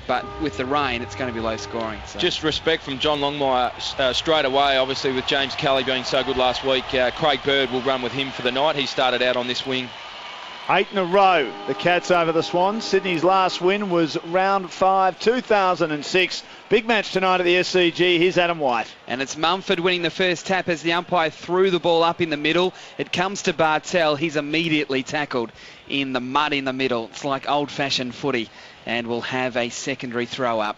but with the rain, it's going to be low scoring. So. Just respect from John Longmire straight away, obviously, with James Kelly being so good last week. Craig Bird will run with him for the night. He started out on this wing. 8 in a row, the Cats over the Swans. Sydney's last win was round 5, 2006. Big match tonight at the SCG. Here's Adam White. And it's Mumford winning the first tap as the umpire threw the ball up in the middle. It comes to Bartel. He's immediately tackled in the mud in the middle. It's like old-fashioned footy, and we'll have a secondary throw-up.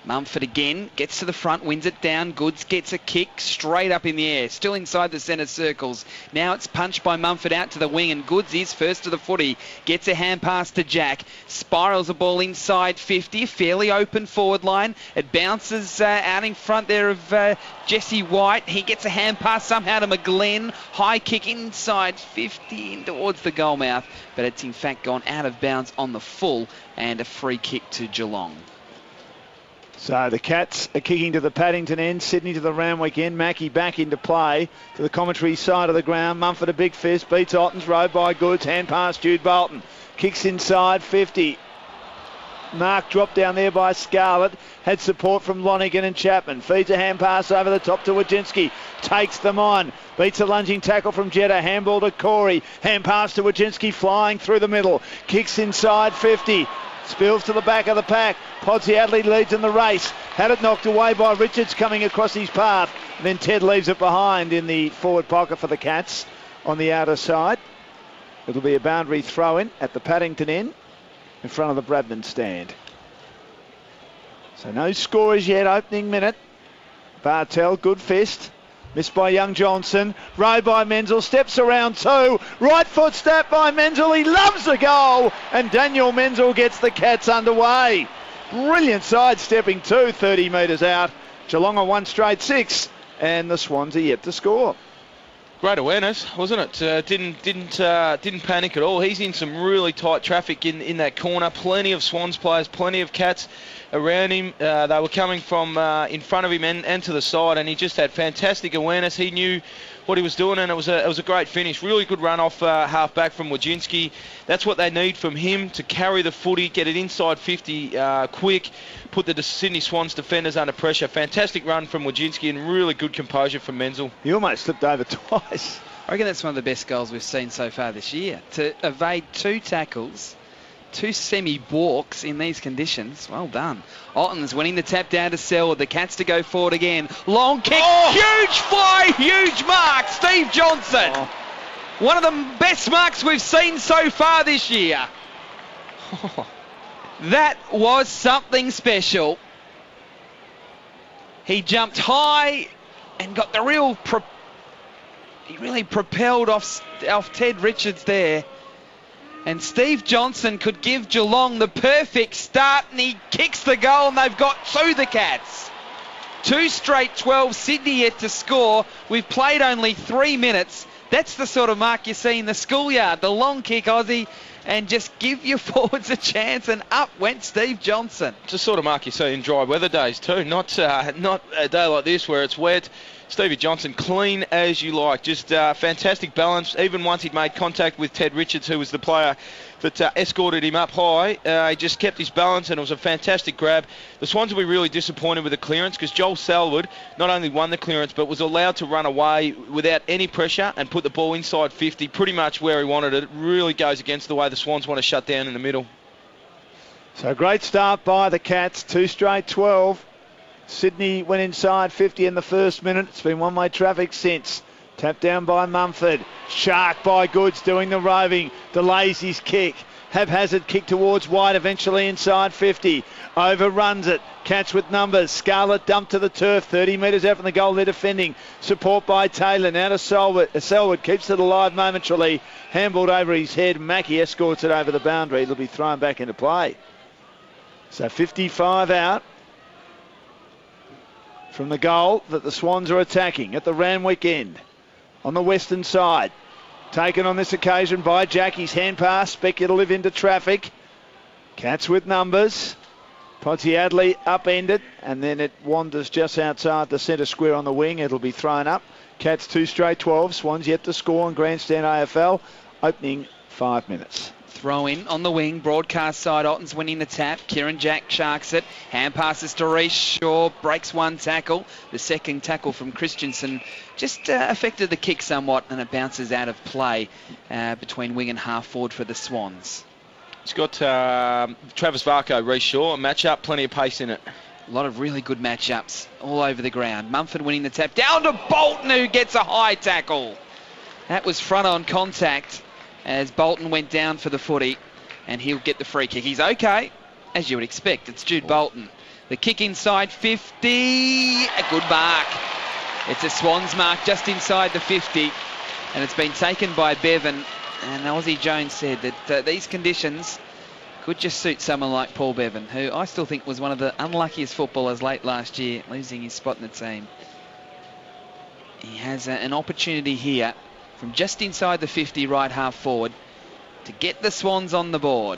Mumford again gets to the front, wins it down. Goods gets a kick straight up in the air, still inside the centre circles. Now it's punched by Mumford out to the wing, and Goods is first to the footy. Gets a hand pass to Jack. Spirals the ball inside 50, fairly open forward line. It bounces out in front there of Jesse White. He gets a hand pass somehow to McGlenn. High kick inside 50 in towards the goal mouth, but it's in fact gone out of bounds on the full, and a free kick to Geelong. So the Cats are kicking to the Paddington end, Sydney to the Randwick end. Mackie back into play to the commentary side of the ground. Mumford a big fist, beats Otton's row by Goods. Hand pass Jude Bolton. Kicks inside 50. Mark dropped down there by Scarlett. Had support from Lonigan and Chapman. Feeds a hand pass over the top to Wajinski. Takes them on. Beats a lunging tackle from Jetta. Handball to Corey. Hand pass to Wajinski flying through the middle. Kicks inside 50. Spills to the back of the pack. Podsiadly leads in the race. Had it knocked away by Richards coming across his path. And then Ted leaves it behind in the forward pocket for the Cats on the outer side. It'll be a boundary throw-in at the Paddington end in front of the Bradman stand. So no score as yet, opening minute. Bartel, good fist. Missed by young Johnson. Row by Menzel. Steps around two. Right foot step by Menzel. He loves the goal. And Daniel Menzel gets the Cats underway. Brilliant sidestepping too, 30 metres out. Geelong on 1 straight 6. And the Swans are yet to score. Great awareness, wasn't it? Didn't panic at all. He's in some really tight traffic in that corner. Plenty of Swans players, plenty of Cats around him. They were coming from in front of him and to the side, and he just had fantastic awareness. He knew what he was doing, and it was a great finish. Really good run off half back from Wajinski. That's what they need from him, to carry the footy, get it inside 50 quick, put the Sydney Swans defenders under pressure. Fantastic run from Wajinski and really good composure from Menzel. He almost slipped over twice. I reckon that's one of the best goals we've seen so far this year. To evade 2 tackles, 2 semi-balks in these conditions. Well done. Otton's winning the tap down to Selwood. The Cats to go forward again. Long kick. Huge fly. Huge mark. Steve Johnson. One of the best marks we've seen so far this year. That was something special. He jumped high and got the he really propelled off Ted Richards there. And Steve Johnson could give Geelong the perfect start, and he kicks the goal, and they've got to the Cats. 2 straight 12, Sydney yet to score. We've played only 3 minutes. That's the sort of mark you see in the schoolyard. The long kick, Aussie, and just give your forwards a chance, and up went Steve Johnson. It's the sort of mark you see in dry weather days too, not a day like this where it's wet. Stevie Johnson, clean as you like, just fantastic balance. Even once he'd made contact with Ted Richards, who was the player that escorted him up high, he just kept his balance, and it was a fantastic grab. The Swans will be really disappointed with the clearance, because Joel Selwood not only won the clearance but was allowed to run away without any pressure and put the ball inside 50, pretty much where he wanted it. It really goes against the way the Swans want to shut down in the middle. So great start by the Cats, 2 straight 12. Sydney went inside 50 in the first minute. It's been one-way traffic since. Tapped down by Mumford. Shark by Goods doing the roving. Delays his kick. Haphazard kick towards White, eventually inside 50. Overruns it. Cats with numbers. Scarlett dumped to the turf. 30 metres out from the goal. They're defending. Support by Taylor. Now to Selwood. Keeps it alive momentarily. Handballed over his head. Mackie escorts it over the boundary. It'll be thrown back into play. So 55 out from the goal that the Swans are attacking at the Randwick end on the western side. Taken on this occasion by Jackie's hand pass, speculative into traffic. Cats with numbers. Podsiadly upended, and then it wanders just outside the centre square on the wing. It'll be thrown up. Cats 2 straight 12. Swans yet to score on Grandstand AFL. Opening 5 minutes. Throw in on the wing, broadcast side, Otten's winning the tap. Kieran Jack sharks it. Hand passes to Reece Shaw, breaks one tackle. The second tackle from Christensen just affected the kick somewhat, and it bounces out of play between wing and half forward for the Swans. It's got Travis Varco, Reece Shaw, a match-up, plenty of pace in it. A lot of really good matchups all over the ground. Mumford winning the tap. Down to Bolton, who gets a high tackle. That was front-on contact as Bolton went down for the footy, and he'll get the free kick. He's okay, as you would expect. It's Jude Bolton. The kick inside 50. A good mark. It's a Swans mark just inside the 50, and it's been taken by Bevan. And Aussie Jones said that these conditions could just suit someone like Paul Bevan, who I still think was one of the unluckiest footballers late last year, losing his spot in the team. He has an opportunity here from just inside the 50, right half forward, to get the Swans on the board.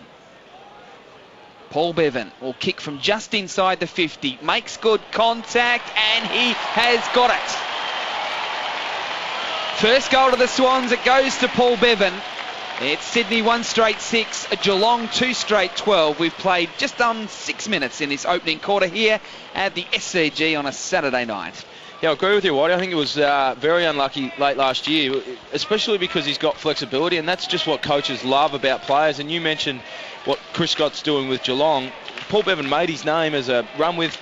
Paul Bevan will kick from just inside the 50, makes good contact, and he has got it. First goal to the Swans, it goes to Paul Bevan. It's Sydney 1 straight 6, Geelong 2 straight 12. We've played just on 6 minutes in this opening quarter here at the SCG on a Saturday night. Yeah, I agree with you, Whitey. I think it was very unlucky late last year, especially because he's got flexibility, and that's just what coaches love about players. And you mentioned what Chris Scott's doing with Geelong. Paul Bevan made his name as a run-with,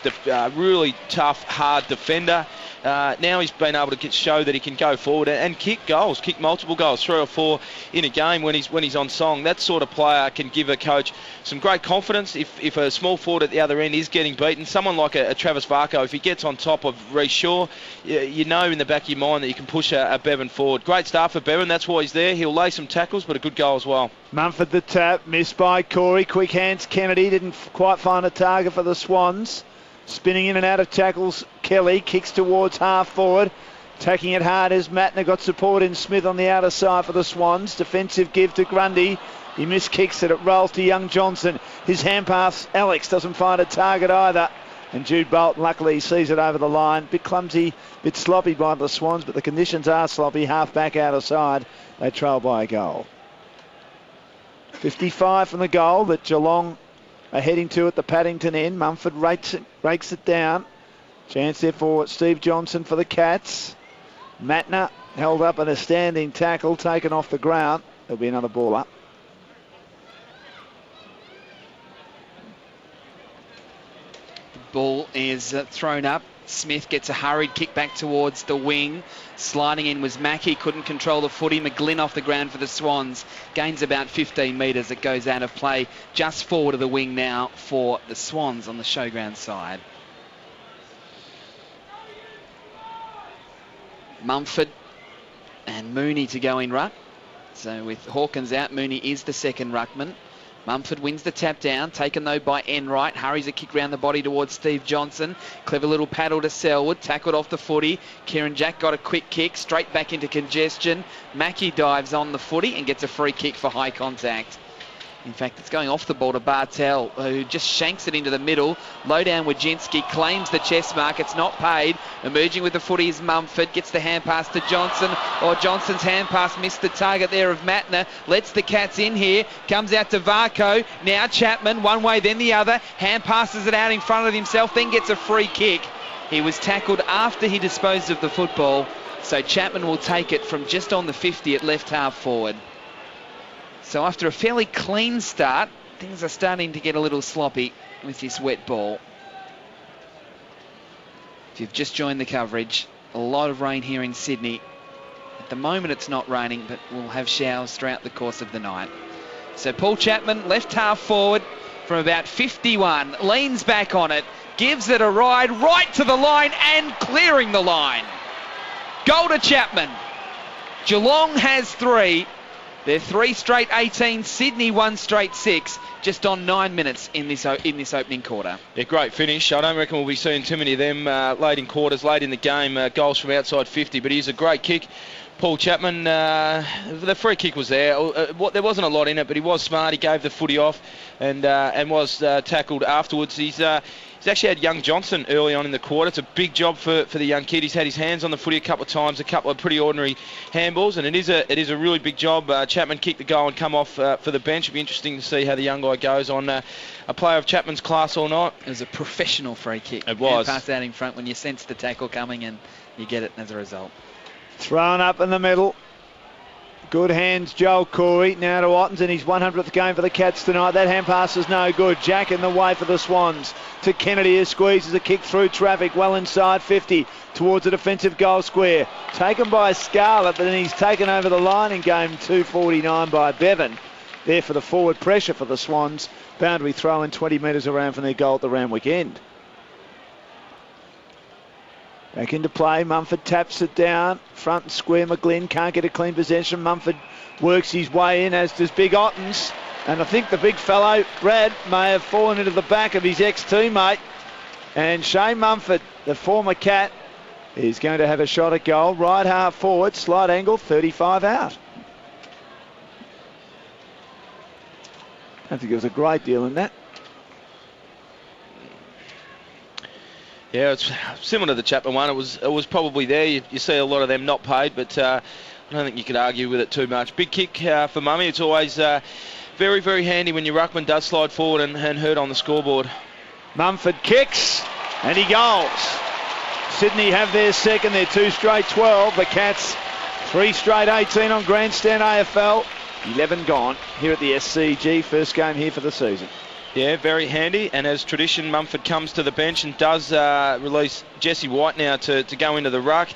really tough, hard defender. Now he's been able to show that he can go forward and kick goals, kick multiple goals, 3 or 4 in a game when he's on song. That sort of player can give a coach some great confidence if a small forward at the other end is getting beaten. Someone like a Travis Varco, if he gets on top of Reece Shaw, you know in the back of your mind that you can push a Bevan forward. Great start for Bevan, that's why he's there. He'll lay some tackles, but a good goal as well. Mumford the tap, missed by Corey. Quick hands Kennedy, didn't quite find a target for the Swans. Spinning in and out of tackles, Kelly kicks towards half forward. Taking it hard as Matner, got support in Smith on the outer side for the Swans. Defensive give to Grundy. He miskicks it rolls to Young Johnson. His hand pass, Alex doesn't find a target either. And Jude Bolton luckily sees it over the line. Bit clumsy, bit sloppy by the Swans, but the conditions are sloppy. Half back out of side. They trail by a goal. 55 from the goal that Geelong are heading to at the Paddington end. Mumford rakes it down. Chance there for Steve Johnson for the Cats. Matner held up in a standing tackle, taken off the ground. There'll be another ball up. The ball is thrown up. Smith gets a hurried kick back towards the wing. Sliding in was Mackie, couldn't control the footy. McGlynn off the ground for the Swans. Gains about 15 metres. It goes out of play just forward of the wing now for the Swans on the showground side. Mumford and Mooney to go in ruck. So with Hawkins out, Mooney is the second ruckman. Mumford wins the tap down, taken though by Enright. Hurries a kick round the body towards Steve Johnson. Clever little paddle to Selwood, tackled off the footy. Kieran Jack got a quick kick, straight back into congestion. Mackie dives on the footy and gets a free kick for high contact. In fact, it's going off the ball to Bartel, who just shanks it into the middle. Low down Wojcinski, claims the chest mark. It's not paid. Emerging with the footy is Mumford. Gets the hand pass to Johnson. Johnson's hand pass missed the target there of Matner. Lets the Cats in here. Comes out to Varco. Now Chapman, one way then the other. Hand passes it out in front of himself, then gets a free kick. He was tackled after he disposed of the football. So Chapman will take it from just on the 50 at left half forward. So after a fairly clean start, things are starting to get a little sloppy with this wet ball. If you've just joined the coverage, a lot of rain here in Sydney. At the moment it's not raining, but we'll have showers throughout the course of the night. So Paul Chapman, left half forward from about 51, leans back on it, gives it a ride right to the line and clearing the line. Goal to Chapman. Geelong has 3. They're 3 straight 18, Sydney 1 straight 6, just on 9 minutes in this opening quarter. Yeah, great finish. I don't reckon we'll be seeing too many of them late in quarters, late in the game, goals from outside 50, but he's a great kick Paul Chapman, the free kick was there. There wasn't a lot in it, but he was smart. He gave the footy off and was tackled afterwards. He's actually had young Johnson early on in the quarter. It's a big job for the young kid. He's had his hands on the footy a couple of times, a couple of pretty ordinary handballs, and it is a really big job. Chapman kicked the goal and come off for the bench. It'll be interesting to see how the young guy goes on a player of Chapman's class or not. It was a professional free kick. It was. Pass out in front when you sense the tackle coming and you get it as a result. Thrown up in the middle. Good hands, Joel Corey. Now to Ottens in his 100th game for the Cats tonight. That hand pass is no good. Jack in the way for the Swans. To Kennedy, who squeezes a kick through traffic, well inside 50, towards the defensive goal square. Taken by Scarlett, but then he's taken over the line in game 249 by Bevan. There for the forward pressure for the Swans. Boundary throw in 20 metres around from their goal at the Randwick end. Back into play, Mumford taps it down, front and square. McGlynn can't get a clean possession. Mumford works his way in, as does Big Ottens. And I think the big fellow, Brad, may have fallen into the back of his ex-teammate. And Shane Mumford, the former Cat, is going to have a shot at goal. Right half forward, slight angle, 35 out. I don't think there was a great deal in that. Yeah, it's similar to the Chapman one. It was probably there. You see a lot of them not paid, but I don't think you could argue with it too much. Big kick for Mummy. It's always very, very handy when your ruckman does slide forward and hurt on the scoreboard. Mumford kicks and he goals. Sydney have their second, their 2 straight 12. The Cats 3 straight 18 on Grandstand AFL. 11 gone here at the SCG. First game here for the season. Yeah, very handy, and as tradition, Mumford comes to the bench and does release Jesse White now to go into the ruck.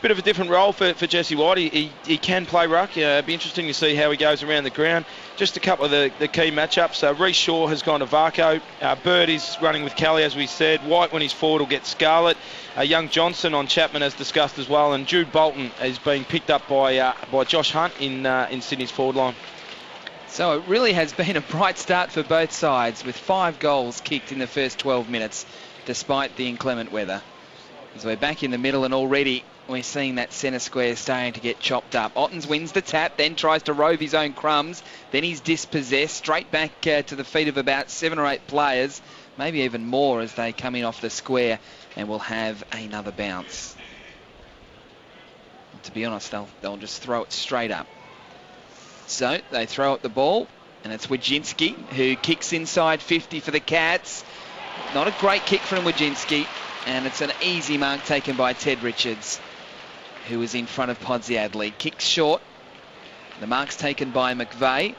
Bit of a different role for Jesse White. He can play ruck. It'd be interesting to see how he goes around the ground. Just a couple of the key matchups. Reece Shaw has gone to Varco. Bird is running with Kelly, as we said. White, when he's forward, will get Scarlett. Young Johnson on Chapman, as discussed as well, and Jude Bolton is being picked up by Josh Hunt in Sydney's forward line. So it really has been a bright start for both sides, with 5 goals kicked in the first 12 minutes, despite the inclement weather. As we're back in the middle, and already we're seeing that centre square starting to get chopped up. Ottens wins the tap, then tries to rove his own crumbs. Then he's dispossessed, straight back to the feet of about 7 or 8 players, maybe even more as they come in off the square, and will have another bounce. To be honest, they'll just throw it straight up. So they throw up the ball, and it's Wojcinski who kicks inside 50 for the Cats. Not a great kick from Wojcinski, and it's an easy mark taken by Ted Richards, who is in front of Podsiadly. Kicks short. The mark's taken by McVeigh.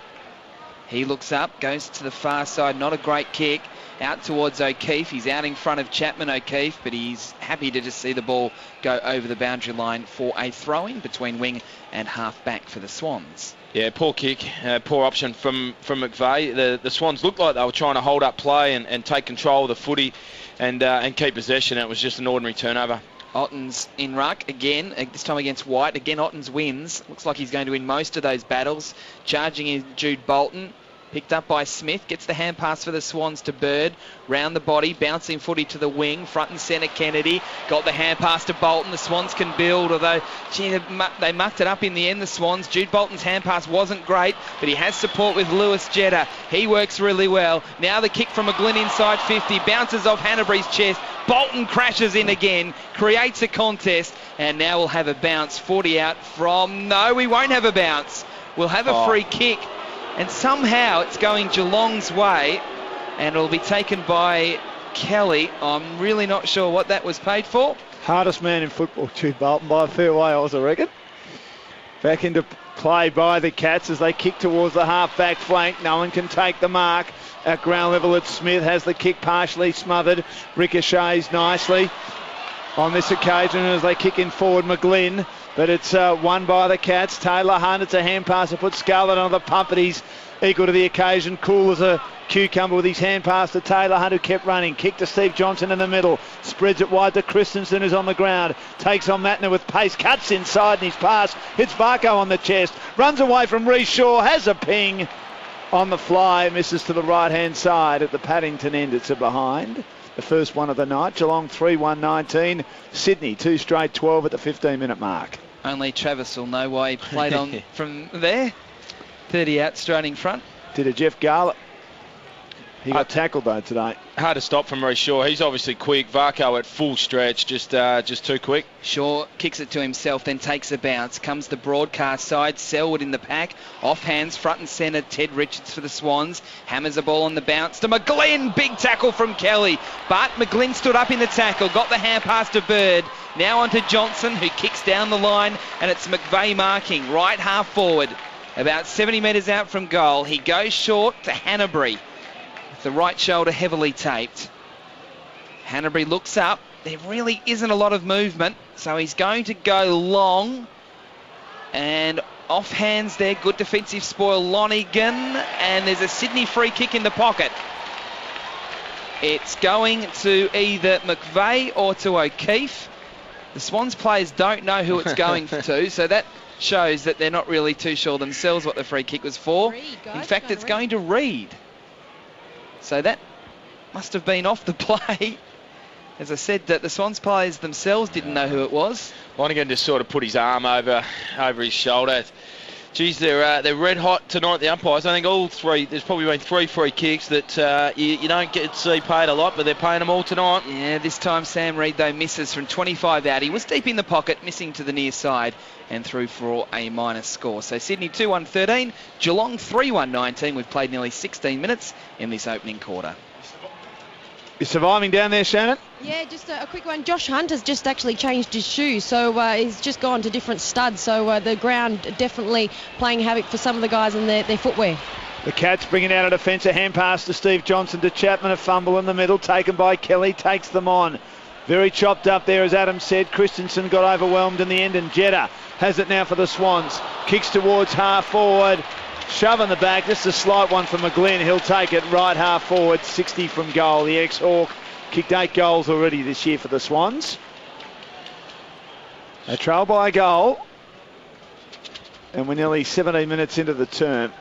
He looks up, goes to the far side. Not a great kick. Out towards O'Keefe. He's out in front of Chapman O'Keefe, but he's happy to just see the ball go over the boundary line for a throw-in between wing and half-back for the Swans. Yeah, poor kick, poor option from McVeigh. The Swans looked like they were trying to hold up play and take control of the footy and keep possession. It was just an ordinary turnover. Ottens in ruck again, this time against White. Again, Ottens wins. Looks like he's going to win most of those battles. Charging in Jude Bolton. Picked up by Smith, gets the hand pass for the Swans to Bird, round the body, bouncing footy to the wing, front and centre Kennedy, got the hand pass to Bolton. The Swans can build, although they mucked it up in the end, the Swans. Jude Bolton's hand pass wasn't great, but he has support with Lewis Jetta. He works really well. Now the kick from McGlynn inside 50, bounces off Hanbury's chest. Bolton crashes in again, creates a contest, and now we'll have a bounce. 40 out from... No, we won't have a bounce. We'll have a free kick. And somehow it's going Geelong's way, and it'll be taken by Kelly. I'm really not sure what that was paid for. Hardest man in football, Jude Bolton, by a fair way, I reckon. Back into play by the Cats as they kick towards the half-back flank. No one can take the mark. At ground level, it's Smith, has the kick partially smothered. Ricochets nicely on this occasion as they kick in forward. McGlynn. But it's won by the Cats. Taylor Hunt, it's a hand pass to put Scarlett on the pump, but he's equal to the occasion. Cool as a cucumber with his hand pass to Taylor Hunt, who kept running. Kick to Steve Johnson in the middle. Spreads it wide to Christensen, who's on the ground. Takes on Matner with pace. Cuts inside in his pass. Hits Varco on the chest. Runs away from Reece Shaw. Has a ping on the fly. Misses to the right-hand side at the Paddington end. It's a behind. The first one of the night. Geelong 3-1-19. Sydney 2 straight 12 at the 15-minute mark. Only Travis will know why he played on from there. 30 out, straight in front. Did a Jeff Garlett. He got tackled though today. Hard to stop from Reece Shaw. He's obviously quick. Varco at full stretch, just too quick. Shaw kicks it to himself, then takes a bounce. Comes the broadcast side. Selwood in the pack. Off hands, front and centre. Ted Richards for the Swans. Hammers the ball on the bounce to McGlynn. Big tackle from Kelly. But McGlynn stood up in the tackle. Got the hand pass to Bird. Now onto Johnson, who kicks down the line. And it's McVeigh marking. Right half forward. About 70 metres out from goal. He goes short to Hanbury. The right shoulder heavily taped. Hanbury looks up. There really isn't a lot of movement, so he's going to go long. And off hands there, good defensive spoil, Lonigan. And there's a Sydney free kick in the pocket. It's going to either McVeigh or to O'Keefe. The Swans players don't know who it's going to, so that shows that they're not really too sure themselves what the free kick was for. In fact, it's going to Reed. So that must have been off the play. As I said, that the Swans players themselves didn't know who it was. Lonigan just sort of put his arm over his shoulder. Geez, they're red hot tonight, the umpires. I think all three, there's probably been 3 free kicks that you don't get to see paid a lot, but they're paying them all tonight. Yeah, this time Sam Reid, though, misses from 25 out. He was deep in the pocket, missing to the near side, and through for a minus score. So Sydney 2-1-13, Geelong 3-1-19. We've played nearly 16 minutes in this opening quarter. You're surviving down there, Shannon? Yeah, just a quick one. Josh Hunt has just actually changed his shoes, so he's just gone to different studs. So the ground definitely playing havoc for some of the guys in their footwear. The Cats bringing out a defensive hand pass to Steve Johnson to Chapman. A fumble in the middle, taken by Kelly, takes them on. Very chopped up there, as Adam said. Christensen got overwhelmed in the end, and Jeddah has it now for the Swans. Kicks towards half forward. Shove on the back, just a slight one for McGlynn. He'll take it right half forward, 60 from goal. The ex-Hawk kicked 8 goals already this year for the Swans. A trail by a goal. And we're nearly 17 minutes into the term.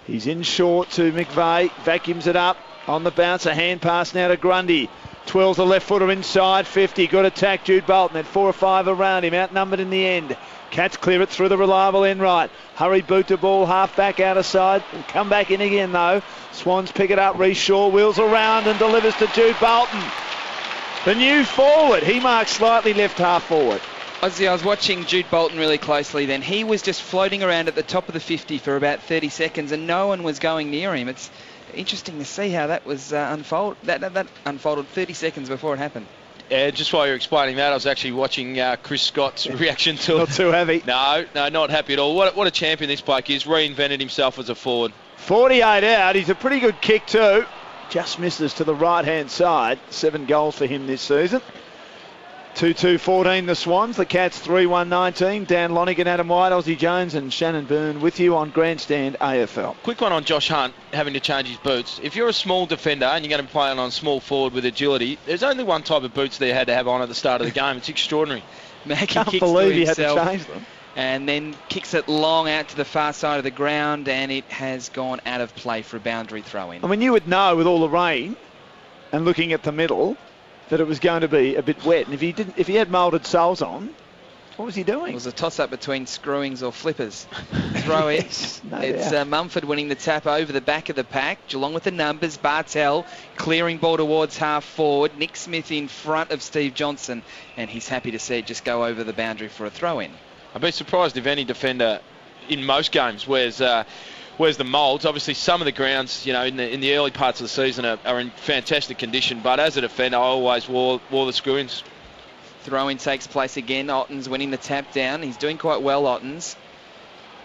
He's in short to McVeigh, vacuums it up. On the bounce, a hand pass now to Grundy. Twirls the left footer inside, 50. Good attack, Jude Bolton. Had 4 or 5 around him, outnumbered in the end. Cats clear it through the reliable end right. Hurry boot to ball, half back out of side. Will come back in again though. Swans pick it up, Reece Shaw wheels around and delivers to Jude Bolton. The new forward, he marks slightly left half forward. Ozzy, I was watching Jude Bolton really closely then. He was just floating around at the top of the 50 for about 30 seconds and no one was going near him. It's interesting to see how that was unfold. That unfolded 30 seconds before it happened. Yeah, just while you're explaining that, I was actually watching Chris Scott's reaction to it. Not too heavy. No, not happy at all. What a champion this bloke is. Reinvented himself as a forward. 48 out. He's a pretty good kick too. Just misses to the right-hand side. 7 goals for him this season. 2-2-14 the Swans. The Cats 3-1-19. Dan Lonigan, Adam White, Ozzy Jones and Shannon Byrne with you on Grandstand AFL. Quick one on Josh Hunt having to change his boots. If you're a small defender and you're going to be playing on small forward with agility, there's only one type of boots that you had to have on at the start of the game. It's extraordinary. Mackie Can't kicks believe to he had to himself change them. and then kicks it long out to the far side of the ground, and it has gone out of play for a boundary throw-in. I mean, you would know with all the rain and looking at the middle that it was going to be a bit wet. And if he had moulded soles on, what was he doing? It was a toss-up between screwings or flippers. Throw in. Yes, no It's doubt. Mumford winning the tap over the back of the pack. Geelong with the numbers. Bartel clearing ball towards half forward. Nick Smith in front of Steve Johnson, and he's happy to see it just go over the boundary for a throw-in. I'd be surprised if any defender in most games wears the moulds. Obviously, some of the grounds, in the early parts of the season are in fantastic condition. But as a defender, I always wore the screw-ins. Throw-in takes place again. Otten's winning the tap down. He's doing quite well, Otten's.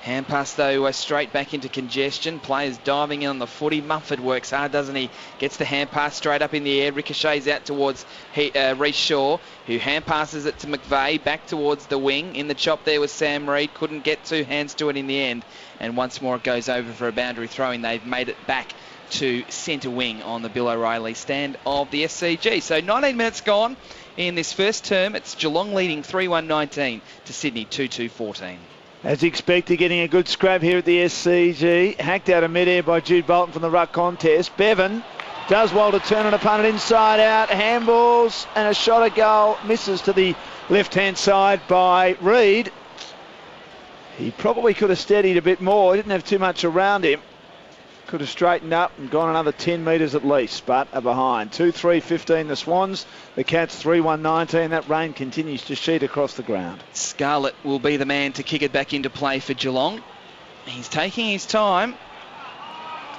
Hand pass, though, straight back into congestion. Players diving in on the footy. Mumford works hard, doesn't he? Gets the hand pass straight up in the air. Ricochets out towards Reece Shaw, who hand passes it to McVeigh. Back towards the wing. In the chop there was Sam Reid. Couldn't get 2 hands to it in the end. And once more it goes over for a boundary throw-in. They've made it back to centre wing on the Bill O'Reilly stand of the SCG. So 19 minutes gone in this first term. It's Geelong leading 3-1-19 to Sydney 2-2-14. As expected, getting a good scrap here at the SCG. Hacked out of mid-air by Jude Bolton from the ruck contest. Bevan does well to turn an opponent inside out. Handballs and a shot at goal. Misses to the left-hand side by Reid. He probably could have steadied a bit more. He didn't have too much around him. Could have straightened up and gone another 10 metres at least, but are behind. 2-3-15 the Swans. The Cats 3-1-19. That rain continues to sheet across the ground. Scarlett will be the man to kick it back into play for Geelong. He's taking his time.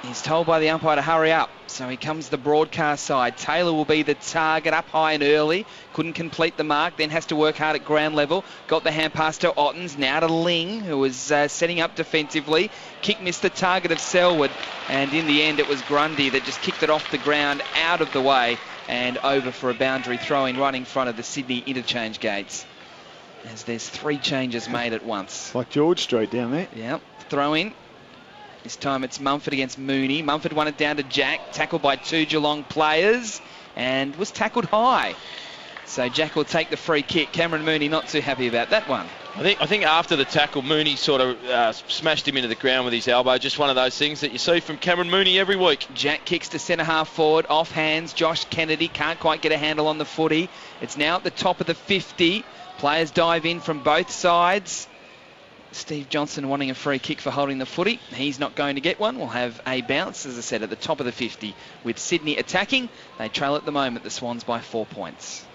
He's told by the umpire to hurry up, so he comes to the broadcast side. Taylor will be the target, up high and early. Couldn't complete the mark, then has to work hard at ground level. Got the hand pass to Ottens, now to Ling, who was setting up defensively. Kick missed the target of Selwood, and in the end it was Grundy that just kicked it off the ground, out of the way, and over for a boundary throw-in right in front of the Sydney interchange gates. As there's 3 changes made at once. Like George Street down there. Yep, throw-in. This time it's Mumford against Mooney. Mumford won it down to Jack, tackled by 2 Geelong players, and was tackled high. So Jack will take the free kick. Cameron Mooney not too happy about that one. I think after the tackle, Mooney sort of smashed him into the ground with his elbow. Just one of those things that you see from Cameron Mooney every week. Jack kicks to centre half forward, off hands. Josh Kennedy can't quite get a handle on the footy. It's now at the top of the 50. Players dive in from both sides. Steve Johnson wanting a free kick for holding the footy. He's not going to get one. We'll have a bounce, as I said, at the top of the 50 with Sydney attacking. They trail at the moment, the Swans, by 4 points.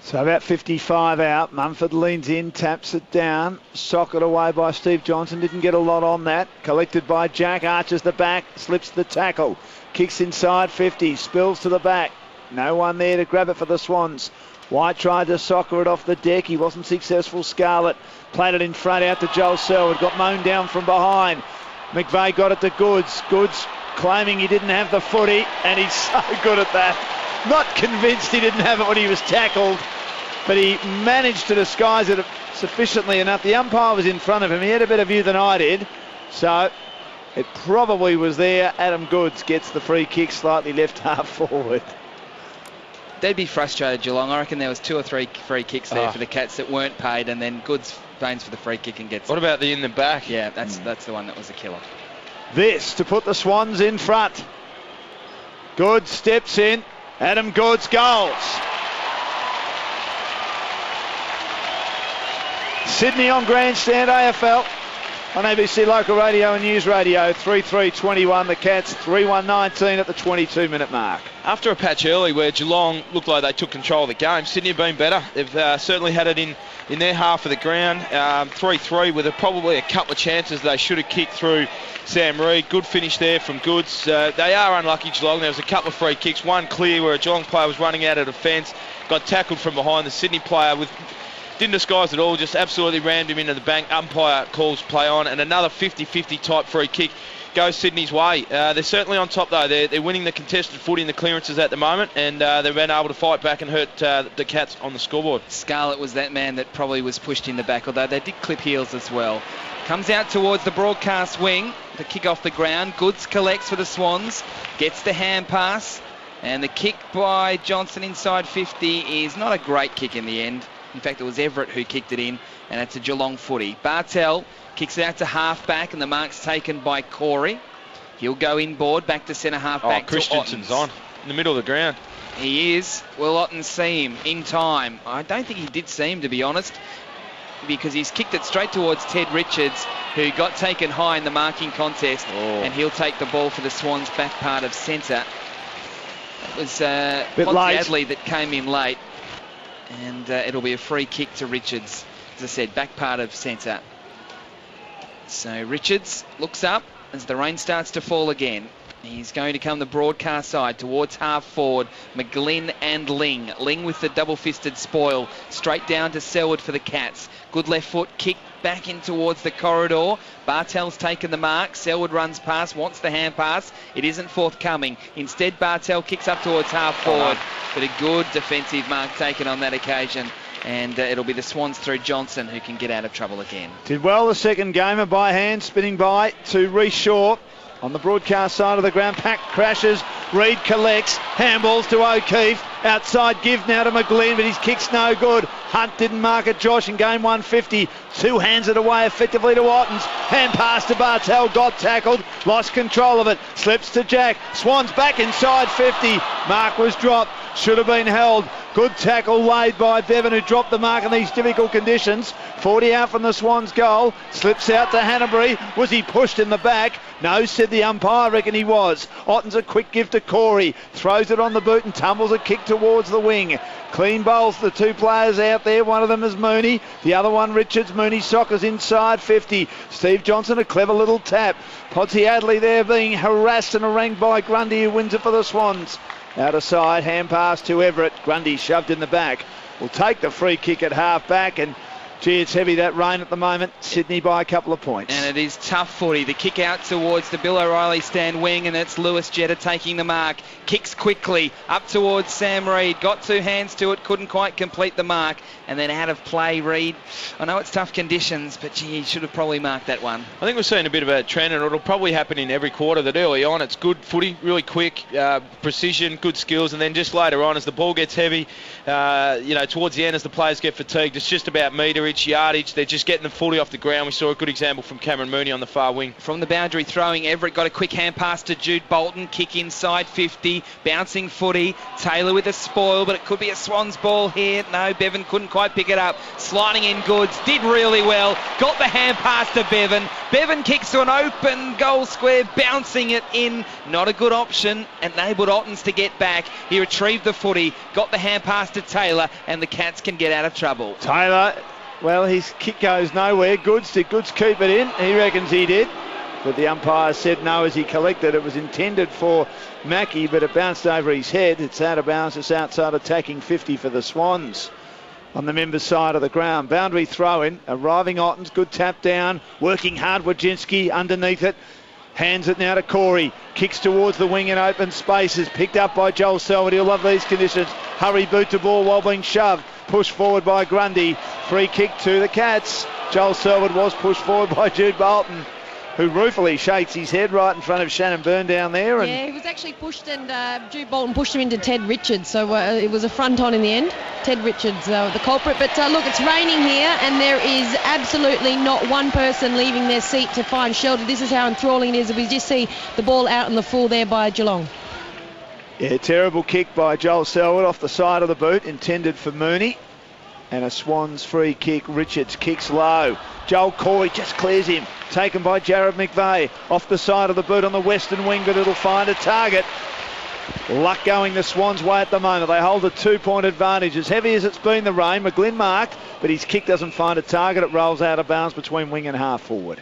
So about 55 out. Mumford leans in, taps it down. Socket away by Steve Johnson. Didn't get a lot on that. Collected by Jack. Arches the back. Slips the tackle. Kicks inside 50. Spills to the back. No one there to grab it for the Swans. White tried to soccer it off the deck. He wasn't successful. Scarlett played it in front out to Joel Selwood. Got mown down from behind. McVeigh got it to Goods. Goods claiming he didn't have the footy, and he's so good at that. Not convinced he didn't have it when he was tackled, but he managed to disguise it sufficiently enough. The umpire was in front of him. He had a better view than I did, so it probably was there. Adam Goods gets the free kick, slightly left half forward. They'd be frustrated, Geelong. I reckon there was 2 or 3 free kicks there for the Cats that weren't paid, and then Goods pains for the free kick and gets What about the in the back? Yeah, that's the one that was a killer. This to put the Swans in front. Goods steps in. Adam Goods goals. Sydney on grandstand AFL on ABC Local Radio and News Radio. 3-3-21 the Cats, 3-1-19 at the 22-minute mark. After a patch early where Geelong looked like they took control of the game, Sydney have been better. They've certainly had it in their half of the ground. 3-3 with probably a couple of chances they should have kicked through Sam Reid. Good finish there from Goods. They are unlucky, Geelong. There was a couple of free kicks. One clear where a Geelong player was running out of defence, got tackled from behind. The Sydney player didn't disguise it all, just absolutely rammed him into the bank. Umpire calls play on, and another 50-50 type free kick goes Sydney's way. They're certainly on top though. They're winning the contested footy and the clearances at the moment, and they've been able to fight back and hurt the Cats on the scoreboard. Scarlett was that man that probably was pushed in the back, although they did clip heels as well. Comes out towards the broadcast wing to kick off the ground. Goods collects for the Swans, gets the hand pass, and the kick by Johnson inside 50 is not a great kick in the end. In fact, it was Everett who kicked it in, and it's a Geelong footy. Bartel kicks it out to half-back, and the mark's taken by Corey. He'll go inboard, back to centre half-back. Christensen's on, in the middle of the ground. He is. Will Otten see him in time? I don't think he did see him, to be honest, because he's kicked it straight towards Ted Richards, who got taken high in the marking contest, and he'll take the ball for the Swans' back part of centre. It was Ponzi Adley that came in late. And it'll be a free kick to Richards. As I said, back part of centre. So Richards looks up as the rain starts to fall again. He's going to come the broadcast side towards half forward. McGlynn and Ling. Ling with the double-fisted spoil. Straight down to Selwood for the Cats. Good left foot kick back in towards the corridor. Bartel's taken the mark. Selwood runs past, wants the hand pass. It isn't forthcoming. Instead, Bartel kicks up towards half forward. But a good defensive mark taken on that occasion. And it'll be the Swans through Johnson who can get out of trouble again. Did well the second gamer by hand, spinning by to Reece Shaw. On the broadcast side of the ground, Pack crashes, Reid collects, handballs to O'Keefe, outside give now to McGlynn, but his kick's no good. Hunt didn't mark it, Josh, in game 150. 2 hands it away effectively to Ottens. Hand pass to Bartel, got tackled, lost control of it, slips to Jack. Swans back inside 50, Mark was dropped. Should have been held. Good tackle laid by Bevan, who dropped the mark in these difficult conditions. 40 out from the Swans goal. Slips out to Hanbury. Was he pushed in the back? No, said the umpire. I reckon he was. Otten's a quick gift to Corey. Throws it on the boot and tumbles a kick towards the wing. Clean bowls the two players out there. One of them is Mooney. The other one, Richards. Mooney Soccer's inside 50. Steve Johnson, a clever little tap. Podsiadly there being harassed and harangued by Grundy, who wins it for the Swans. Out of side, hand pass to Everett. Grundy shoved in the back. Will take the free kick at half back, and gee, it's heavy, that rain at the moment. Sydney by a couple of points. And it is tough footy. The kick out towards the Bill O'Reilly stand wing, and it's Lewis Jetta taking the mark. Kicks quickly up towards Sam Reid. Got two hands to it, couldn't quite complete the mark. And then out of play, Reid. I know it's tough conditions, but gee, he should have probably marked that one. I think we're seeing a bit of a trend, and it'll probably happen in every quarter, that early on it's good footy, really quick, precision, good skills, and then just later on as the ball gets heavy, towards the end as the players get fatigued, it's just about meterage, yardage. They're just getting the footy off the ground. We saw a good example from Cameron Mooney on the far wing. From the boundary throwing, Everett got a quick hand pass to Jude Bolton. Kick inside 50, bouncing footy. Taylor with a spoil, but it could be a Swans ball here. No, Bevan couldn't quite pick it up. Sliding in Goods, did really well. Got the hand pass to Bevan. Bevan kicks to an open goal square, bouncing it in. Not a good option. Enabled Ottens to get back. He retrieved the footy, got the hand pass to Taylor, and the Cats can get out of trouble. Taylor, well, his kick goes nowhere. Did Goods keep it in? He reckons he did. But the umpire said no as he collected. It was intended for Mackie, but it bounced over his head. It's out of bounds. It's outside attacking 50 for the Swans. On the members' side of the ground. Boundary throw-in. Arriving Ottens. Good tap down. Working hard. Wojcinski underneath it. Hands it now to Corey. Kicks towards the wing in open spaces. Picked up by Joel Selwood. He'll love these conditions. Hurry boot to ball while being shoved. Pushed forward by Grundy. Free kick to the Cats. Joel Selwood was pushed forward by Jude Bolton, who ruefully shakes his head right in front of Shannon Byrne down there. And yeah, he was actually pushed, and Jude Bolton pushed him into Ted Richards, so it was a front on in the end. Ted Richards, the culprit. But look, it's raining here, and there is absolutely not one person leaving their seat to find shelter. This is how enthralling it is. We just see the ball out on the full there by Geelong. Yeah, terrible kick by Joel Selwood off the side of the boot, intended for Mooney. And a Swans free kick. Richards kicks low. Joel Corey just clears him. Taken by Jared McVeigh. Off the side of the boot on the western wing, but it'll find a target. Luck going the Swans' way at the moment. They hold a 2-point advantage. As heavy as it's been the rain, McGlynn marked, but his kick doesn't find a target. It rolls out of bounds between wing and half forward.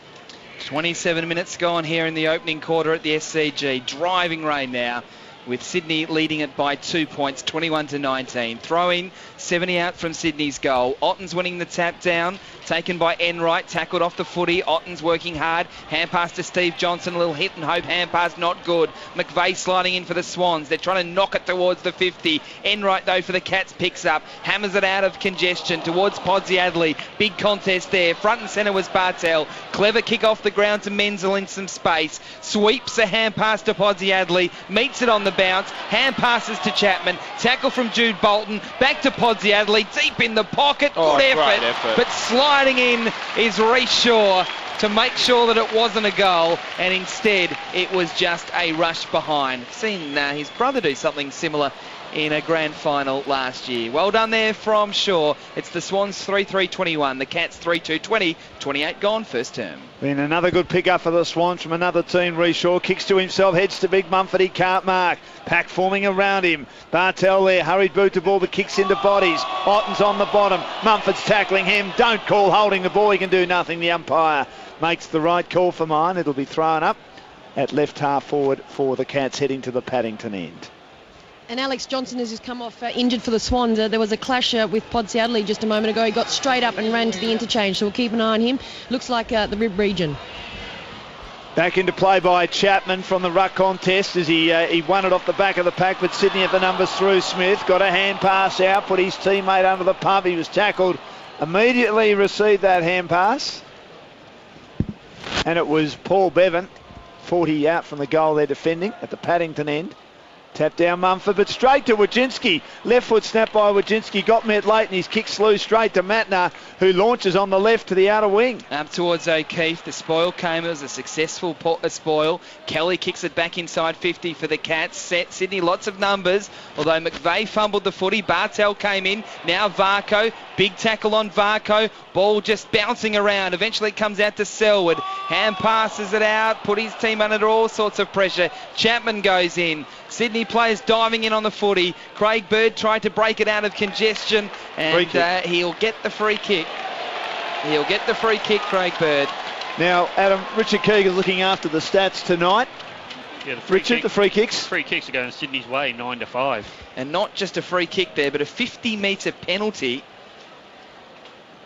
27 minutes gone here in the opening quarter at the SCG. Driving rain now, with Sydney leading it by 2 points, 21-19. Throw-in, 70 out from Sydney's goal. Ottens winning the tap down, taken by Enright, tackled off the footy. Ottens working hard, hand pass to Steve Johnson, a little hit and hope, hand pass not good. McVeigh sliding in for the Swans. They're trying to knock it towards the 50. Enright, though, for the Cats picks up, hammers it out of congestion towards Podsiadly. Big contest there. Front and centre was Bartel. Clever kick off the ground to Menzel in some space. Sweeps a hand pass to Podsiadly, meets it on the bounce, hand passes to Chapman, tackle from Jude Bolton, back to Podsiadly, deep in the pocket, good effort, but sliding in is Reece Shaw to make sure that it wasn't a goal, and instead it was just a rush behind. Seen his brother do something similar in a grand final last year. Well done there from Shaw. It's the Swans 3-3-21, the Cats 3-2-20, 28 gone first term. Been another good pick-up for the Swans from another team. Reece Shaw kicks to himself, heads to Big Mumford, he can't mark. Pack forming around him. Bartel there, hurried boot to ball, but kicks into bodies. Otten's on the bottom. Mumford's tackling him. Don't call holding the ball, he can do nothing. The umpire makes the right call for mine. It'll be thrown up at left half forward for the Cats heading to the Paddington end. And Alex Johnson has just come off injured for the Swans. There was a clash with Podsiadly just a moment ago. He got straight up and ran to the interchange, so we'll keep an eye on him. Looks like the rib region. Back into play by Chapman from the ruck contest as he won it off the back of the pack, but Sydney at the numbers through Smith. Got a hand pass out, put his teammate under the pump. He was tackled. Immediately received that hand pass. And it was Paul Bevan, 40 out from the goal they're defending at the Paddington end. Tap down Mumford, but straight to Wojcinski. Left foot snap by Wojcinski. Got met late and he's kicked slew straight to Matner, who launches on the left to the outer wing. Up towards O'Keefe. The spoil came. It was a successful spoil. Kelly kicks it back inside 50 for the Cats. Set Sydney lots of numbers, although McVeigh fumbled the footy. Bartel came in. Now Varco. Big tackle on Varco. Ball just bouncing around. Eventually it comes out to Selwood. Ham passes it out. Put his team under all sorts of pressure. Chapman goes in. Sydney players diving in on the footy. Craig Bird tried to break it out of congestion, and he'll get the free kick. He'll get the free kick, Craig Bird. Now, Adam, Richard Keegan's looking after the stats tonight. Yeah, the free kicks. Free kicks are going Sydney's way, 9-5. And not just a free kick there, but a 50-metre penalty.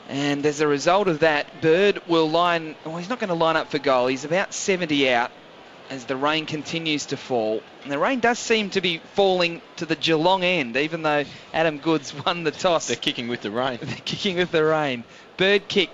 And as a result of that, Bird will he's not going to line up for goal. He's about 70 out as the rain continues to fall. And the rain does seem to be falling to the Geelong end, even though Adam Goods won the toss. They're kicking with the rain. They're kicking with the rain. Bird's kick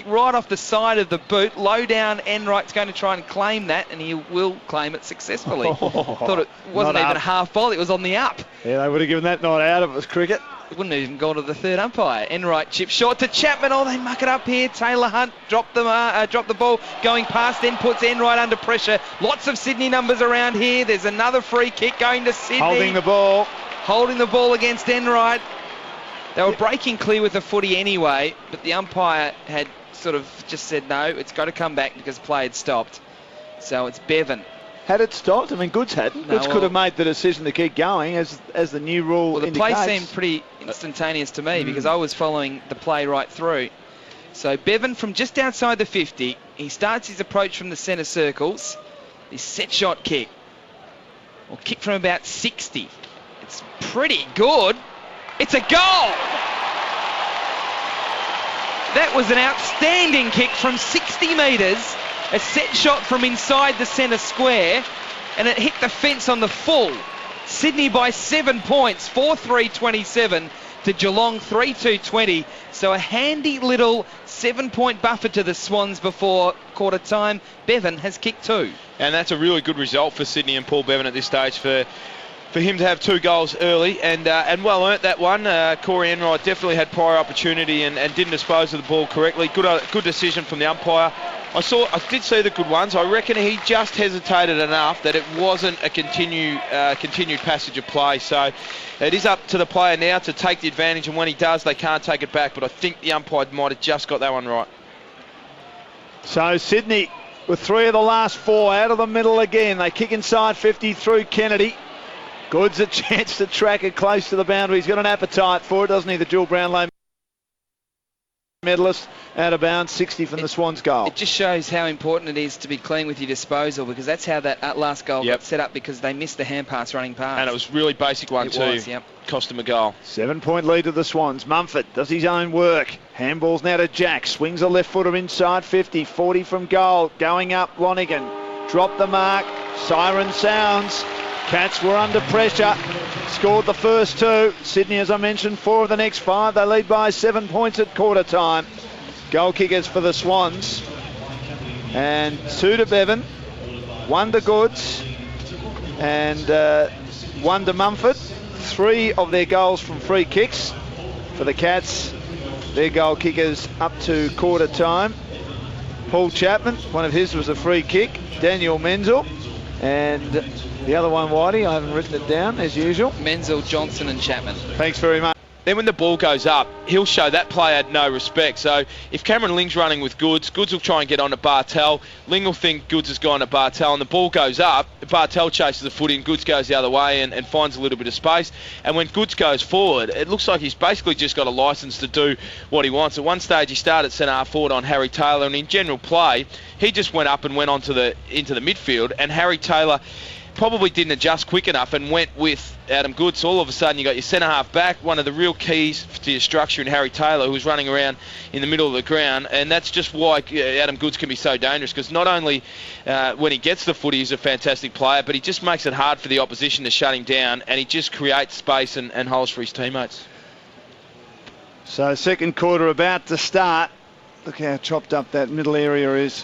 right off the side of the boot. Low down, Enright's going to try and claim that, and he will claim it successfully. Thought it wasn't even a half volley, it was on the up. Yeah, they would have given that not out if it was cricket. It wouldn't have even gone to the third umpire. Enright chip short to Chapman. Oh, they muck it up here. Taylor Hunt dropped the ball. Going past, then puts Enright under pressure. Lots of Sydney numbers around here. There's another free kick going to Sydney. Holding the ball. Holding the ball against Enright. They were breaking clear with the footy anyway, but the umpire had sort of just said no, it's got to come back because play had stopped. So it's Bevan. Had it stopped? I mean, Goods hadn't. Goods could have made the decision to keep going as the new rule indicates. Well, the play seemed pretty instantaneous to me because I was following the play right through. So Bevan from just outside the 50, he starts his approach from the centre circles. His set shot kick. Or kick from about 60. It's pretty good. It's a goal! That was an outstanding kick from 60 metres. A set shot from inside the centre square, and it hit the fence on the full. Sydney by 7 points, 4-3-27 to Geelong 3-2-20. So a handy little 7-point buffer to the Swans before quarter time. Bevan has kicked 2. And that's a really good result for Sydney and Paul Bevan at this stage for him to have 2 goals early, and well earned that one. Corey Enright definitely had prior opportunity and didn't dispose of the ball correctly. Good decision from the umpire. I did see the good ones. I reckon he just hesitated enough that it wasn't a continued passage of play. So it is up to the player now to take the advantage, and when he does, they can't take it back. But I think the umpire might have just got that one right. So Sydney with 3 of the last 4 out of the middle again. They kick inside 50 through Kennedy. Goods a chance to track it close to the boundary. He's got an appetite for it, doesn't he, the dual Brownlow medalist? Out of bounds, 60 from the Swans goal. It just shows how important it is to be clean with your disposal, because that's how that last goal got set up, because they missed the hand pass running past. And it was really basic one too. Cost him a goal. 7-point lead to the Swans. Mumford does his own work. Handballs now to Jack. Swings a left footer inside 50. 40 from goal. Going up, Lonigan. Drop the mark. Siren sounds. Cats were under pressure. Scored the first 2. Sydney, as I mentioned, 4 of the next 5. They lead by 7 points at quarter time. Goal kickers for the Swans. And 2 to Bevan. 1 to Goods. And 1 to Mumford. 3 of their goals from free kicks for the Cats. Their goal kickers up to quarter time. Paul Chapman, one of his was a free kick. Daniel Menzel. And the other one, Whitey, I haven't written it down as usual. Menzel, Johnson and Chapman. Thanks very much. Then when the ball goes up, he'll show that player no respect. So if Cameron Ling's running with Goods will try and get on to Bartel. Ling will think Goods has gone to Bartel, and the ball goes up. Bartel chases the footy and Goods goes the other way and finds a little bit of space. And when Goods goes forward, it looks like he's basically just got a licence to do what he wants. At one stage, he started centre-half forward on Harry Taylor, and in general play, he just went up and went into the midfield, and Harry Taylor probably didn't adjust quick enough and went with Adam Goods. So all of a sudden you got your centre-half back, one of the real keys to your structure in Harry Taylor, who was running around in the middle of the ground, and that's just why Adam Goods can be so dangerous, because not only when he gets the footy he's a fantastic player, but he just makes it hard for the opposition to shut him down, and he just creates space and holes for his teammates. So second quarter about to start. Look how chopped up that middle area is.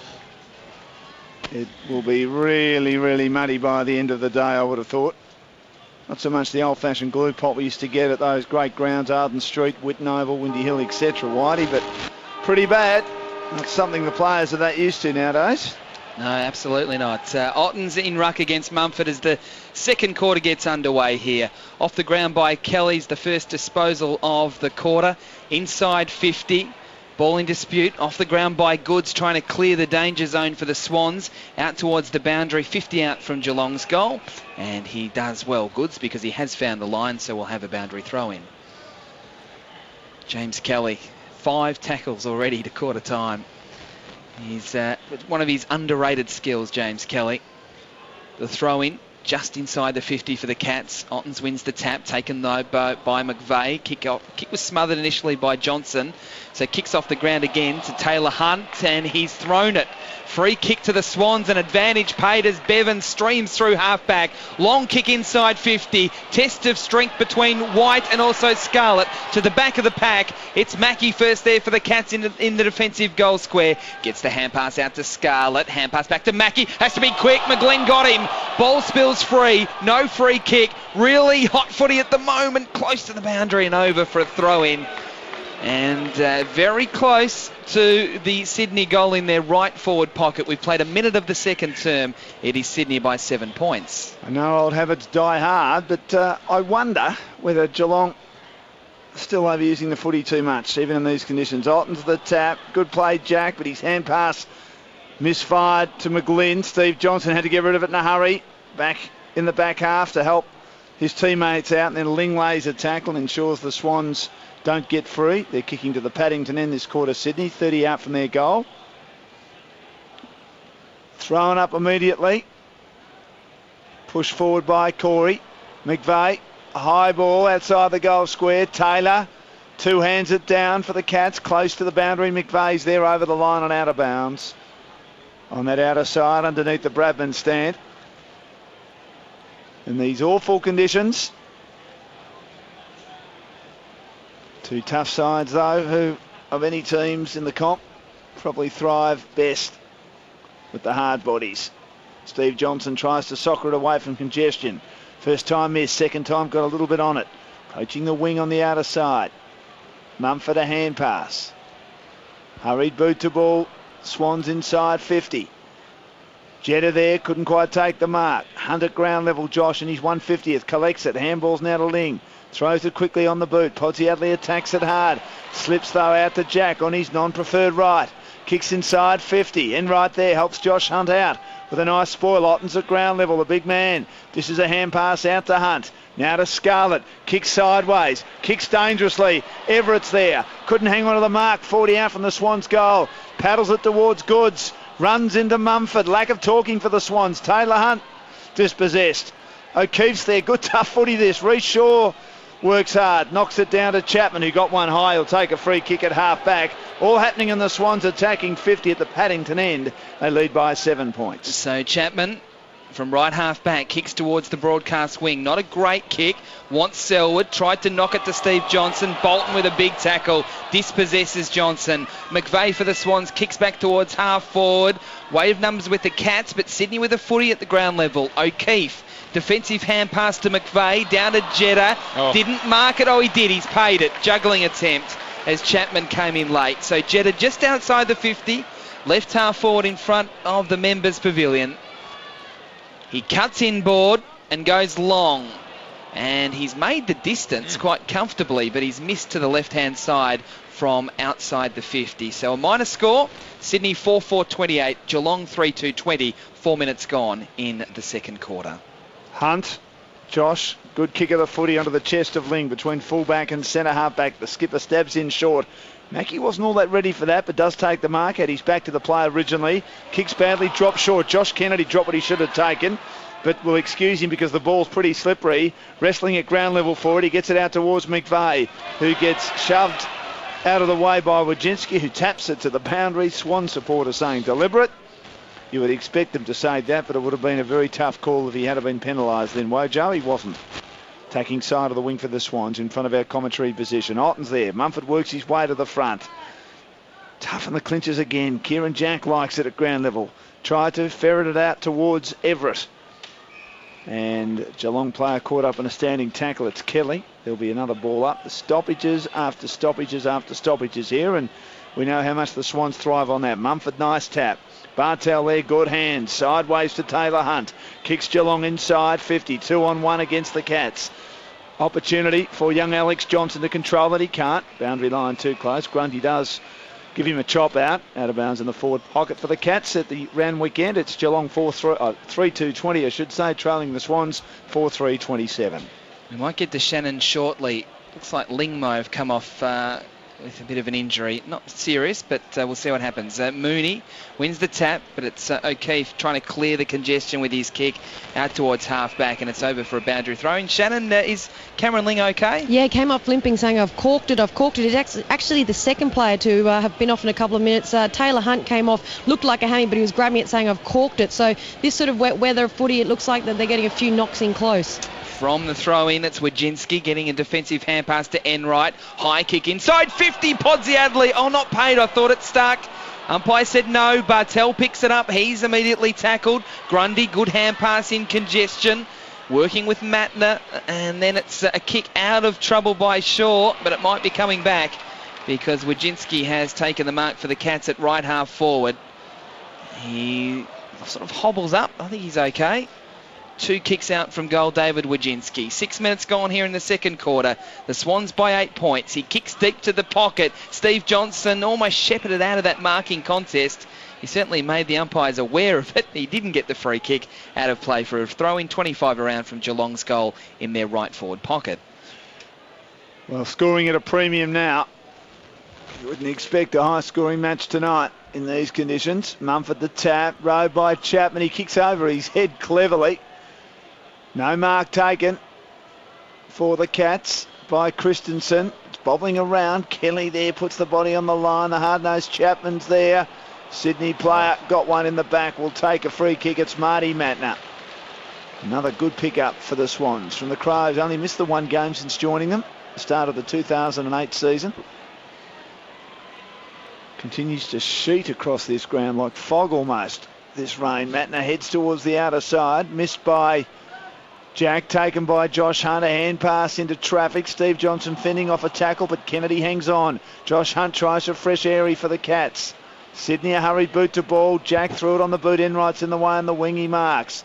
It will be really, really muddy by the end of the day, I would have thought. Not so much the old-fashioned glue pot we used to get at those great grounds, Arden Street, Whitten Oval, Windy Hill, etc., Whitey, but pretty bad. Not something the players are that used to nowadays. No, absolutely not. Otten's in ruck against Mumford as the second quarter gets underway here. Off the ground by Kelly's the first disposal of the quarter. Inside 50. Ball in dispute. Off the ground by Goods, trying to clear the danger zone for the Swans. Out towards the boundary. 50 out from Geelong's goal. And he does well, Goods, because he has found the line, so we'll have a boundary throw in. James Kelly, 5 tackles already to quarter time. He's one of his underrated skills, James Kelly. The throw in just inside the 50 for the Cats. Ottens wins the tap, taken though by McVeigh. Kick was smothered initially by Johnson, so kicks off the ground again to Taylor Hunt, and he's thrown it. Free kick to the Swans, an advantage paid as Bevan streams through halfback. Long kick inside 50. Test of strength between White and also Scarlett to the back of the pack. It's Mackie first there for the Cats in the defensive goal square. Gets the hand pass out to Scarlett. Hand pass back to Mackie. Has to be quick. McGlynn got him. Ball spills free. No free kick. Really hot footy at the moment. Close to the boundary and over for a throw in. And very close to the Sydney goal in their right forward pocket. We've played a minute of the second term. It is Sydney by 7 points. I know old habits die hard, but I wonder whether Geelong still overusing the footy too much, even in these conditions. Otten's the tap. Good play, Jack, but his hand pass misfired to McGlynn. Steve Johnson had to get rid of it in a hurry. Back in the back half to help his teammates out, and then Ling lays a tackle and ensures the Swans don't get free. They're kicking to the Paddington end this quarter, Sydney. 30 out from their goal. Thrown up immediately. Push forward by Corey. McVeigh. A high ball outside the goal square. Taylor. 2 hands it down for the Cats. Close to the boundary. McVeigh's there over the line and out of bounds. On that outer side underneath the Bradman stand. In these awful conditions. 2 tough sides, though, who, of any teams in the comp, probably thrive best with the hard bodies. Steve Johnson tries to soccer it away from congestion. First time missed, second time got a little bit on it. Poaching the wing on the outer side. Mumford a hand pass. Hurried boot to ball. Swans inside 50. Jetta there, couldn't quite take the mark. Hunt at ground level, Josh, and he's 150th. Collects it. Handball's now to Ling. Throws it quickly on the boot. Podsiadly attacks it hard. Slips though out to Jack on his non-preferred right. Kicks inside 50. And right there helps Josh Hunt out with a nice spoil. Otten's at ground level, the big man. This is a hand pass out to Hunt. Now to Scarlett. Kicks sideways. Kicks dangerously. Everett's there. Couldn't hang on to the mark. 40 out from the Swans goal. Paddles it towards Goods. Runs into Mumford. Lack of talking for the Swans. Taylor Hunt dispossessed. O'Keefe's there. Good tough footy this. Reece Shaw works hard. Knocks it down to Chapman, who got one high. He'll take a free kick at half back. All happening in the Swans attacking 50 at the Paddington end. They lead by 7 points. So Chapman from right half back kicks towards the broadcast wing. Not a great kick. Wants Selwood. Tried to knock it to Steve Johnson. Bolton with a big tackle. Dispossesses Johnson. McVeigh for the Swans kicks back towards half forward. Weight of numbers with the Cats, but Sydney with a footy at the ground level. O'Keefe. Defensive hand pass to McVeigh. Down to Jetta. Didn't mark it. Oh, he did. He's paid it. Juggling attempt as Chapman came in late. So Jetta just outside the 50. Left half forward in front of the members' pavilion. He cuts inboard and goes long. And he's made the distance quite comfortably, but he's missed to the left-hand side from outside the 50. So a minor score. Sydney 4-4-28. Geelong 3-2-20. 4 minutes gone in the second quarter. Hunt. Josh. Good kick of the footy onto the chest of Ling between fullback and centre halfback. The skipper stabs in short. Mackie wasn't all that ready for that, but does take the mark out. He's back to the play originally. Kicks badly, drops short. Josh Kennedy dropped what he should have taken, but we'll excuse him because the ball's pretty slippery. Wrestling at ground level forward. He gets it out towards McVeigh, who gets shoved out of the way by Wojcinski, who taps it to the boundary. Swan supporter saying deliberate. You would expect them to say that, but it would have been a very tough call if he had been penalised then. Wojo, he wasn't. Attacking side of the wing for the Swans in front of our commentary position. Otten's there. Mumford works his way to the front. Tough in the clinches again. Kieran Jack likes it at ground level. Tried to ferret it out towards Everett. And Geelong player caught up in a standing tackle. It's Kelly. There'll be another ball up. The stoppages after stoppages after stoppages here, and we know how much the Swans thrive on that. Mumford, nice tap. Bartel there, good hands. Sideways to Taylor Hunt. Kicks Geelong inside 50. 2-on-1 against the Cats. Opportunity for young Alex Johnson to control it. He can't. Boundary line too close. Grundy does give him a chop out of bounds in the forward pocket for the Cats at the round weekend. It's Geelong 3-2-20, I should say, trailing the Swans 4-3-27. We might get to Shannon shortly. Looks like Lingmo have come off with a bit of an injury. Not serious, but we'll see what happens. Mooney wins the tap, but it's O'Keefe trying to clear the congestion with his kick out towards half-back, and it's over for a boundary throw. And Shannon, is Cameron Ling okay? Yeah, came off limping, saying, I've corked it. It's actually the second player to have been off in a couple of minutes. Taylor Hunt came off, looked like a hammy, but he was grabbing it, saying, I've corked it. So this sort of wet weather footy, it looks like that they're getting a few knocks in close. From the throw-in, it's Wojcinski getting a defensive hand pass to Enright. High kick inside 50, Podsiadly. Oh, not paid. I thought it stuck. Umpire said no. Bartel picks it up. He's immediately tackled. Grundy, good hand pass in congestion. Working with Matner. And then it's a kick out of trouble by Shaw, but it might be coming back because Wojcinski has taken the mark for the Cats at right half forward. He sort of hobbles up. I think he's okay. 2 kicks out from goal, David Wojcinski. 6 minutes gone here in the second quarter. The Swans by 8 points. He kicks deep to the pocket. Steve Johnson almost shepherded out of that marking contest. He certainly made the umpires aware of it. He didn't get the free kick out of play for a throw-in. 25 around from Geelong's goal in their right forward pocket. Well, scoring at a premium now. You wouldn't expect a high-scoring match tonight in these conditions. Mumford the tap, rowed by Chapman. He kicks over his head cleverly. No mark taken for the Cats by Christensen. It's bobbling around. Kelly there puts the body on the line. The hard-nosed Chapman's there. Sydney player got one in the back. Will take a free kick. It's Marty Matner. Another good pickup for the Swans. From the Crows, only missed the 1 game since joining them. The start of the 2008 season. Continues to sheet across this ground like fog almost. This rain. Matner heads towards the outer side. Missed by Jack, taken by Josh Hunt. A hand pass into traffic. Steve Johnson fending off a tackle, but Kennedy hangs on. Josh Hunt tries a fresh airy for the Cats. Sydney a hurried boot to ball. Jack threw it on the boot. Enright's in the way on the wing. He marks.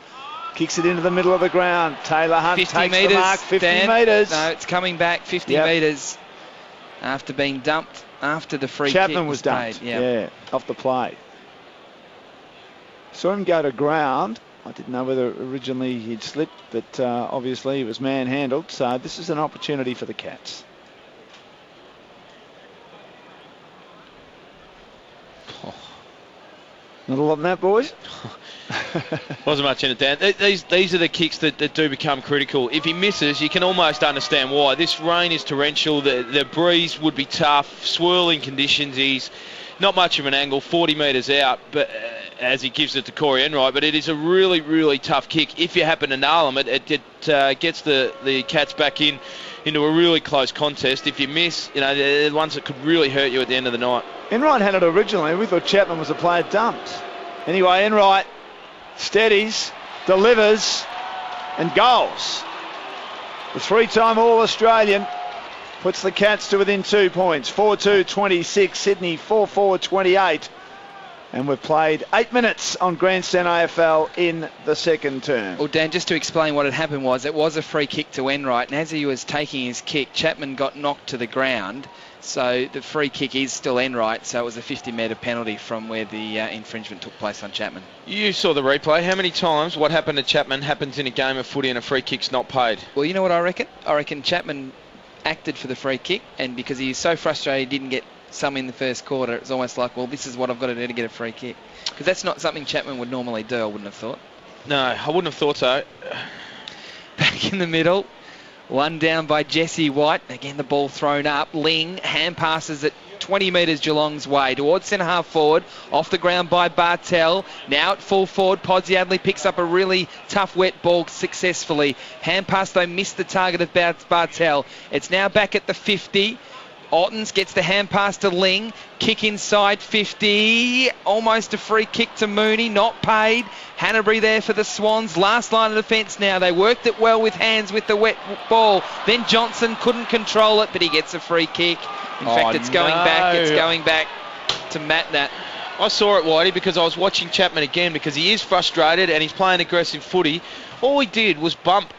Kicks it into the middle of the ground. Taylor Hunt takes the mark. 50 metres. No, it's coming back 50 metres after being dumped after the free Chapman kick was dumped. Paid. Yeah, off the play. Saw him go to ground. I didn't know whether originally he'd slipped, but obviously he was manhandled. So this is an opportunity for the Cats. Not a lot in that, boys. Wasn't much in it, Dan. These are the kicks that do become critical. If he misses, you can almost understand why. This rain is torrential. The breeze would be tough. Swirling conditions. He's not much of an angle, 40 metres out, but as he gives it to Corey Enright. But it is a really, really tough kick. If you happen to nail him, it gets the Cats back into a really close contest. If you miss, they're the ones that could really hurt you at the end of the night. Enright had it originally. We thought Chapman was a player dumped. Anyway, Enright steadies, delivers, and goals. The 3-time All-Australian puts the Cats to within 2 points. 4-2-26, Sydney 4-4-28. And we've played 8 minutes on Grandstand AFL in the second term. Well, Dan, just to explain what had happened it was a free kick to Enright, and as he was taking his kick, Chapman got knocked to the ground. So the free kick is still Enright, so it was a 50-metre penalty from where the infringement took place on Chapman. You saw the replay. How many times what happened to Chapman happens in a game of footy and a free kick's not paid? Well, you know what I reckon? I reckon Chapman acted for the free kick, and because he was so frustrated he didn't get some in the first quarter, it's almost like, well, this is what I've got to do to get a free kick. Because that's not something Chapman would normally do, I wouldn't have thought. No, I wouldn't have thought so. Back in the middle. One down by Jesse White. Again, the ball thrown up. Ling hand passes it 20 metres Geelong's way towards centre half forward. Off the ground by Bartel. Now at full forward. Podsiadly picks up a really tough wet ball successfully. Hand pass though missed the target of Bartel. It's now back at the 50. Ottens gets the hand pass to Ling. Kick inside 50. Almost a free kick to Mooney. Not paid. Hanbury there for the Swans. Last line of defence now. They worked it well with hands with the wet ball. Then Johnson couldn't control it, but he gets a free kick. In fact, it's going back. It's going back to Matt Nat. I saw it, Whitey, because I was watching Chapman again because he is frustrated and he's playing aggressive footy. All he did was bump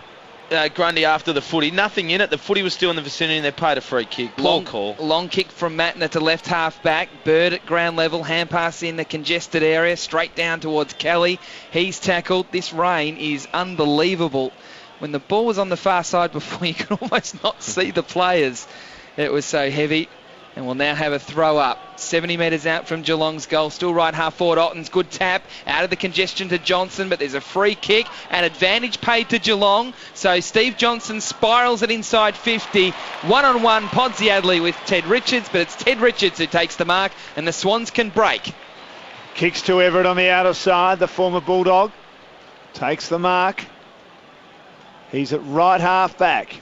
Grundy after the footy. Nothing in it. The footy was still in the vicinity and they paid a free kick. Long kick from Matner to left half back. Bird at ground level. Hand pass in the congested area. Straight down towards Kelly. He's tackled. This rain is unbelievable. When the ball was on the far side before, you could almost not see the players. It was so heavy. And we'll now have a throw up. 70 metres out from Geelong's goal. Still right half forward. Ottens, good tap. Out of the congestion to Johnson, but there's a free kick. And advantage paid to Geelong. So Steve Johnson spirals it inside 50. One-on-one, Podsiadly with Ted Richards. But it's Ted Richards who takes the mark. And the Swans can break. Kicks to Everett on the outer side. The former Bulldog takes the mark. He's at right half back.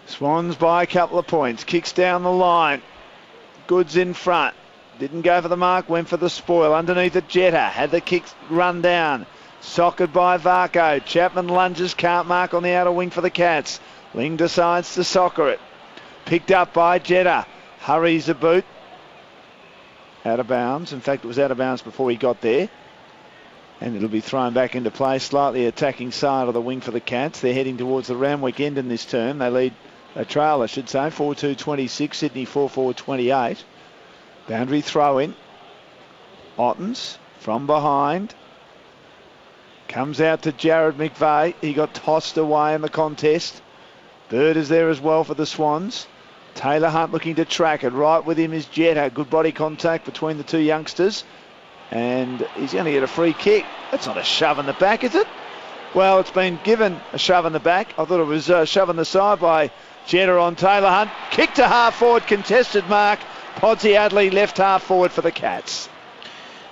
Swans by a couple of points. Kicks down the line. Goods in front. Didn't go for the mark, went for the spoil. Underneath it, Jetta. Had the kick run down. Sockered by Varco. Chapman lunges, can't mark on the outer wing for the Cats. Ling decides to soccer it. Picked up by Jetta. Hurries a boot. Out of bounds. In fact, it was out of bounds before he got there. And it'll be thrown back into play. Slightly attacking side of the wing for the Cats. They're heading towards the Randwick end in this term. They lead. A trail, I should say, 4-2-26, Sydney 4-4-28. Boundary throw in. Ottens from behind. Comes out to Jared McVeigh. He got tossed away in the contest. Bird is there as well for the Swans. Taylor Hunt looking to track it. Right with him is Jetta. Good body contact between the two youngsters. And he's going to get a free kick. That's not a shove in the back, is it? Well, it's been given a shove in the back. I thought it was a shove in the side by Jetta on Taylor Hunt. Kick to half forward, contested mark. Podsiadly left half forward for the Cats.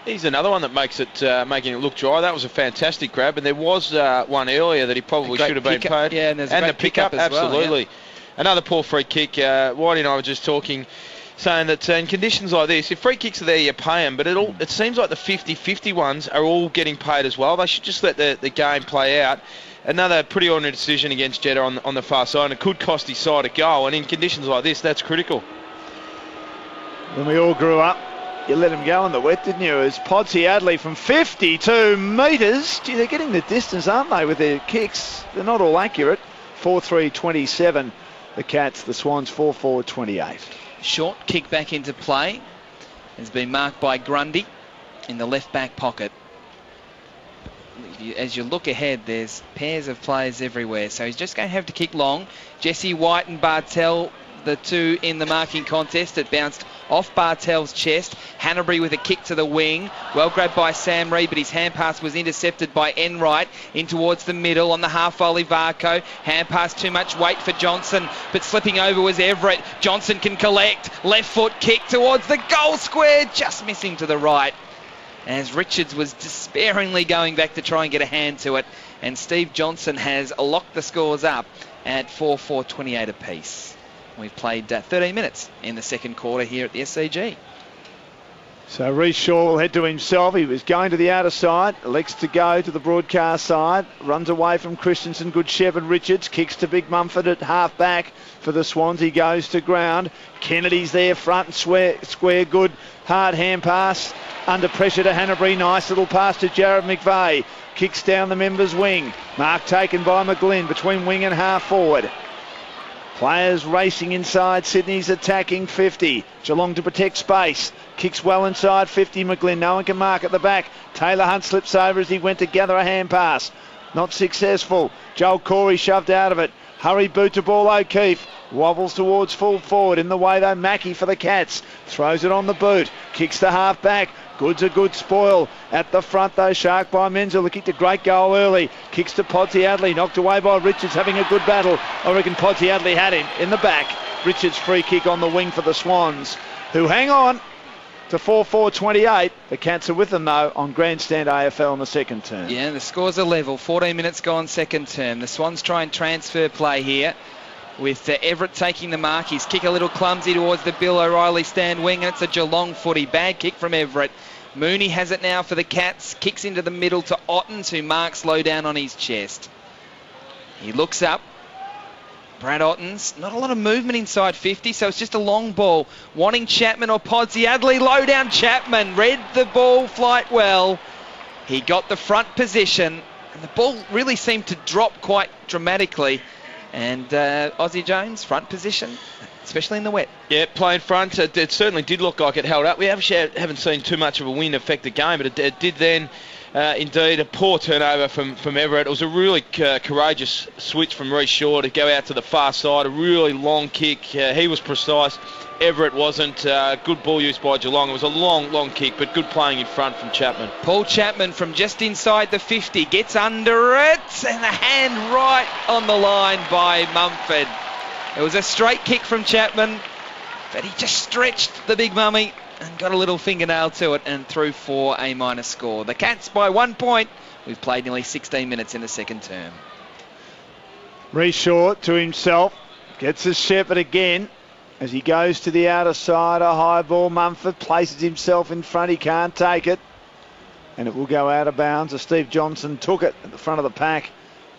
He's another one that makes it making it look dry. That was a fantastic grab, and there was one earlier that he probably should have been paid. Yeah, and the pickup as well. Absolutely. Yeah. Another poor free kick. Whitey and I were just talking, saying that in conditions like this, if free kicks are there, you pay them, but it seems like the 50-50 ones are all getting paid as well. They should just let the game play out. Another pretty ordinary decision against Jetta on the far side, and it could cost his side a goal, and in conditions like this, that's critical. When we all grew up, you let him go in the wet, didn't you? As Podsiadly from 52 metres. Gee, they're getting the distance, aren't they, with their kicks? They're not all accurate. 4-3-27, the Cats. The Swans 4-4-28. Short kick back into play. Has been marked by Grundy in the left back pocket. As you look ahead, there's pairs of players everywhere. So he's just going to have to kick long. Jesse White and Bartel, the two in the marking contest. It bounced off Bartel's chest. Hanbury with a kick to the wing. Well grabbed by Sam Reid, but his hand pass was intercepted by Enright in towards the middle on the half volley. Varco. Hand pass, too much weight for Johnson, but slipping over was Everett. Johnson can collect. Left foot kick towards the goal square. Just missing to the right. As Richards was despairingly going back to try and get a hand to it. And Steve Johnson has locked the scores up at 4-4-28 apiece. We've played 13 minutes in the second quarter here at the SCG. So Reece Shaw will head to himself. He was going to the outer side, elects to go to the broadcast side, runs away from Christensen. Good Shepherd Richards, kicks to Big Mumford at half back for the Swans. He goes to ground. Kennedy's there front and square good. Hard hand pass under pressure to Hanbury. Nice little pass to Jared McVeigh. Kicks down the members' wing. Mark taken by McGlynn between wing and half forward. Players racing inside. Sydney's attacking 50. Geelong to protect space. Kicks well inside 50. McGlynn. No one can mark at the back. Taylor Hunt slips over as he went to gather a hand pass. Not successful. Joel Corey shoved out of it. Hurry boot to ball O'Keefe. Wobbles towards full forward. In the way though, Mackie for the Cats. Throws it on the boot. Kicks to half back. Good's a good spoil. At the front though, Shark by Menzel. Kicked a great goal early. Kicks to Podsiadly. Knocked away by Richards, having a good battle. I reckon Podsiadly had him in the back. Richards free kick on the wing for the Swans, who hang on to 4-4-28. The Cats are with them though on Grandstand AFL in the second term. Yeah, the scores are level. 14 minutes gone second term. The Swans try and transfer play here. with Everett taking the mark. His kick a little clumsy towards the Bill O'Reilly stand wing, and it's a Geelong footy. Bad kick from Everett. Mooney has it now for the Cats. Kicks into the middle to Ottens, who marks low down on his chest. He looks up. Brad Ottens, not a lot of movement inside 50, so it's just a long ball. Wanting Chapman or Podsiadly. Low down Chapman. Read the ball flight well. He got the front position, and the ball really seemed to drop quite dramatically. And Aussie Jones, front position, especially in the wet. Yeah, playing front, it certainly did look like it held up. We haven't seen too much of a wind affect the game, but it did then. Indeed, a poor turnover from Everett. It was a really courageous switch from Reece Shaw to go out to the far side. A really long kick. He was precise. Everett wasn't. Good ball use by Geelong. It was a long kick, but good playing in front from Chapman. Paul Chapman from just inside the 50 gets under it, and a hand right on the line by Mumford. It was a straight kick from Chapman, but he just stretched the big mummy and got a little fingernail to it and threw for a minor score. The Cats by 1 point. We've played nearly 16 minutes in the second term. Reece Shaw to himself, gets his shepherd again as he goes to the outer side. A high ball. Mumford places himself in front. He can't take it, and it will go out of bounds. Steve Johnson took it at the front of the pack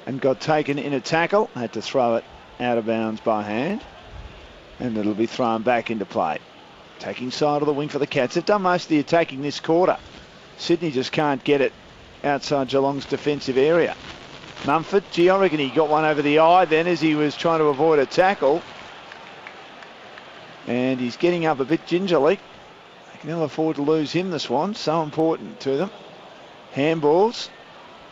and got taken in a tackle. Had to throw it out of bounds by hand, and it'll be thrown back into play. Taking side of the wing for the Cats. They've done most of the attacking this quarter. Sydney just can't get it outside Geelong's defensive area. Mumford, I reckon he got one over the eye then as he was trying to avoid a tackle. And he's getting up a bit gingerly. They can never afford to lose him, the Swans. So important to them. Handballs.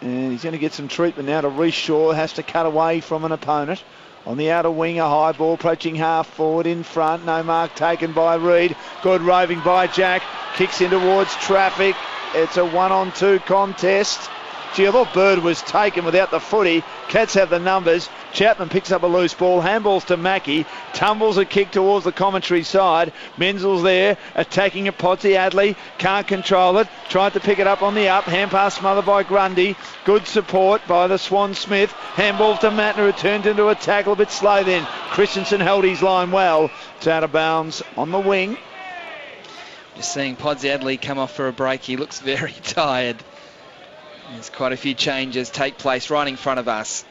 And he's going to get some treatment now to Reece Shaw. Has to cut away from an opponent. On the outer wing, a high ball approaching half forward in front. No mark taken by Reid. Good roving by Jack. Kicks in towards traffic. It's a 1-on-2 contest. Gee, I thought Bird was taken without the footy. Cats have the numbers. Chapman picks up a loose ball. Handballs to Mackie. Tumbles a kick towards the commentary side. Menzel's there. Attacking at Podsiadly. Can't control it. Tried to pick it up on the up. Hand pass smothered by Grundy. Good support by the Swan Smith. Handball to Matner, who turned into a tackle a bit slow then. Christensen held his line well. It's out of bounds on the wing. Just seeing Podsiadly come off for a break. He looks very tired. There's quite a few changes take place right in front of us,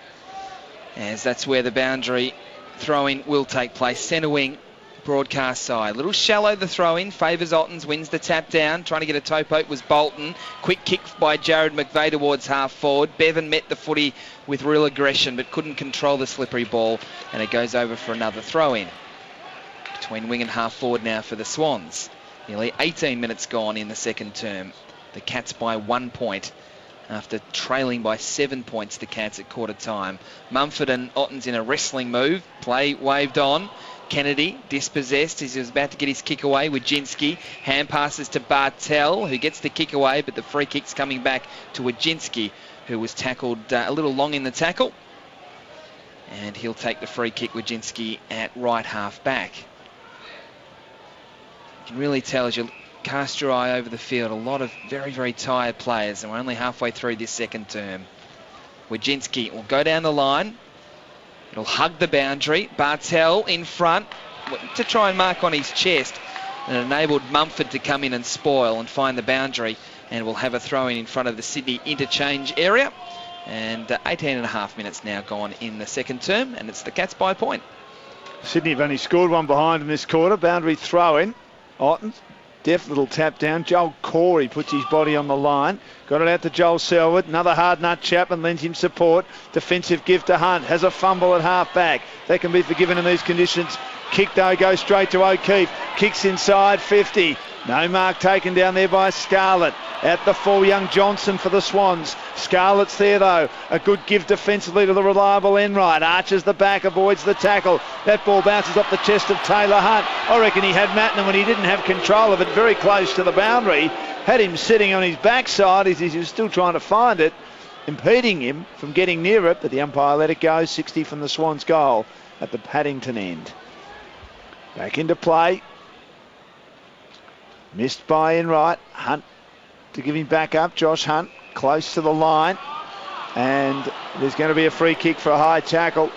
as that's where the boundary throw-in will take place. Centre wing, broadcast side. A little shallow the throw-in. Favours Ottens, wins the tap down. Trying to get a toe poke was Bolton. Quick kick by Jared McVeigh towards half forward. Bevan met the footy with real aggression but couldn't control the slippery ball, and it goes over for another throw-in. Between wing and half forward now for the Swans. Nearly 18 minutes gone in the second term. The Cats by 1 point. After trailing by 7 points, the Cats at quarter time. Mumford and Ottens in a wrestling move. Play waved on. Kennedy dispossessed as he was about to get his kick away with Wajinski. Hand passes to Bartel, who gets the kick away, but the free kick's coming back to Wajinski, who was tackled a little long in the tackle. And he'll take the free kick, Wajinski, at right half back. You can really tell as you cast your eye over the field, a lot of very, very tired players, and we're only halfway through this second term. Wajinski will go down the line. It'll hug the boundary. Bartel in front to try and mark on his chest, and it enabled Mumford to come in and spoil and find the boundary, and we'll have a throw-in in front of the Sydney interchange area. And 18 and a half minutes now gone in the second term, and it's the Cats by a point. Sydney have only scored one behind in this quarter. Boundary throw-in. Ottens. Deft little tap down. Joel Corey puts his body on the line. Got it out to Joel Selwood. Another hard nut. Chapman lends him support. Defensive give to Hunt. Has a fumble at half back. That can be forgiven in these conditions. Kick though goes straight to O'Keefe. Kicks inside 50. No mark taken down there by Scarlett. At the full, young Johnson for the Swans. Scarlett's there though. A good give defensively to the reliable Enright. Arches the back, avoids the tackle. That ball bounces off the chest of Taylor Hunt. I reckon he had Mattner when he didn't have control of it, very close to the boundary. Had him sitting on his backside as he was still trying to find it, impeding him from getting near it, but the umpire let it go. 60 from the Swans goal at the Paddington end. Back into play. Missed by Enright. Hunt to give him back up. Josh Hunt close to the line. And there's going to be a free kick for a high tackle.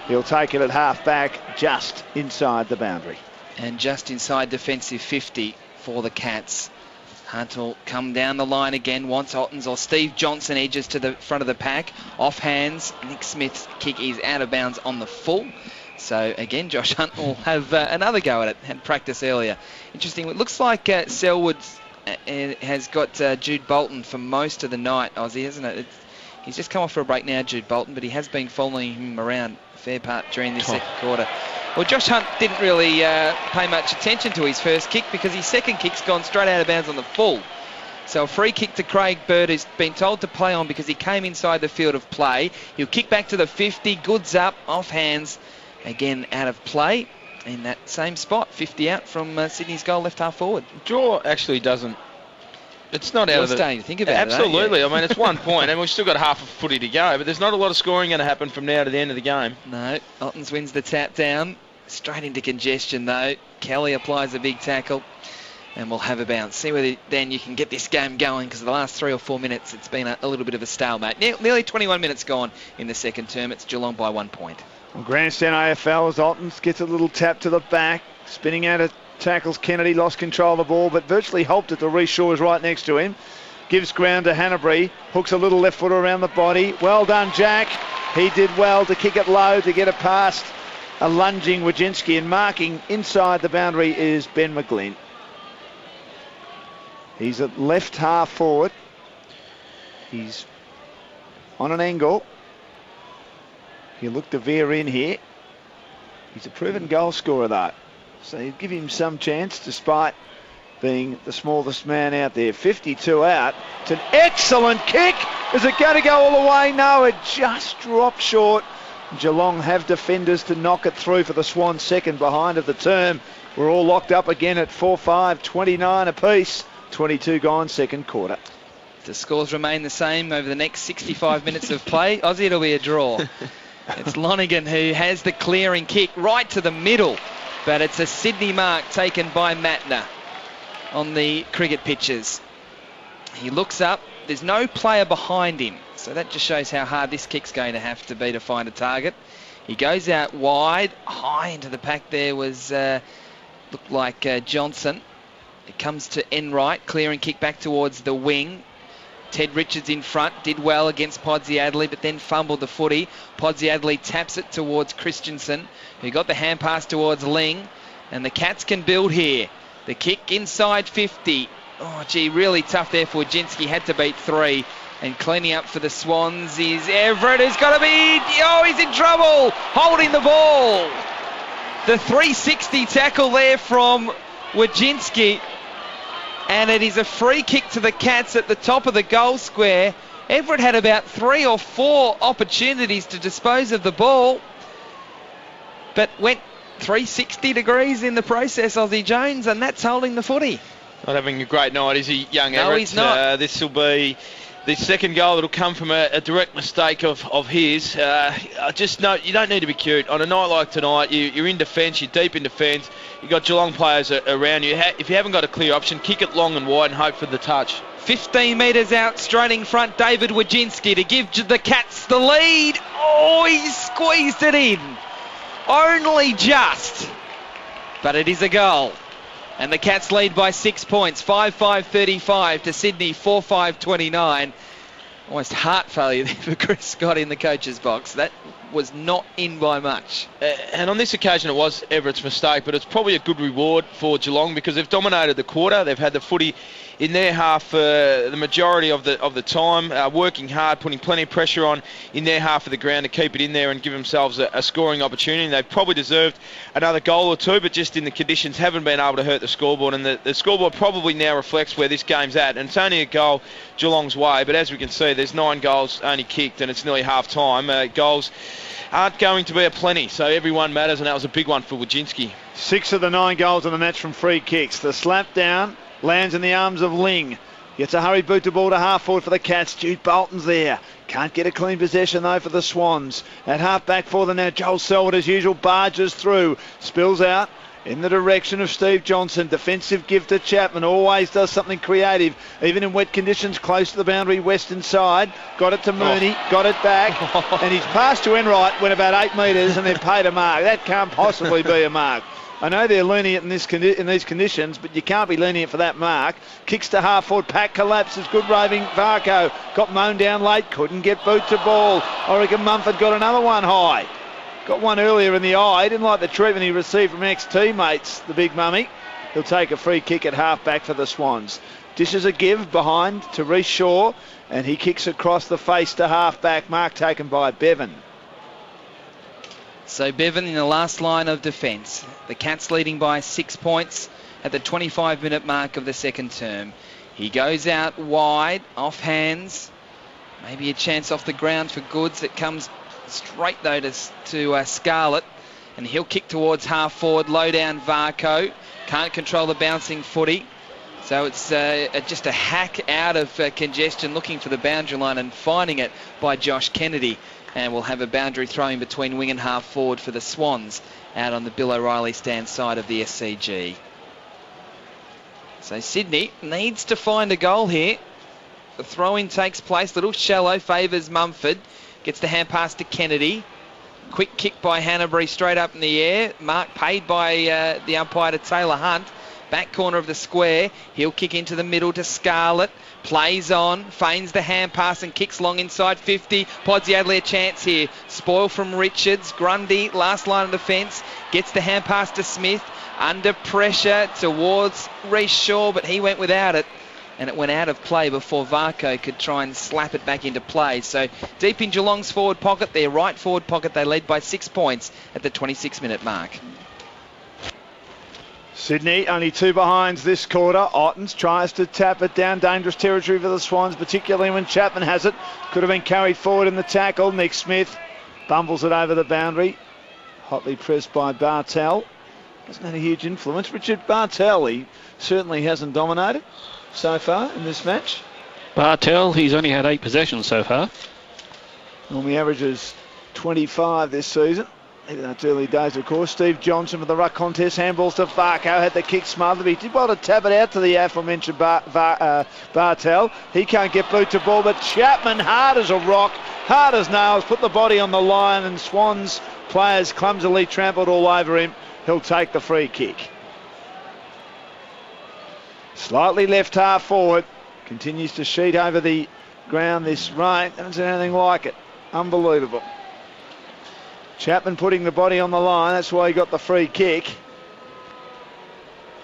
He'll take it at half back, just inside the boundary. And just inside defensive 50 for the Cats. Hunt will come down the line again, wants Ottens or Steve Johnson edges to the front of the pack. Off hands, Nick Smith's kick is out of bounds on the full. So again, Josh Hunt will have another go at it. Had practice earlier. Interesting. It looks like Selwood has got Jude Bolton for most of the night, Aussie, hasn't it? He's just come off for a break now, Jude Bolton, but he has been following him around a fair part during this second quarter. Well, Josh Hunt didn't really pay much attention to his first kick because his second kick's gone straight out of bounds on the full. So a free kick to Craig Bird, who's been told to play on because he came inside the field of play. He'll kick back to the 50, goods up, off hands, again out of play. In that same spot, 50 out from Sydney's goal, left half forward. Draw actually doesn't. It's not out You're of the... starting to think about Absolutely. it, I mean, it's 1 point, and we've still got half a footy to go, but there's not a lot of scoring going to happen from now to the end of the game. No, Ottens wins the tap down. Straight into congestion, though. Kelly applies a big tackle, and we'll have a bounce. See whether then you can get this game going, because the last 3 or 4 minutes, it's been a little bit of a stalemate. Nearly 21 minutes gone in the second term. It's Geelong by 1 point. Well, Grandstand AFL as Ottens gets a little tap to the back. Spinning out of tackles Kennedy, lost control of the ball, but virtually helped it to Reece Shaw's right next to him. Gives ground to Hanbury. Hooks a little left footer around the body. Well done, Jack. He did well to kick it low to get it past a lunging Wojcinski, and marking inside the boundary is Ben McGlynn. He's at left half forward. He's on an angle. He'll look to veer in here. He's a proven goal scorer, though, so you give him some chance despite being the smallest man out there. 52 out. It's an excellent kick. Is it going to go all the way? No, it just dropped short. Geelong have defenders to knock it through for the Swans, second behind of the term. We're all locked up again at 4-5, 29 apiece. 22 gone, second quarter. The scores remain the same over the next 65 minutes of play. Aussie, it'll be a draw. It's Lonergan who has the clearing kick right to the middle, but it's a Sydney mark taken by Matner on the cricket pitches. He looks up. There's no player behind him, so that just shows how hard this kick's going to have to be to find a target. He goes out wide, high into the pack there was, looked like Johnson. It comes to Enright, clearing kick back towards the wing. Ted Richards in front, did well against Podsiadly, but then fumbled the footy. Podsiadly taps it towards Christensen, who got the hand pass towards Ling, and the Cats can build here. The kick inside 50. Oh, gee, really tough there for Wojcinski. Had to beat 3. And cleaning up for the Swans is Everett, who's got to be... Oh, he's in trouble! Holding the ball. The 360 tackle there from Wojcinski. And it is a free kick to the Cats at the top of the goal square. Everett had about 3 or 4 opportunities to dispose of the ball, but went 360 degrees in the process, Aussie Jones, and that's holding the footy. Not having a great night, is he, young Everett? No, he's not. This will be the second goal that'll come from a direct mistake of his. I just know you don't need to be cute. On a night like tonight, you're in defence, you're deep in defence, you've got Geelong players around you. If you haven't got a clear option, kick it long and wide and hope for the touch. 15 metres out, straight in front, David Wojcinski to give the Cats the lead. Oh, he squeezed it in. Only just. But it is a goal. And the Cats lead by 6 points, 5-5-35 to Sydney, 4-5-29. Almost heart failure there for Chris Scott in the coach's box. That was not in by much. And on this occasion it was Everett's mistake, but it's probably a good reward for Geelong because they've dominated the quarter. They've had the footy in their half the majority of the time, working hard, putting plenty of pressure on in their half of the ground to keep it in there and give themselves a scoring opportunity. They've probably deserved another goal or two, but just in the conditions haven't been able to hurt the scoreboard, and the scoreboard probably now reflects where this game's at, and it's only a goal Geelong's way, but as we can see there's 9 goals only kicked and it's nearly half time. Goals aren't going to be a plenty, so every one matters, and that was a big one for Wojcinski. 6 of the 9 goals in the match from free kicks. The slap down lands in the arms of Ling. Gets a hurried boot to ball to half forward for the Cats. Jude Bolton's there. Can't get a clean possession though for the Swans. At half back for them now, Joel Selwood as usual barges through. Spills out. in the direction of Steve Johnson. Defensive give to Chapman. Always does something creative, even in wet conditions, close to the boundary, western side. Got it to Mooney, got it back, and his pass to Enright went about 8 metres and they've paid a mark. That can't possibly be a mark. I know they're lenient in these conditions, but you can't be lenient for that mark. Kicks to half forward, Pack collapses, good roving Varco. Got mown down late, couldn't get boot to ball. I reckon Mumford got another one high. Got one earlier in the eye. Didn't like the treatment he received from ex-teammates, the big mummy. He'll take a free kick at half-back for the Swans. Dishes a give behind to Reece Shaw, and he kicks across the face to half-back. Mark taken by Bevan. So Bevan in the last line of defence. The Cats leading by 6 points at the 25-minute mark of the second term. He goes out wide, off hands. Maybe a chance off the ground for Goods. It comes straight though to Scarlett, and he'll kick towards half forward, low down Varco. Can't control the bouncing footy, so it's just a hack out of congestion, looking for the boundary line and finding it by Josh Kennedy, and we'll have a boundary throwing between wing and half forward for the Swans out on the Bill O'Reilly stand side of the SCG. So Sydney needs to find a goal here. The throw-in takes place, little shallow, favours Mumford. Gets the hand pass to Kennedy. Quick kick by Hanbury straight up in the air. Mark paid by the umpire to Taylor Hunt. Back corner of the square. He'll kick into the middle to Scarlett. Plays on. Feigns the hand pass and kicks long inside 50. Podsiadly a chance here. Spoil from Richards. Grundy, last line of defence. Gets the hand pass to Smith. Under pressure towards Reece Shaw, but he went without it. And it went out of play before Varco could try and slap it back into play. So deep in Geelong's forward pocket, their right forward pocket, they lead by 6 points at the 26-minute mark. Sydney only 2 behinds this quarter. Ottens tries to tap it down. Dangerous territory for the Swans, particularly when Chapman has it. Could have been carried forward in the tackle. Nick Smith bumbles it over the boundary. Hotly pressed by Bartel. Hasn't had a huge influence. Richard Bartel, he certainly hasn't dominated so far in this match. Bartel, he's only had 8 possessions so far. Normally averages 25 this season. Even though it's early days, of course. Steve Johnson for the ruck contest. Handballs to Varco. Had the kick smothered. He did well to tap it out to the aforementioned Bartel. He can't get boot to ball, but Chapman, hard as a rock, hard as nails, put the body on the line, and Swans players clumsily trampled all over him. He'll take the free kick. Slightly left half forward. Continues to sheet over the ground this rain. Haven't seen anything like it. Unbelievable. Chapman putting the body on the line. That's why he got the free kick.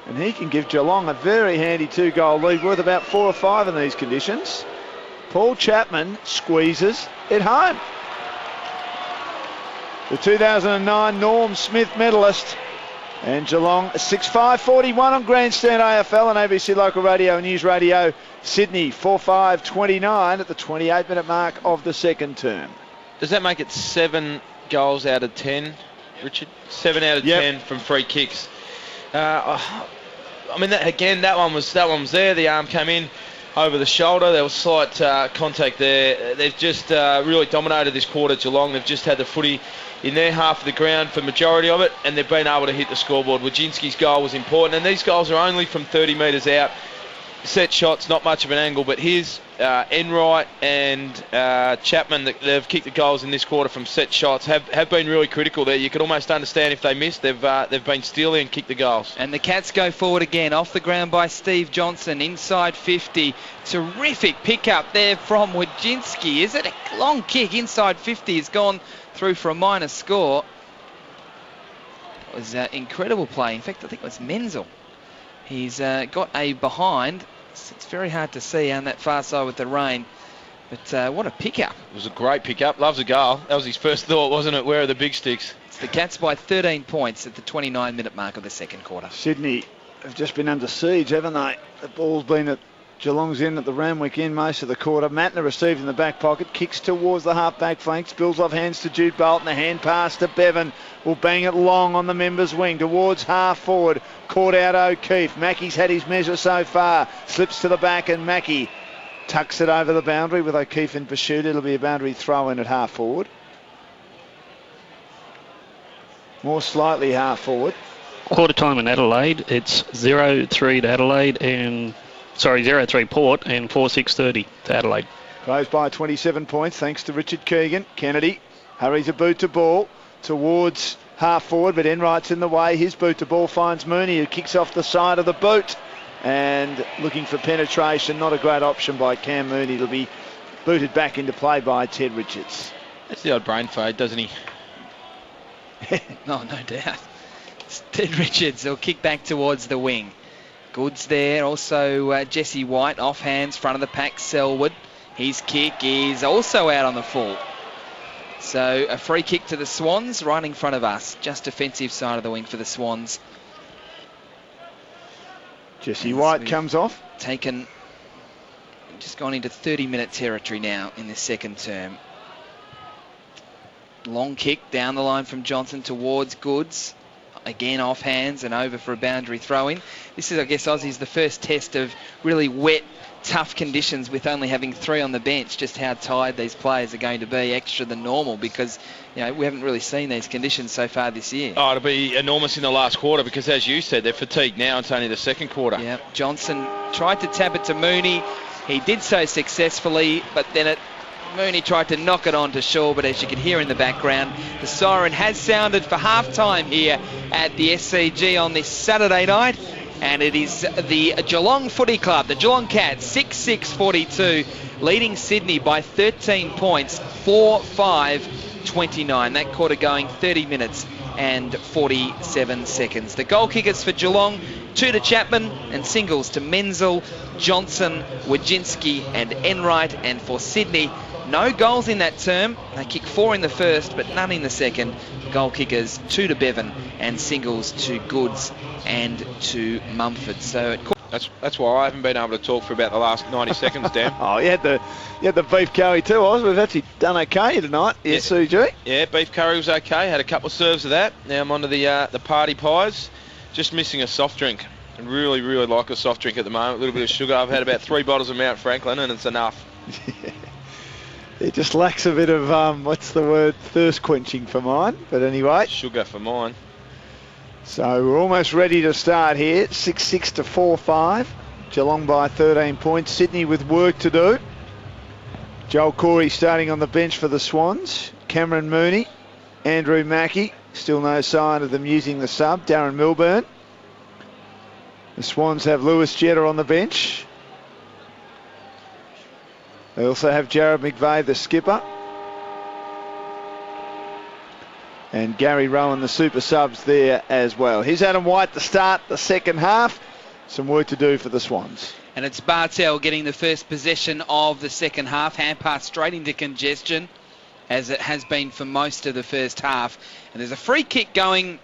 And he can give Geelong a very handy 2-goal lead, worth about 4 or 5 in these conditions. Paul Chapman squeezes it home. The 2009 Norm Smith medalist. And Geelong 6-5-41 on Grandstand AFL and ABC Local Radio and News Radio Sydney 4-5-29 at the 28-minute mark of the second term. Does that make it 7 goals out of 10, Richard? 7 out of 10 from free kicks. I mean, that one was there. The arm came in over the shoulder. There was slight contact there. They've just really dominated this quarter, Geelong. They've just had the footy in their half of the ground for the majority of it, and they've been able to hit the scoreboard. Wojcinski's goal was important, and these goals are only from 30 metres out. Set shots, not much of an angle, but here's Enright and Chapman, they've kicked the goals in this quarter from set shots, have been really critical there. You could almost understand if they missed. They've been steely and kicked the goals. And the Cats go forward again, off the ground by Steve Johnson, inside 50. Terrific pickup there from Wojcinski. Is it a long kick inside 50? Has gone through for a minor score. It was incredible play. In fact, I think it was Menzel. He's got a behind. It's very hard to see on that far side with the rain. But what a pickup. It was a great pickup. Loves a goal. That was his first thought, wasn't it? Where are the big sticks? It's the Cats by 13 points at the 29-minute mark of the second quarter. Sydney have just been under siege, haven't they? The ball's been at Geelong's end at the Ramwick end most of the quarter. Matner received in the back pocket, kicks towards the half-back flank, spills off hands to Jude Bolton, a hand pass to Bevan, will bang it long on the members' wing towards half-forward, caught out O'Keefe. Mackey's had his measure so far, slips to the back and Mackey tucks it over the boundary with O'Keefe in pursuit. It'll be a boundary throw-in at half-forward. More slightly half-forward. quarter time in Adelaide, it's 0-3 to Adelaide and 0-3 Port and 4-6-30 to Adelaide. Closed by 27 points thanks to Richard Keegan. Kennedy hurries a boot to ball towards half forward, but Enright's in the way. His boot to ball finds Mooney, who kicks off the side of the boot and looking for penetration. Not a great option by Cam Mooney. It'll be booted back into play by Ted Richards. That's the odd brain fade, doesn't he? No doubt. It's Ted Richards will kick back towards the wing. Goods there. Also Jesse White off hands, front of the pack. Selwood. His kick is also out on the full. So a free kick to the Swans right in front of us. Just defensive side of the wing for the Swans. Jesse White comes off. Just gone into 30-minute territory now in this second term. Long kick down the line from Johnson towards Goods. Again off hands and over for a boundary throw-in. This is, I guess, Aussie's the first test of really wet, tough conditions with only having 3 on the bench. Just how tired these players are going to be, extra than normal, because we haven't really seen these conditions so far this year. Oh, it'll be enormous in the last quarter because, as you said, they're fatigued now. It's only the second quarter. Yeah, Johnson tried to tap it to Mooney. He did so successfully, but then Mooney tried to knock it on to Shaw, but as you can hear in the background, the siren has sounded for half-time here at the SCG on this Saturday night, and it is the Geelong Footy Club, the Geelong Cats, 6-6-42, leading Sydney by 13 points, 4-5-29. That quarter going 30 minutes and 47 seconds. The goal kickers for Geelong, 2 to Chapman and singles to Menzel, Johnson, Wojcinski and Enright. And for Sydney, no goals in that term. They kicked 4 in the first, but none in the second. Goal kickers, 2 to Bevan and singles to Goods and to Mumford. So that's why I haven't been able to talk for about the last 90 seconds, Dan. Oh, you had the beef curry too, Oz. We've actually done okay tonight. Yes, SCG. Yeah, beef curry was okay. Had a couple of serves of that. Now I'm on to the party pies. Just missing a soft drink. And really, really like a soft drink at the moment. A little bit of sugar. I've had about 3 bottles of Mount Franklin and it's enough. It just lacks a bit of, thirst quenching for mine. But anyway. Sugar for mine. So we're almost ready to start here. 6-6 to 4-5. Geelong by 13 points. Sydney with work to do. Joel Corey starting on the bench for the Swans. Cameron Mooney. Andrew Mackey. Still no sign of them using the sub. Darren Milburn. The Swans have Lewis Jetta on the bench. They also have Jared McVeigh, the skipper. And Gary Rowan, the super subs there as well. Here's Adam White to start the second half. Some work to do for the Swans. And it's Bartel getting the first possession of the second half. Hand pass straight into congestion, as it has been for most of the first half. And there's a free kick going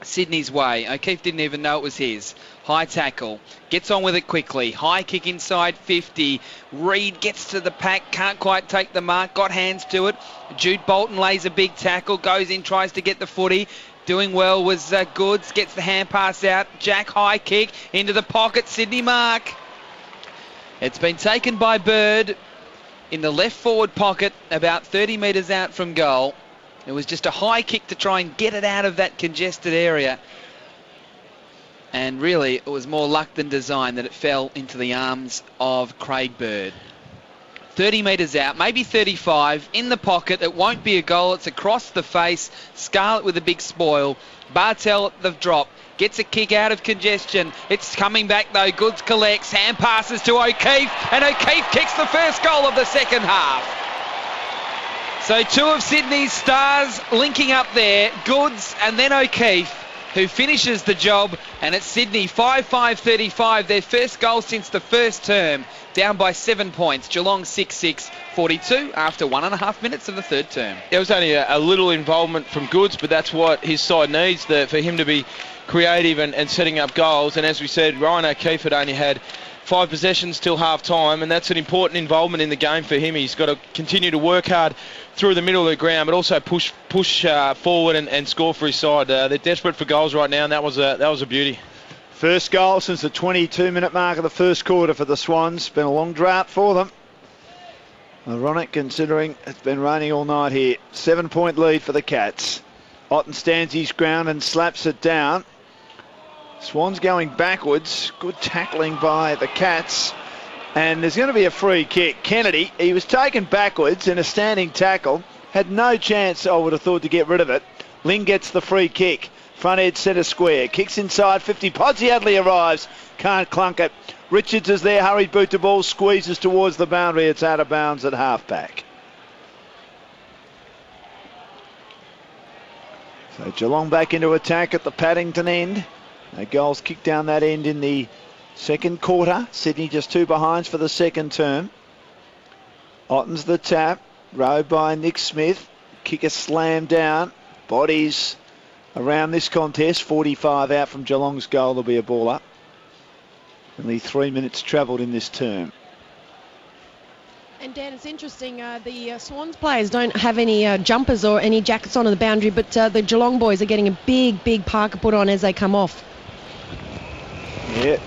Sydney's way. O'Keefe didn't even know it was his. High tackle. Gets on with it quickly. High kick inside 50. Reed gets to the pack. Can't quite take the mark. Got hands to it. Jude Bolton lays a big tackle. Goes in, tries to get the footy. Doing well was Goods. Gets the hand pass out. Jack high kick into the pocket. Sydney mark. It's been taken by Bird in the left forward pocket about 30 metres out from goal. It was just a high kick to try and get it out of that congested area. And really, it was more luck than design that it fell into the arms of Craig Bird. 30 metres out, maybe 35, in the pocket. It won't be a goal. It's across the face. Scarlett with a big spoil. Bartel at the drop. Gets a kick out of congestion. It's coming back though. Goods collects. Hand passes to O'Keefe. And O'Keefe kicks the first goal of the second half. So 2 of Sydney's stars linking up there. Goods and then O'Keefe, who finishes the job. And it's Sydney 5-5-35, their first goal since the first term, down by 7 points. Geelong 6-6-42 after 1.5 minutes of the third term. There was only a little involvement from Goods, but that's what his side needs, for him to be creative and setting up goals. And as we said, Ryan O'Keefe had only had 5 possessions till half time, and that's an important involvement in the game for him. He's got to continue to work hard through the middle of the ground, but also push forward and score for his side. They're desperate for goals right now, and that was a beauty. First goal since the 22-minute mark of the first quarter for the Swans. Been a long drought for them. Ironic considering it's been raining all night here. 7-point lead for the Cats. Otten stands his ground and slaps it down. Swans going backwards. Good tackling by the Cats. And there's going to be a free kick. Kennedy, he was taken backwards in a standing tackle. Had no chance, I would have thought, to get rid of it. Ling gets the free kick. Front edge centre square. Kicks inside 50. Podsiadly arrives. Can't clunk it. Richards is there. Hurried boot to ball. Squeezes towards the boundary. It's out of bounds at halfback. So Geelong back into attack at the Paddington end. No goals kicked down that end in the second quarter. Sydney just 2 behinds for the second term. Otten's the tap. Rowed by Nick Smith. Kicker slammed down. Bodies around this contest. 45 out from Geelong's goal. There'll be a ball up. Only 3 minutes travelled in this term. And Dan, it's interesting, the Swans players don't have any jumpers or any jackets on the boundary, but the Geelong boys are getting a big parka put on as they come off. Yeah.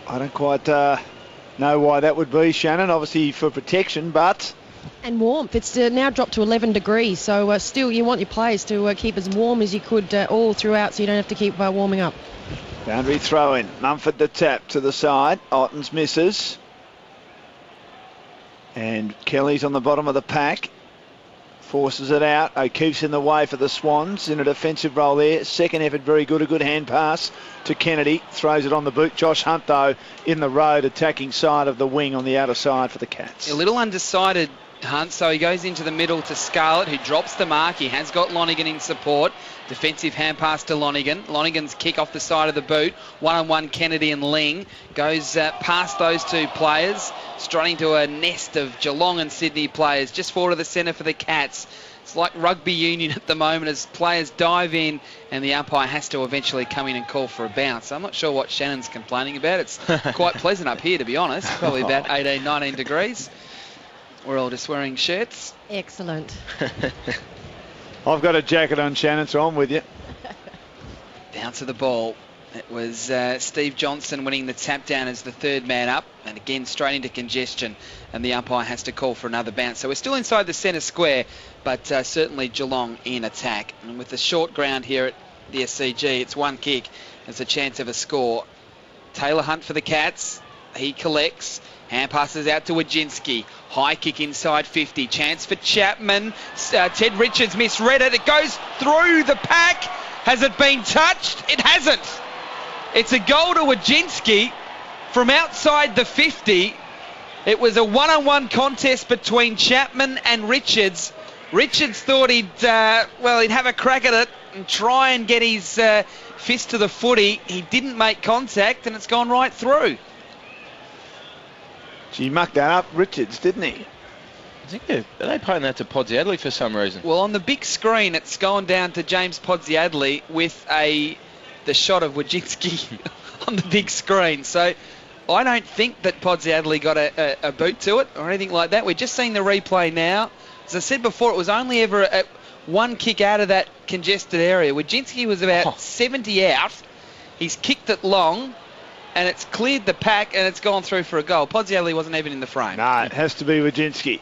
I don't quite know why that would be, Shannon. Obviously for protection, but... And warmth. It's now dropped to 11 degrees, so still you want your players to keep as warm as you could all throughout, so you don't have to keep warming up. Boundary throw in. Mumford the tap to the side. Otten's misses. And Kelly's on the bottom of the pack. Forces it out. O'Keefe's in the way for the Swans in a defensive role there. Second effort, very good. A good hand pass to Kennedy. Throws it on the boot. Josh Hunt, though, in the road, attacking side of the wing on the outer side for the Cats. A little undecided, Hunt, so he goes into the middle to Scarlett, who drops the mark. He has got Lonigan in support. Defensive hand pass to Lonigan. Lonigan's kick off the side of the boot. One-on-one Kennedy and Ling. Goes past those two players, strutting to a nest of Geelong and Sydney players, just forward of the centre for the Cats. It's like rugby union at the moment as players dive in and the umpire has to eventually come in and call for a bounce. I'm not sure what Shannon's complaining about. It's quite pleasant up here, to be honest. Probably about 18, 19 degrees. We're all just wearing shirts. Excellent. I've got a jacket on, Shannon, so I'm with you. Bounce of the ball. It was Steve Johnson winning the tap down as the third man up. And again, straight into congestion. And the umpire has to call for another bounce. So we're still inside the centre square, but certainly Geelong in attack. And with the short ground here at the SCG, it's one kick. There's a chance of a score. Taylor Hunt for the Cats. He collects. Hand passes out to Wajinski. High kick inside 50. Chance for Chapman. Ted Richards misread it. It goes through the pack. Has it been touched? It hasn't. It's a goal to Wajinski from outside the 50. It was a one-on-one contest between Chapman and Richards. Richards thought he'd have a crack at it and try and get his fist to the footy. He didn't make contact and it's gone right through. He mucked that up, Richards, didn't he? I think are they paying that to Podsiadly for some reason? Well, on the big screen, it's gone down to James Podsiadly with the shot of Wajinski on the big screen. So I don't think that Podsiadly got a boot to it or anything like that. We're just seeing the replay now. As I said before, it was only ever one kick out of that congested area. Wajinski was about 70 out. He's kicked it long. And it's cleared the pack and it's gone through for a goal. Podsiadly wasn't even in the frame. No, it has to be Wajinski.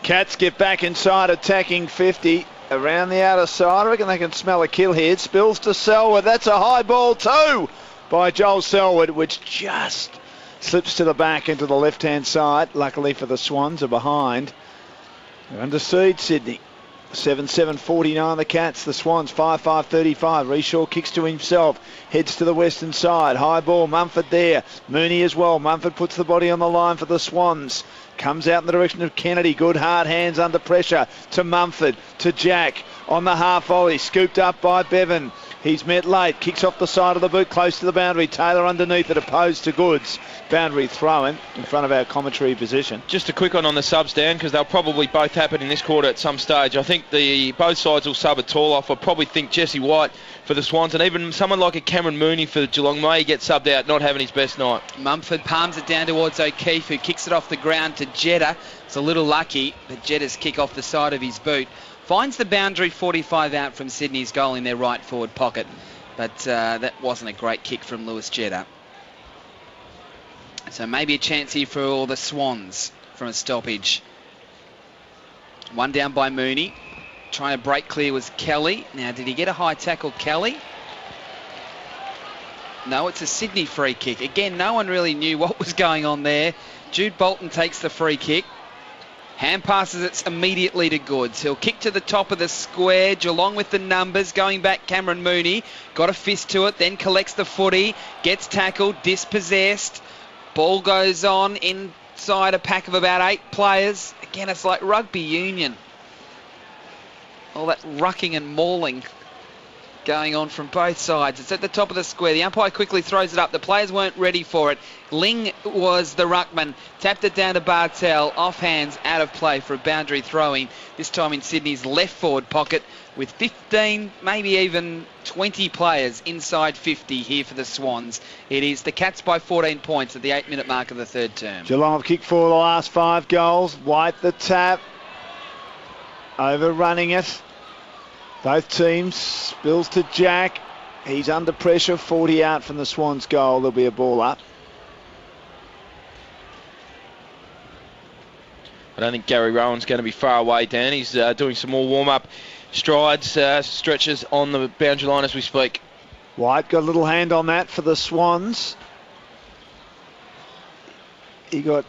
Cats get back inside, attacking 50. Around the outer side, I reckon they can smell a kill here. It spills to Selwood. That's a high ball too by Joel Selwood, which just slips to the back into the left-hand side. Luckily for the Swans are behind. They're under siege, Sydney. 7-7-49 the Cats, the Swans 5-5-35. Reshaw kicks to himself, heads to the western side. High ball, Mumford there. Mooney as well. Mumford puts the body on the line for the Swans. Comes out in the direction of Kennedy. Good hard hands under pressure to Mumford, to Jack on the half volley. Scooped up by Bevan. He's met late. Kicks off the side of the boot, close to the boundary. Taylor underneath it, opposed to Goods. Boundary throw-in front of our commentary position. Just a quick one on the subs, Dan, because they'll probably both happen in this quarter at some stage. I think both sides will sub a tall off. I probably think Jesse White for the Swans, and even someone like a Cameron Mooney for Geelong may get subbed out, not having his best night. Mumford palms it down towards O'Keefe, who kicks it off the ground to Jeddah. It's a little lucky that Jeddah's kick off the side of his boot finds the boundary 45 out from Sydney's goal in their right forward pocket. But that wasn't a great kick from Lewis Jeddah. So maybe a chance here for all the Swans from a stoppage. One down by Mooney. Trying to break clear was Kelly. Now, did he get a high tackle, Kelly? No, it's a Sydney free kick. Again, no one really knew what was going on there. Jude Bolton takes the free kick. Hand passes it immediately to Goods. He'll kick to the top of the square. Geelong with the numbers. Going back, Cameron Mooney. Got a fist to it, then collects the footy. Gets tackled, dispossessed. Ball goes on inside a pack of about 8 players. Again, it's like rugby union. All that rucking and mauling going on from both sides. It's at the top of the square. The umpire quickly throws it up. The players weren't ready for it. Ling was the ruckman. Tapped it down to Bartel. Off hands, out of play for a boundary throwing. This time in Sydney's left forward pocket with 15, maybe even 20 players inside 50 here for the Swans. It is the Cats by 14 points at the 8-minute mark of the third term. Geelong have kicked for the last 5 goals. White the tap. Overrunning it. Both teams. Spills to Jack. He's under pressure. 40 out from the Swans goal. There'll be a ball up. I don't think Gary Rowan's going to be far away, Dan. He's doing some more warm-up strides, stretches on the boundary line as we speak. White got a little hand on that for the Swans. Did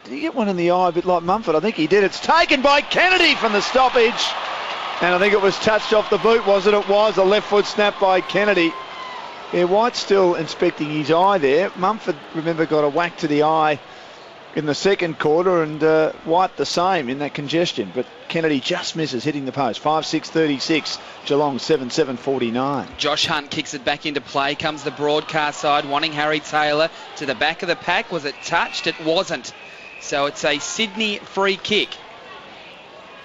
he get one in the eye a bit like Mumford? I think he did. It's taken by Kennedy from the stoppage. And I think it was touched off the boot, was it? It was a left foot snap by Kennedy. Yeah, White's still inspecting his eye there. Mumford, remember, got a whack to the eye in the second quarter, and White the same in that congestion. But Kennedy just misses, hitting the post. 5-6-36, Geelong 7-7-49. Josh Hunt kicks it back into play. Comes the broadcast side, wanting Harry Taylor to the back of the pack. Was it touched? It wasn't. So it's a Sydney free kick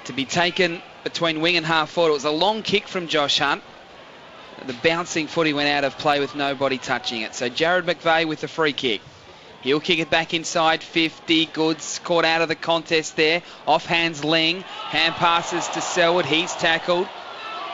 to be taken between wing and half forward. It was a long kick from Josh Hunt. The bouncing footy went out of play with nobody touching it. So Jared McVeigh with the free kick. He'll kick it back inside 50. Goods caught out of the contest there. Off hands Ling. Hand passes to Selwood. He's tackled.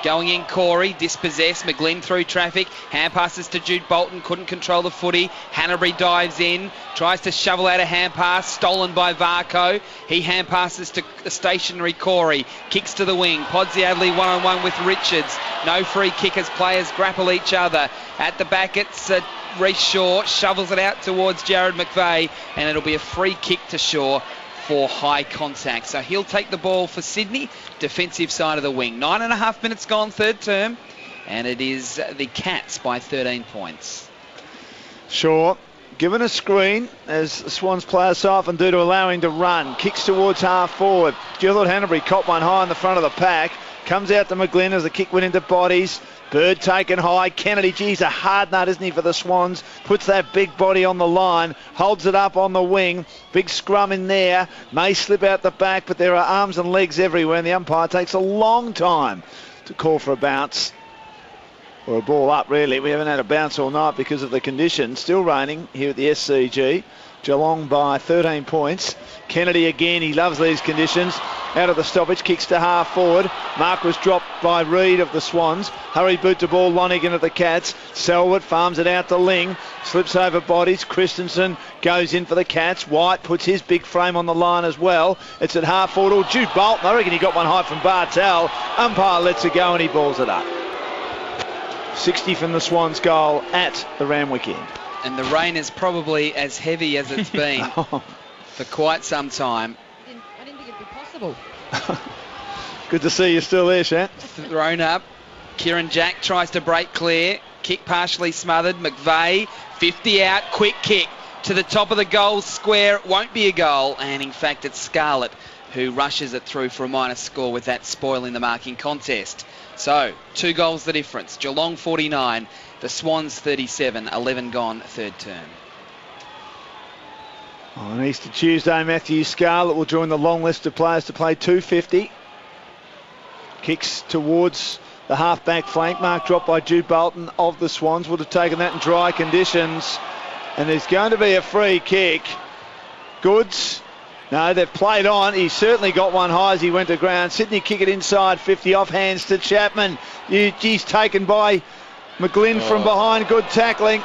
Going in Corey, dispossessed. McGlynn through traffic. Hand passes to Jude Bolton. Couldn't control the footy. Hanbury dives in. Tries to shovel out a hand pass. Stolen by Varco. He hand passes to a stationary Corey. Kicks to the wing. Podsiadly one-on-one with Richards. No free kick as players grapple each other. At the back it's Reece Shaw. Shovels it out towards Jared McVeigh. And it'll be a free kick to Shaw for high contact. So he'll take the ball for Sydney, defensive side of the wing. 9.5 minutes gone, third term, and it is the Cats by 13 points. Shaw given a screen, as the Swans players so often do, to allow him to run. Kicks towards half forward. Gillard Hanbury caught one high in the front of the pack. Comes out to McGlynn as the kick went into bodies. Bird taken high. Kennedy, geez, a hard nut, isn't he, for the Swans? Puts that big body on the line. Holds it up on the wing. Big scrum in there. May slip out the back, but there are arms and legs everywhere, and the umpire takes a long time to call for a bounce. Or a ball up, really. We haven't had a bounce all night because of the conditions. Still raining here at the SCG. Geelong by 13 points. Kennedy again, he loves these conditions. Out of the stoppage, kicks to half forward. Mark was dropped by Reid of the Swans. Hurry boot to ball, Lonigan of the Cats. Selwood farms it out to Ling. Slips over bodies. Christensen goes in for the Cats. White puts his big frame on the line as well. It's at half forward. Oh, Jude Bolton, I reckon he got one high from Bartel. Umpire lets it go and he balls it up. 60 from the Swans goal at the Randwick end. And the rain is probably as heavy as it's been for quite some time. I didn't think it'd be possible. Good to see you still there, Shan. Thrown up. Kieran Jack tries to break clear. Kick partially smothered. McVeigh, 50 out. Quick kick to the top of the goal square. It won't be a goal. And in fact, it's Scarlett who rushes it through for a minus score with that spoiling the marking contest. So, 2 goals the difference. Geelong 49. The Swans 37, 11 gone, third term. On Easter Tuesday, Matthew Scarlett will join the long list of players to play 250. Kicks towards the half-back flank. Mark dropped by Jude Bolton of the Swans. Would have taken that in dry conditions. And there's going to be a free kick. Goods. No, they've played on. He certainly got one high as he went to ground. Sydney kick it inside 50, off hands to Chapman. He's taken by McGlynn from behind, good tackling.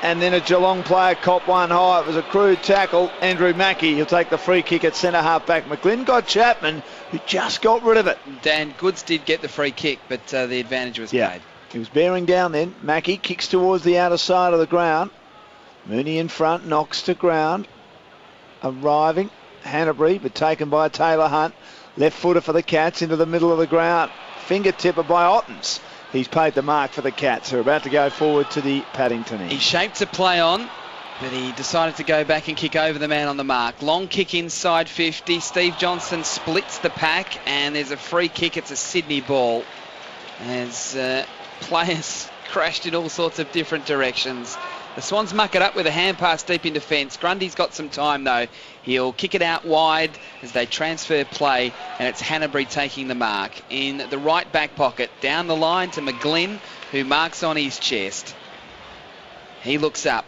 And then a Geelong player caught one high. It was a crude tackle. Andrew Mackie, he'll take the free kick at centre half back. McGlynn got Chapman, who just got rid of it. Dan, Goods did get the free kick, but the advantage was made. He was bearing down then. Mackie kicks towards the outer side of the ground. Mooney in front, knocks to ground. Arriving, Hanbury, but taken by Taylor Hunt. Left footer for the Cats into the middle of the ground. Fingertipper by Ottens. He's paid the mark for the Cats, who are about to go forward to the Paddington end. He shaped a play on, but he decided to go back and kick over the man on the mark. Long kick inside 50. Steve Johnson splits the pack, and there's a free kick. It's a Sydney ball. As players crashed in all sorts of different directions. The Swans muck it up with a hand pass deep in defence. Grundy's got some time though. He'll kick it out wide as they transfer play, and it's Hanbury taking the mark. In the right back pocket, down the line to McGlynn, who marks on his chest. He looks up.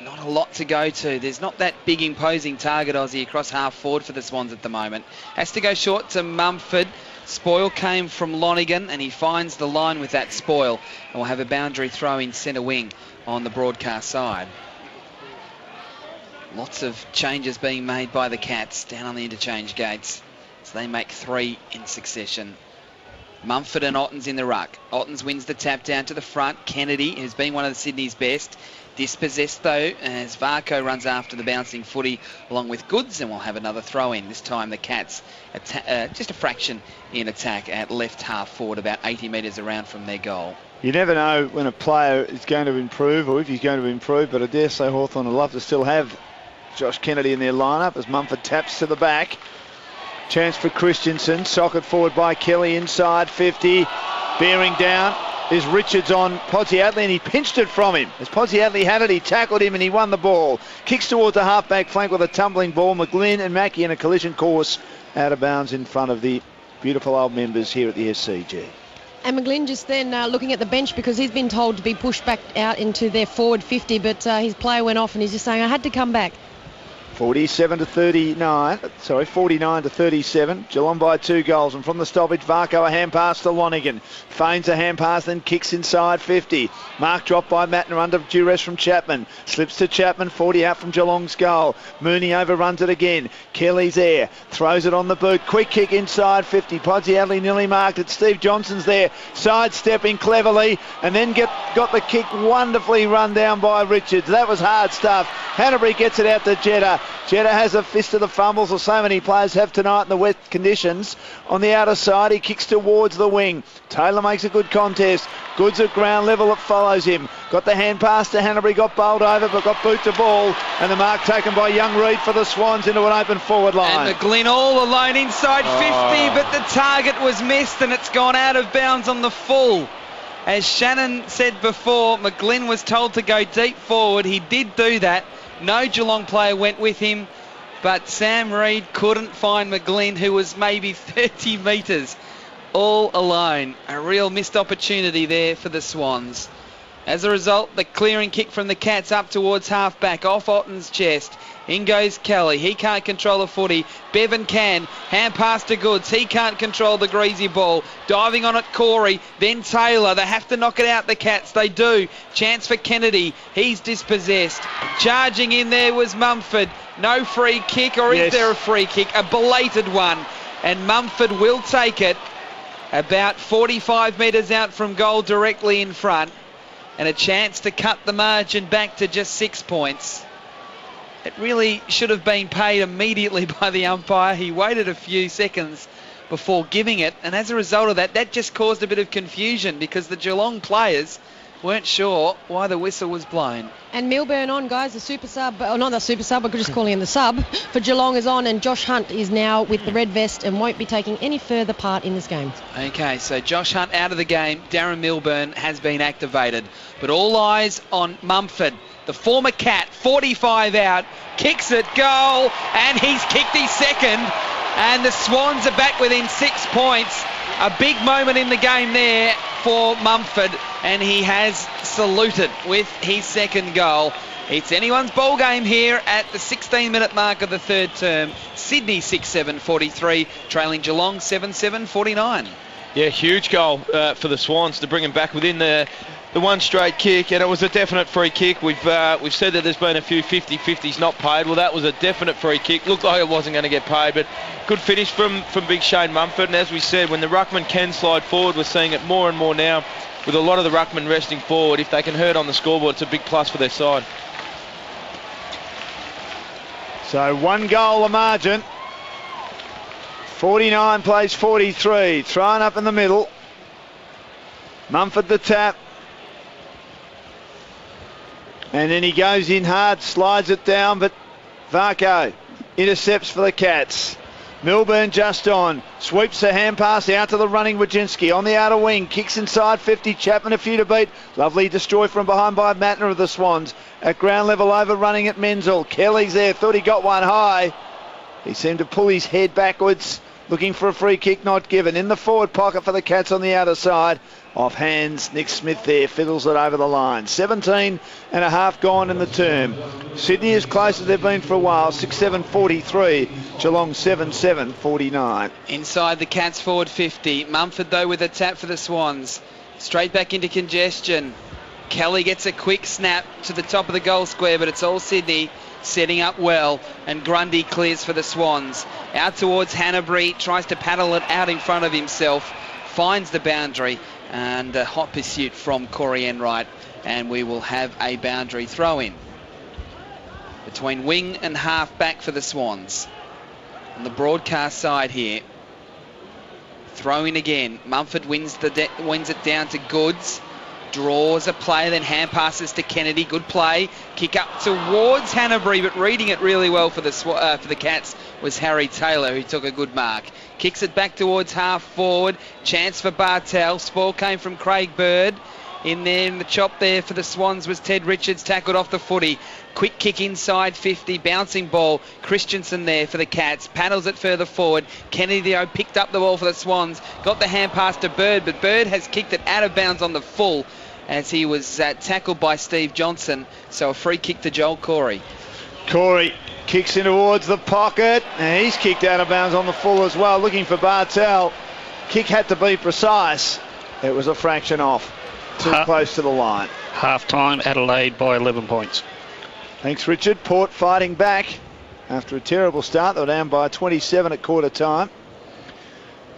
Not a lot to go to. There's not that big imposing target Aussie across half forward for the Swans at the moment. Has to go short to Mumford. Spoil came from Lonigan, and he finds the line with that spoil. And we'll have a boundary throw in centre wing on the broadcast side. Lots of changes being made by the Cats down on the interchange gates. So they make 3 in succession. Mumford and Ottens in the ruck. Ottens wins the tap down to the front. Kennedy, who's been one of Sydney's best, dispossessed though as Varco runs after the bouncing footy along with Goods, and we'll have another throw in. This time the Cats just a fraction in attack at left half forward, about 80 metres around from their goal. You never know when a player is going to improve or if he's going to improve, but I dare say Hawthorn would love to still have Josh Kennedy in their lineup as Mumford taps to the back. Chance for Christensen, socket forward by Kelly inside 50. Bearing down is Richards on Podsiadly, and he pinched it from him. As Podsiadly had it, he tackled him and he won the ball. Kicks towards the half-back flank with a tumbling ball. McGlynn and Mackie in a collision course out of bounds in front of the beautiful old members here at the SCG. And McGlynn just then looking at the bench because he's been told to be pushed back out into their forward 50, but his player went off and he's just saying, I had to come back. 49 to 37. Geelong by 2 goals. And from the stoppage, Varco a hand pass to Lonigan. Feigns a hand pass, then kicks inside 50. Mark dropped by Mattner under duress from Chapman. Slips to Chapman, 40 out from Geelong's goal. Mooney overruns it again. Kelly's there. Throws it on the boot. Quick kick inside 50. Podsiadly nearly marked it. Steve Johnson's there. Sidestepping cleverly. And then got the kick wonderfully run down by Richards. That was hard stuff. Hanbury gets it out to Jeddah. Jeddah has a fist of the fumbles, or so many players have tonight in the wet conditions. On the outer side, he kicks towards the wing. Taylor makes a good contest. Goods at ground level, it follows him. Got the hand pass to Hanbury, got bowled over, but got boot to ball. And the mark taken by young Reid for the Swans into an open forward line. And McGlynn all alone inside 50, but the target was missed and it's gone out of bounds on the full. As Shannon said before, McGlynn was told to go deep forward. He did do that. No Geelong player went with him, but Sam Reid couldn't find McGlynn, who was maybe 30 metres all alone. A real missed opportunity there for the Swans. As a result, the clearing kick from the Cats up towards half-back, off Otten's chest. In goes Kelly. He can't control the footy. Bevan can. Hand pass to Goods. He can't control the greasy ball. Diving on it, Corey. Then Taylor. They have to knock it out, the Cats. They do. Chance for Kennedy. He's dispossessed. Charging in there was Mumford. No free kick, or is there a free kick? A belated one. And Mumford will take it about 45 metres out from goal, directly in front. And a chance to cut the margin back to just 6 points. It really should have been paid immediately by the umpire. He waited a few seconds before giving it, and as a result of that, that just caused a bit of confusion because the Geelong players weren't sure why the whistle was blown. And Milburn on, guys, the super sub, or not the super sub, we're just calling him the sub, for Geelong is on, and Josh Hunt is now with the red vest and won't be taking any further part in this game. Okay, so Josh Hunt out of the game. Darren Milburn has been activated, but all eyes on Mumford. The former Cat, 45 out, kicks it, goal, and he's kicked his second, and the Swans are back within 6 points. A big moment in the game there for Mumford, and he has saluted with his second goal. It's anyone's ball game here at the 16-minute mark of the third term. Sydney 6-7-43, trailing Geelong 7-7-49. Yeah, huge goal for the Swans to bring them back within the the one straight kick, and it was a definite free kick. We've said that there's been a few 50-50s not paid. Well, that was a definite free kick. Looked like it wasn't going to get paid, but good finish from big Shane Mumford. And as we said, when the ruckman can slide forward, we're seeing it more and more now with a lot of the ruckman resting forward. If they can hurt on the scoreboard, it's a big plus for their side. So 1 goal the margin. 49 plays 43. Thrown up in the middle. Mumford the tap. And then he goes in hard, slides it down, but Varco intercepts for the Cats. Milburn just on, sweeps the hand pass out to the running Wojcinski on the outer wing, kicks inside 50, Chapman a few to beat. Lovely destroy from behind by Mattner of the Swans. At ground level overrunning at Menzel. Kelly's there, thought he got one high. He seemed to pull his head backwards, looking for a free kick, not given. In the forward pocket for the Cats on the outer side. Off hands, Nick Smith there, fiddles it over the line. 17 and a half gone in the term. Sydney as close as they've been for a while, 6-7-43. Geelong 7-7-49. Inside the Cats forward 50. Mumford though with a tap for the Swans. Straight back into congestion. Kelly gets a quick snap to the top of the goal square, but it's all Sydney setting up well, and Grundy clears for the Swans. Out towards Hanbury, tries to paddle it out in front of himself, finds the boundary, and a hot pursuit from Corey Enright, and we will have a boundary throw in between wing and half back for the Swans. On the broadcast side here, throw in again. Mumford wins it down to Goods, draws a play, then hand passes to Kennedy. Good play, kick up towards Hanbury, but reading it really well for the Cats was Harry Taylor, who took a good mark. Kicks it back towards half forward. Chance for Bartel. Spoil came from Craig Bird. In there, in the chop there for the Swans was Ted Richards, tackled off the footy. Quick kick inside 50, bouncing ball. Christensen there for the Cats, paddles it further forward. Kennedy though picked up the ball for the Swans, got the hand pass to Bird, but Bird has kicked it out of bounds on the full as he was tackled by Steve Johnson. So a free kick to Joel Corey. Corey kicks in towards the pocket, and he's kicked out of bounds on the full as well, looking for Bartel. Kick had to be precise. It was a fraction off. Too close to the line. Half-time, Adelaide by 11 points. Thanks, Richard. Port fighting back after a terrible start. They were down by 27 at quarter time.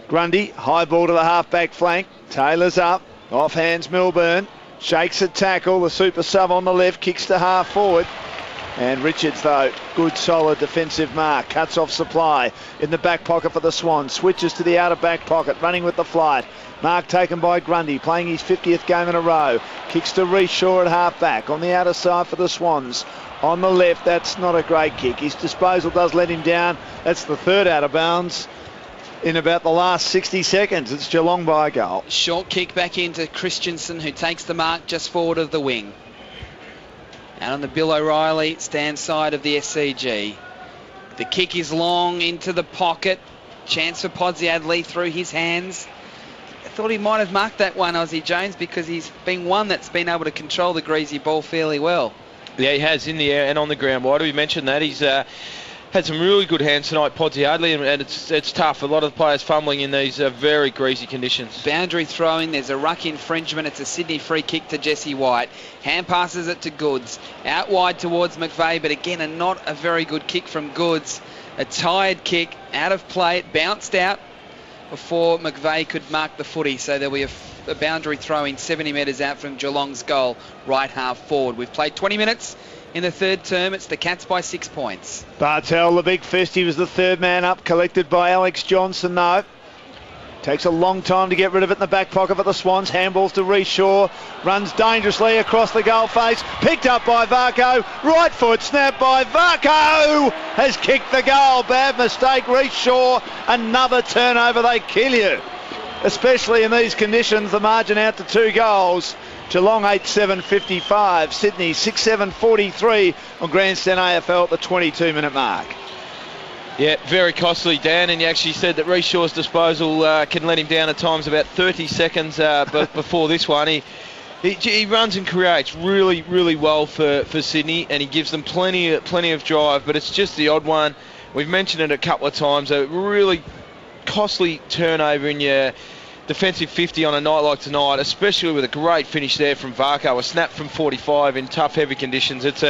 Grundy, high ball to the half-back flank. Taylor's up. Off hands Milburn. Shakes a tackle. The super sub on the left. Kicks to half forward. And Richards, though, good solid defensive mark. Cuts off Supply in the back pocket for the Swans. Switches to the outer back pocket, running with the flight. Mark taken by Grundy, playing his 50th game in a row. Kicks to Reece Shaw at half back. On the outer side for the Swans. On the left, that's not a great kick. His disposal does let him down. That's the third out of bounds in about the last 60 seconds. It's Geelong by a goal. Short kick back into Christensen, who takes the mark just forward of the wing. Out on the Bill O'Reilly stand side of the SCG. The kick is long into the pocket. Chance for Podsiadly through his hands. I thought he might have marked that one, Aussie Jones, because he's been one that's been able to control the greasy ball fairly well. Yeah, he has, in the air and on the ground. Why do we mention that? He's had some really good hands tonight, Podsiadly, and it's tough. A lot of the players fumbling in these very greasy conditions. Boundary throwing, there's a ruck infringement. It's a Sydney free kick to Jesse White. Hand passes it to Goods. Out wide towards McVeigh, but again, not a very good kick from Goods. A tired kick, out of play. It bounced out before McVeigh could mark the footy. So there'll be a boundary throwing 70 metres out from Geelong's goal, right half forward. We've played 20 minutes. In the third term, it's the Cats by 6 points. Bartel, the big fist, he was the third man up, collected by Alex Johnson though. Takes a long time to get rid of it in the back pocket for the Swans. Handballs to Reece Shaw. Runs dangerously across the goal face. Picked up by Varco. Right foot snap by Varco. Has kicked the goal. Bad mistake, Reece Shaw. Another turnover, they kill you. Especially in these conditions, the margin out to 2 goals. Geelong 8-7-55, Sydney 6-7-43 on Grandstand AFL at the 22-minute mark. Yeah, very costly, Dan, and you actually said that Reece Shaw's disposal can let him down at times about 30 seconds before this one. He runs and creates really, really well for Sydney, and he gives them plenty of drive, but it's just the odd one. We've mentioned it a couple of times, a really costly turnover in your defensive 50 on a night like tonight, especially with a great finish there from Varco, a snap from 45 in tough, heavy conditions. It's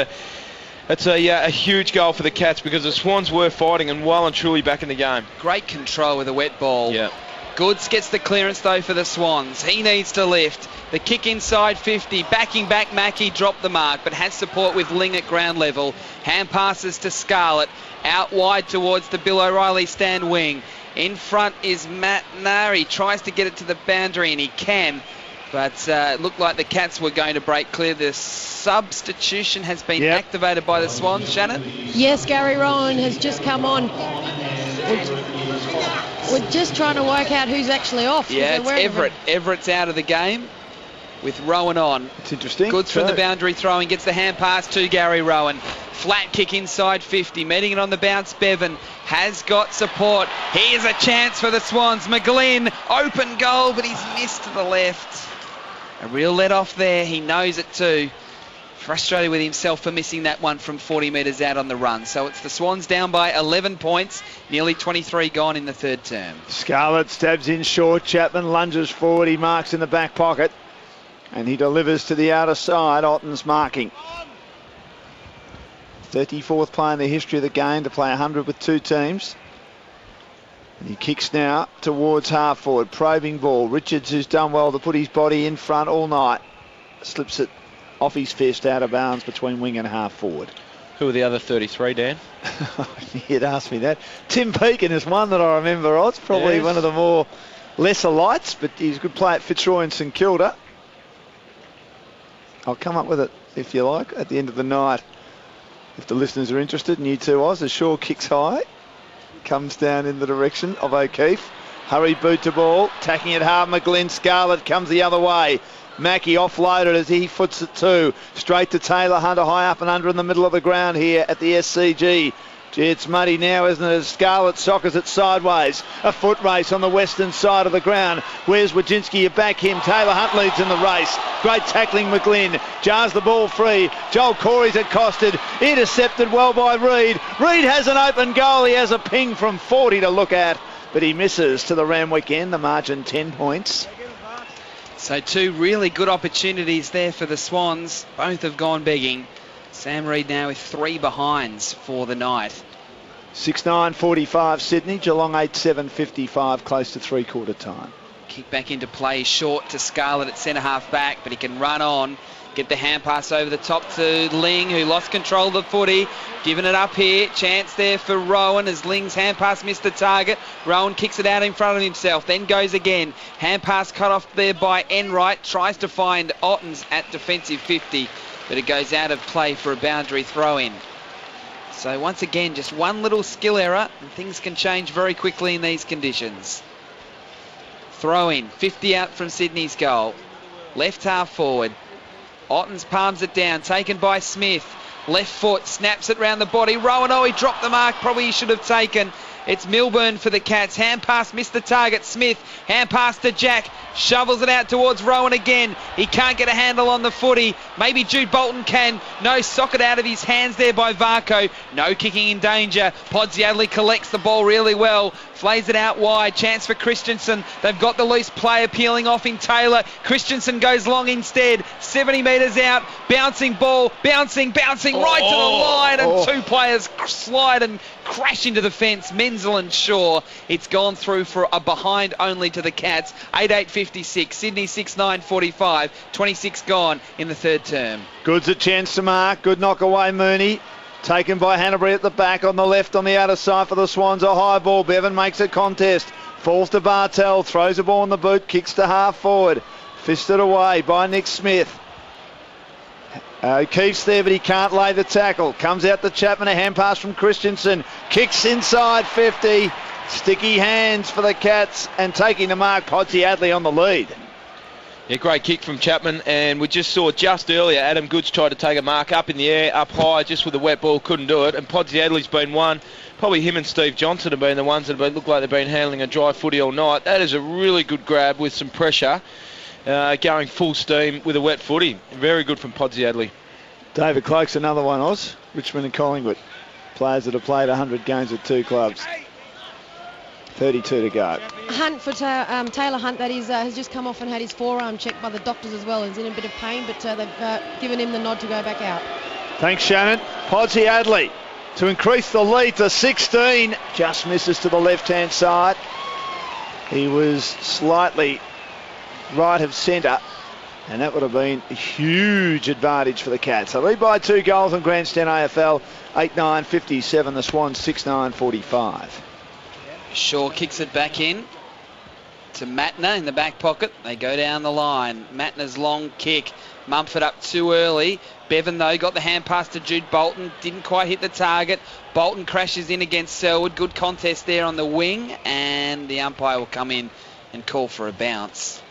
a huge goal for the Cats because the Swans were fighting and well and truly back in the game. Great control with a wet ball. Yeah. Goods gets the clearance though for the Swans. He needs to lift. The kick inside 50. Backing back, Mackie dropped the mark but has support with Ling at ground level. Hand passes to Scarlett. Out wide towards the Bill O'Reilly stand wing. In front is Matt Nari. Tries to get it to the boundary and he can. But it looked like the Cats were going to break clear. The substitution has been activated by the Swans, Shannon? Yes, Gary Rowan has just come on. We're just trying to work out who's actually off. Yeah, it's Everett. Everett's out of the game with Rowan on. It's interesting. Goods from the boundary throwing, gets the hand pass to Gary Rowan. Flat kick inside 50, meeting it on the bounce. Bevan has got support. Here's a chance for the Swans. McGlynn, open goal, but he's missed to the left. A real let off there. He knows it too. Frustrated with himself for missing that one from 40 metres out on the run. So it's the Swans down by 11 points. Nearly 23 gone in the third term. Scarlett stabs in short. Chapman lunges forward. He marks in the back pocket. And he delivers to the outer side. Otten's marking. 34th play in the history of the game to play 100 with two teams. And he kicks now towards half forward. Probing ball. Richards, who's done well to put his body in front all night, slips it off his fist out of bounds between wing and half forward. Who are the other 33, Dan? You'd ask me that. Tim Pekin is one that I remember. It's probably one of the more lesser lights, but he's a good player at Fitzroy and St Kilda. I'll come up with it, if you like, at the end of the night. If the listeners are interested, and you two, Oz, as Shaw kicks high. Comes down in the direction of O'Keefe. Hurry boot to ball. Tacking it hard. McGlynn. Scarlett comes the other way. Mackie offloaded as he foots it too. Straight to Taylor Hunter, high up and under in the middle of the ground here at the SCG. Gee, it's muddy now, isn't it, as Scarlett soccers it sideways. A foot race on the western side of the ground. Where's Wojcinski? You back him. Taylor Hunt leads in the race. Great tackling, McGlynn. Jars the ball free. Joel Corey's accosted. Intercepted well by Reid. Reid has an open goal. He has a ping from 40 to look at, but he misses to the Randwick end. The margin 10 points. So two really good opportunities there for the Swans. Both have gone begging. Sam Reid now with 3 behinds for the night. 6:9:45 Sydney. Geelong 8:7:55, close to three-quarter time. Kick back into play, short to Scarlett at centre half back, but he can run on. Get the hand pass over the top to Ling, who lost control of the footy. Giving it up here. Chance there for Rowan as Ling's hand pass missed the target. Rowan kicks it out in front of himself, then goes again. Hand pass cut off there by Enright. Tries to find Ottens at defensive 50, but it goes out of play for a boundary throw-in. So once again, just one little skill error and things can change very quickly in these conditions. Throw-in, 50 out from Sydney's goal. Left half forward. Ottens palms it down, taken by Smith. Left foot, snaps it round the body. Rowan, he dropped the mark, probably he should have taken. It's Milburn for the Cats. Hand pass, missed the target. Smith, hand pass to Jack. Shovels it out towards Rowan again. He can't get a handle on the footy. Maybe Jude Bolton can. No, socket out of his hands there by Varco. No kicking in danger. Podsiadly collects the ball really well. Flays it out wide. Chance for Christensen. They've got the loose player peeling off in Taylor. Christensen goes long instead. 70 metres out. Bouncing ball. Bouncing right to the line. And two players slide and crash into the fence. Menzel and Shaw. It's gone through for a behind only to the Cats. 8:8:56. Sydney 6:9:45. 26 gone in the third term. Good's a chance to mark. Good knock away, Mooney. Taken by Hanbury at the back on the left on the outer side for the Swans. A high ball. Bevan makes a contest. Falls to Bartel. Throws the ball in the boot. Kicks to half forward. Fisted away by Nick Smith. O'Keefe's there, but he can't lay the tackle. Comes out to Chapman. A hand pass from Christensen. Kicks inside 50. Sticky hands for the Cats. And taking the mark, Podsiadly on the lead. Yeah, great kick from Chapman, and we just saw just earlier Adam Goods tried to take a mark up in the air, up high, just with a wet ball, couldn't do it, and Podsiadly's been one. Probably him and Steve Johnson have been the ones that look like they've been handling a dry footy all night. That is a really good grab with some pressure, going full steam with a wet footy. Very good from Podsiadly. David Cloak's another one, Oz. Richmond and Collingwood. Players that have played 100 games with two clubs. 32 to go. Hunt for Taylor Hunt, that is, has just come off and had his forearm checked by the doctors as well. He's in a bit of pain, but they've given him the nod to go back out. Thanks, Shannon. Podsy Adley to increase the lead to 16. Just misses to the left-hand side. He was slightly right of centre, and that would have been a huge advantage for the Cats. They lead by 2 goals on Grandstand AFL, 8-9-57. The Swans 6-9-45. Shaw kicks it back in to Matner in the back pocket. They go down the line. Matner's long kick. Mumford up too early. Bevan, though, got the hand pass to Jude Bolton. Didn't quite hit the target. Bolton crashes in against Selwood. Good contest there on the wing. And the umpire will come in and call for a bounce.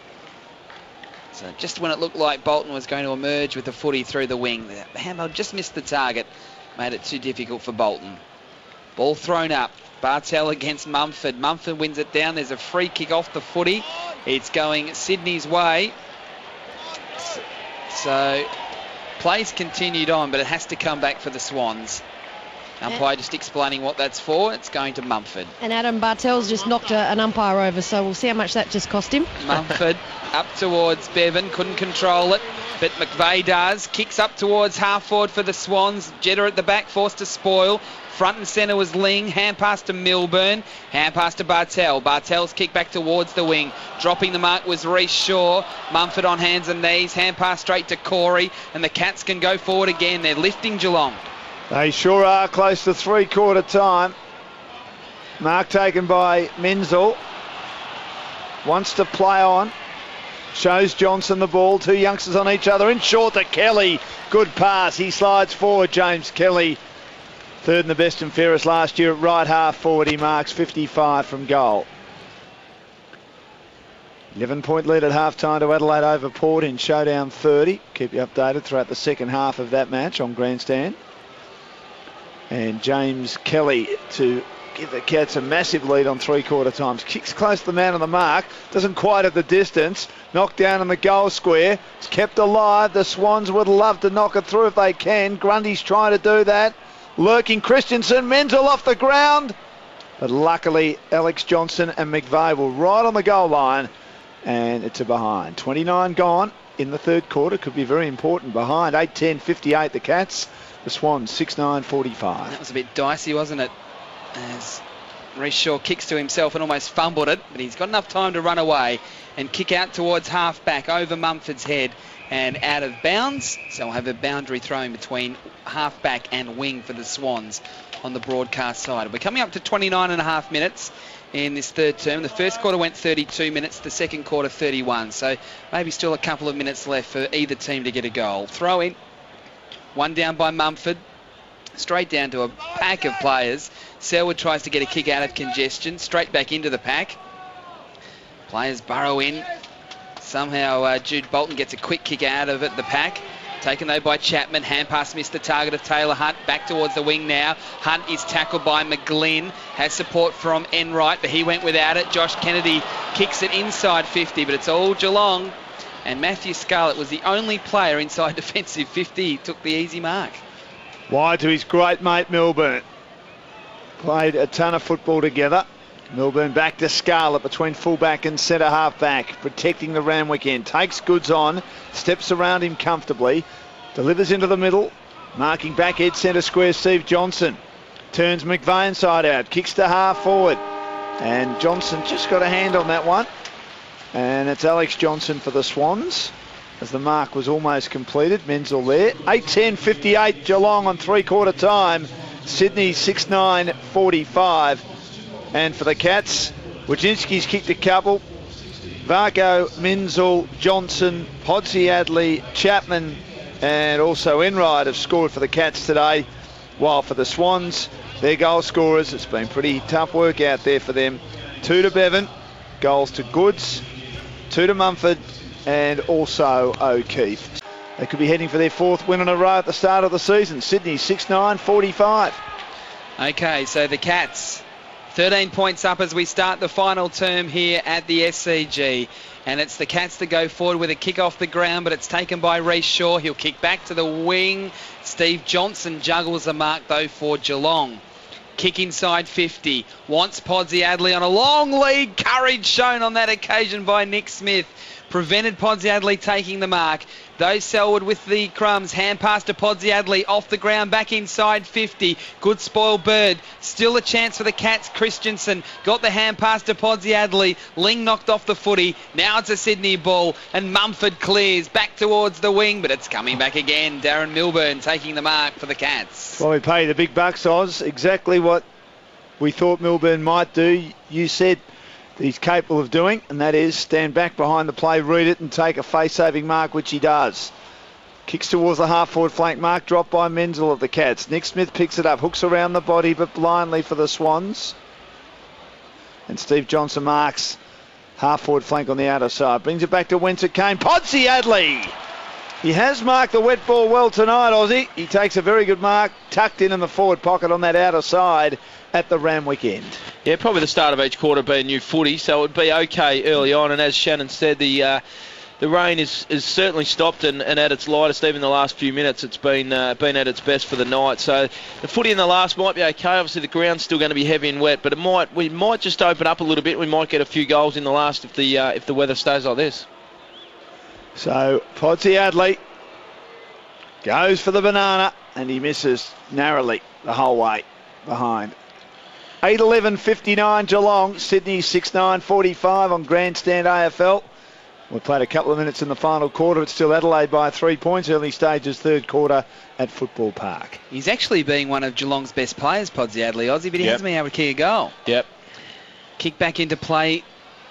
So just when it looked like Bolton was going to emerge with the footy through the wing, the handball just missed the target. Made it too difficult for Bolton. Ball thrown up. Bartel against Mumford. Mumford wins it down. There's a free kick off the footy. It's going Sydney's way. So play's continued on, but it has to come back for the Swans. Umpire just explaining what that's for. It's going to Mumford. And Adam Bartel's just knocked an umpire over, so we'll see how much that just cost him. Mumford up towards Bevan. Couldn't control it, but McVeigh does. Kicks up towards half forward for the Swans. Jetta at the back, forced to spoil. Front and centre was Ling. Hand pass to Milburn. Hand pass to Bartel. Bartel's kick back towards the wing. Dropping the mark was Reece Shaw. Mumford on hands and knees. Hand pass straight to Corey. And the Cats can go forward again. They're lifting Geelong. They sure are close to 3/4 time. Mark taken by Menzel. Wants to play on. Shows Johnson the ball. 2 youngsters on each other. In short to Kelly. Good pass. He slides forward, James Kelly. Third and the best and fairest last year at right half forward. He marks 55 from goal. 11-point lead at half-time to Adelaide over Port in Showdown 30. Keep you updated throughout the second half of that match on Grandstand. And James Kelly to give the Cats a massive lead on 3/4 times. Kicks close to the man on the mark. Doesn't quite have the distance. Knocked down on the goal square. It's kept alive. The Swans would love to knock it through if they can. Grundy's trying to do that. Lurking Christensen, Menzel off the ground. But luckily, Alex Johnson and McVeigh were right on the goal line. And it's a behind. 29 gone in the 3rd quarter. Could be very important. Behind 8-10-58 the Cats. The Swans 6-9-45. That was a bit dicey, wasn't it? As Reece Shaw kicks to himself and almost fumbled it. But he's got enough time to run away and kick out towards half-back over Mumford's head. And out of bounds, so we'll have a boundary thrown between half-back and wing for the Swans on the broadcast side. We're coming up to 29.5 minutes in this 3rd term. The 1st quarter went 32 minutes, the 2nd quarter 31. So maybe still a couple of minutes left for either team to get a goal. Throw in, one down by Mumford, straight down to a pack of players. Selwood tries to get a kick out of congestion, straight back into the pack. Players burrow in. Somehow Jude Bolton gets a quick kick out of it, the pack. Taken though by Chapman. Hand pass missed the target of Taylor Hunt. Back towards the wing now. Hunt is tackled by McGlynn. Has support from Enright, but he went without it. Josh Kennedy kicks it inside 50, but it's all Geelong. And Matthew Scarlett was the only player inside defensive 50. He took the easy mark. Wide to his great mate Milburn. Played a ton of football together. Milburn back to Scarlett between fullback and centre half-back, protecting the Randwick end. Takes goods on, steps around him comfortably, delivers into the middle, marking back edge centre square Steve Johnson. Turns McVeigh inside out, kicks to half forward. And Johnson just got a hand on that one. And it's Alex Johnson for the Swans, as the mark was almost completed. Menzel there. 8-10-58 Geelong on 3/4 time. Sydney 6-9-45. And for the Cats, Wojcinski's kicked a couple. Vargo, Menzel, Johnson, Podsy Adley, Chapman, and also Enright have scored for the Cats today. While for the Swans, their goal scorers, it's been pretty tough work out there for them. 2 to Bevan, goals to Goods, 2 to Mumford, and also O'Keefe. They could be heading for their 4th win in a row at the start of the season. Sydney 6-9-45. Okay, so the Cats 13 points up as we start the final term here at the SCG. And it's the Cats that go forward with a kick off the ground, but it's taken by Reece Shaw. He'll kick back to the wing. Steve Johnson juggles the mark, though, for Geelong. Kick inside 50. Wants Podsiadly on a long lead. Courage shown on that occasion by Nick Smith. Prevented Podsiadly taking the mark. Those Selwood with the crumbs. Hand pass to Podsiadly. Off the ground, back inside 50. Good spoiled bird. Still a chance for the Cats. Christensen got the hand pass to Podsiadly. Ling knocked off the footy. Now it's a Sydney ball. And Mumford clears back towards the wing. But it's coming back again. Darren Milburn taking the mark for the Cats. Well, we pay the big bucks, Oz. Exactly what we thought Milburn might do. You said he's capable of doing, and that is stand back behind the play, read it, and take a face-saving mark, which he does. Kicks towards the half-forward flank mark, dropped by Menzel of the Cats. Nick Smith picks it up, hooks around the body, but blindly for the Swans. And Steve Johnson marks half-forward flank on the outer side. Brings it back to whence it came. Podsiadly! He has marked the wet ball well tonight, Aussie. He takes a very good mark, tucked in the forward pocket on that outer side at the Randwick end. Yeah, probably the start of each quarter being new footy, so it would be okay early on. And as Shannon said, the rain is certainly stopped and at its lightest. Even the last few minutes, it's been at its best for the night. So the footy in the last might be okay. Obviously, the ground's still going to be heavy and wet, but we might just open up a little bit. We might get a few goals in the last if the weather stays like this. So Podsiadly goes for the banana, and he misses narrowly the whole way behind. 8:11:59 Geelong, Sydney 6:9:45 on Grandstand AFL. We played a couple of minutes in the final quarter. It's still Adelaide by 3 points. Early stages, third quarter at Football Park. He's actually being one of Geelong's best players, Podsiadly, Aussie, but he hasn't been able to kick a goal. Yep. Kick back into play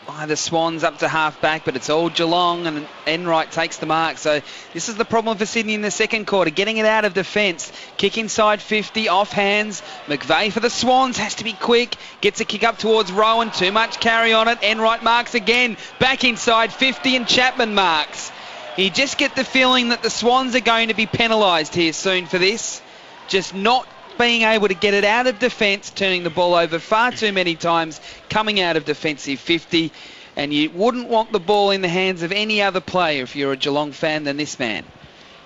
by the Swans up to half back, but it's all Geelong, and Enright takes the mark. So this is the problem for Sydney in the second quarter, getting it out of defence. Kick inside 50, off hands. McVeigh for the Swans, has to be quick. Gets a kick up towards Rowan, too much carry on it. Enright marks again, back inside 50, and Chapman marks. You just get the feeling that the Swans are going to be penalised here soon for this. Just not being able to get it out of defence, turning the ball over far too many times, coming out of defensive 50, and you wouldn't want the ball in the hands of any other player if you're a Geelong fan than this man,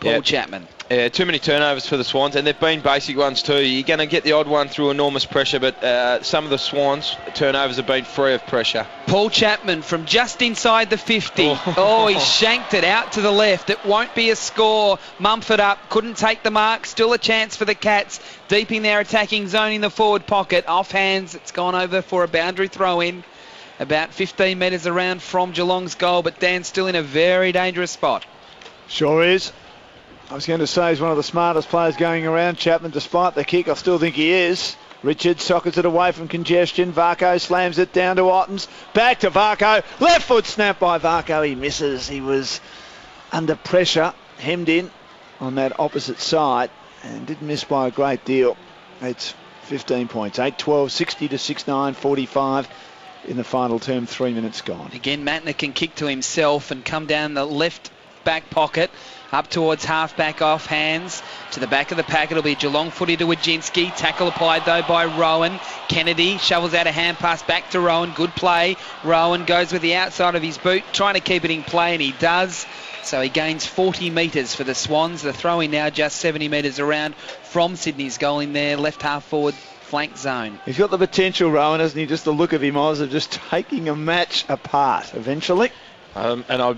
Paul Chapman. Yeah, too many turnovers for the Swans, and they've been basic ones too. You're going to get the odd one through enormous pressure, but some of the Swans' turnovers have been free of pressure. Paul Chapman from just inside the 50. Oh, he shanked it out to the left. It won't be a score. Mumford up, couldn't take the mark. Still a chance for the Cats. Deep in their attacking zone in the forward pocket. Off hands, it's gone over for a boundary throw-in. About 15 metres around from Geelong's goal, but Dan's still in a very dangerous spot. Sure is. I was going to say he's one of the smartest players going around, Chapman, despite the kick. I still think he is. Richards sockets it away from congestion. Varco slams it down to Ottens. Back to Varco. Left foot snap by Varco. He misses. He was under pressure, hemmed in on that opposite side, and didn't miss by a great deal. It's 15 points. 8-12, 60 to 6-9, 45 in the final term. 3 minutes gone. Again, Matner can kick to himself and come down the left back pocket. Up towards half-back off hands. To the back of the pack, it'll be Geelong footy to Wajinski. Tackle applied, though, by Rowan. Kennedy shovels out a hand pass back to Rowan. Good play. Rowan goes with the outside of his boot, trying to keep it in play, and he does. So he gains 40 metres for the Swans. The throw-in now just 70 metres around from Sydney's goal in their left half-forward flank zone. He's got the potential, Rowan, hasn't he? Just the look of him, Oz, of just taking a match apart eventually. And I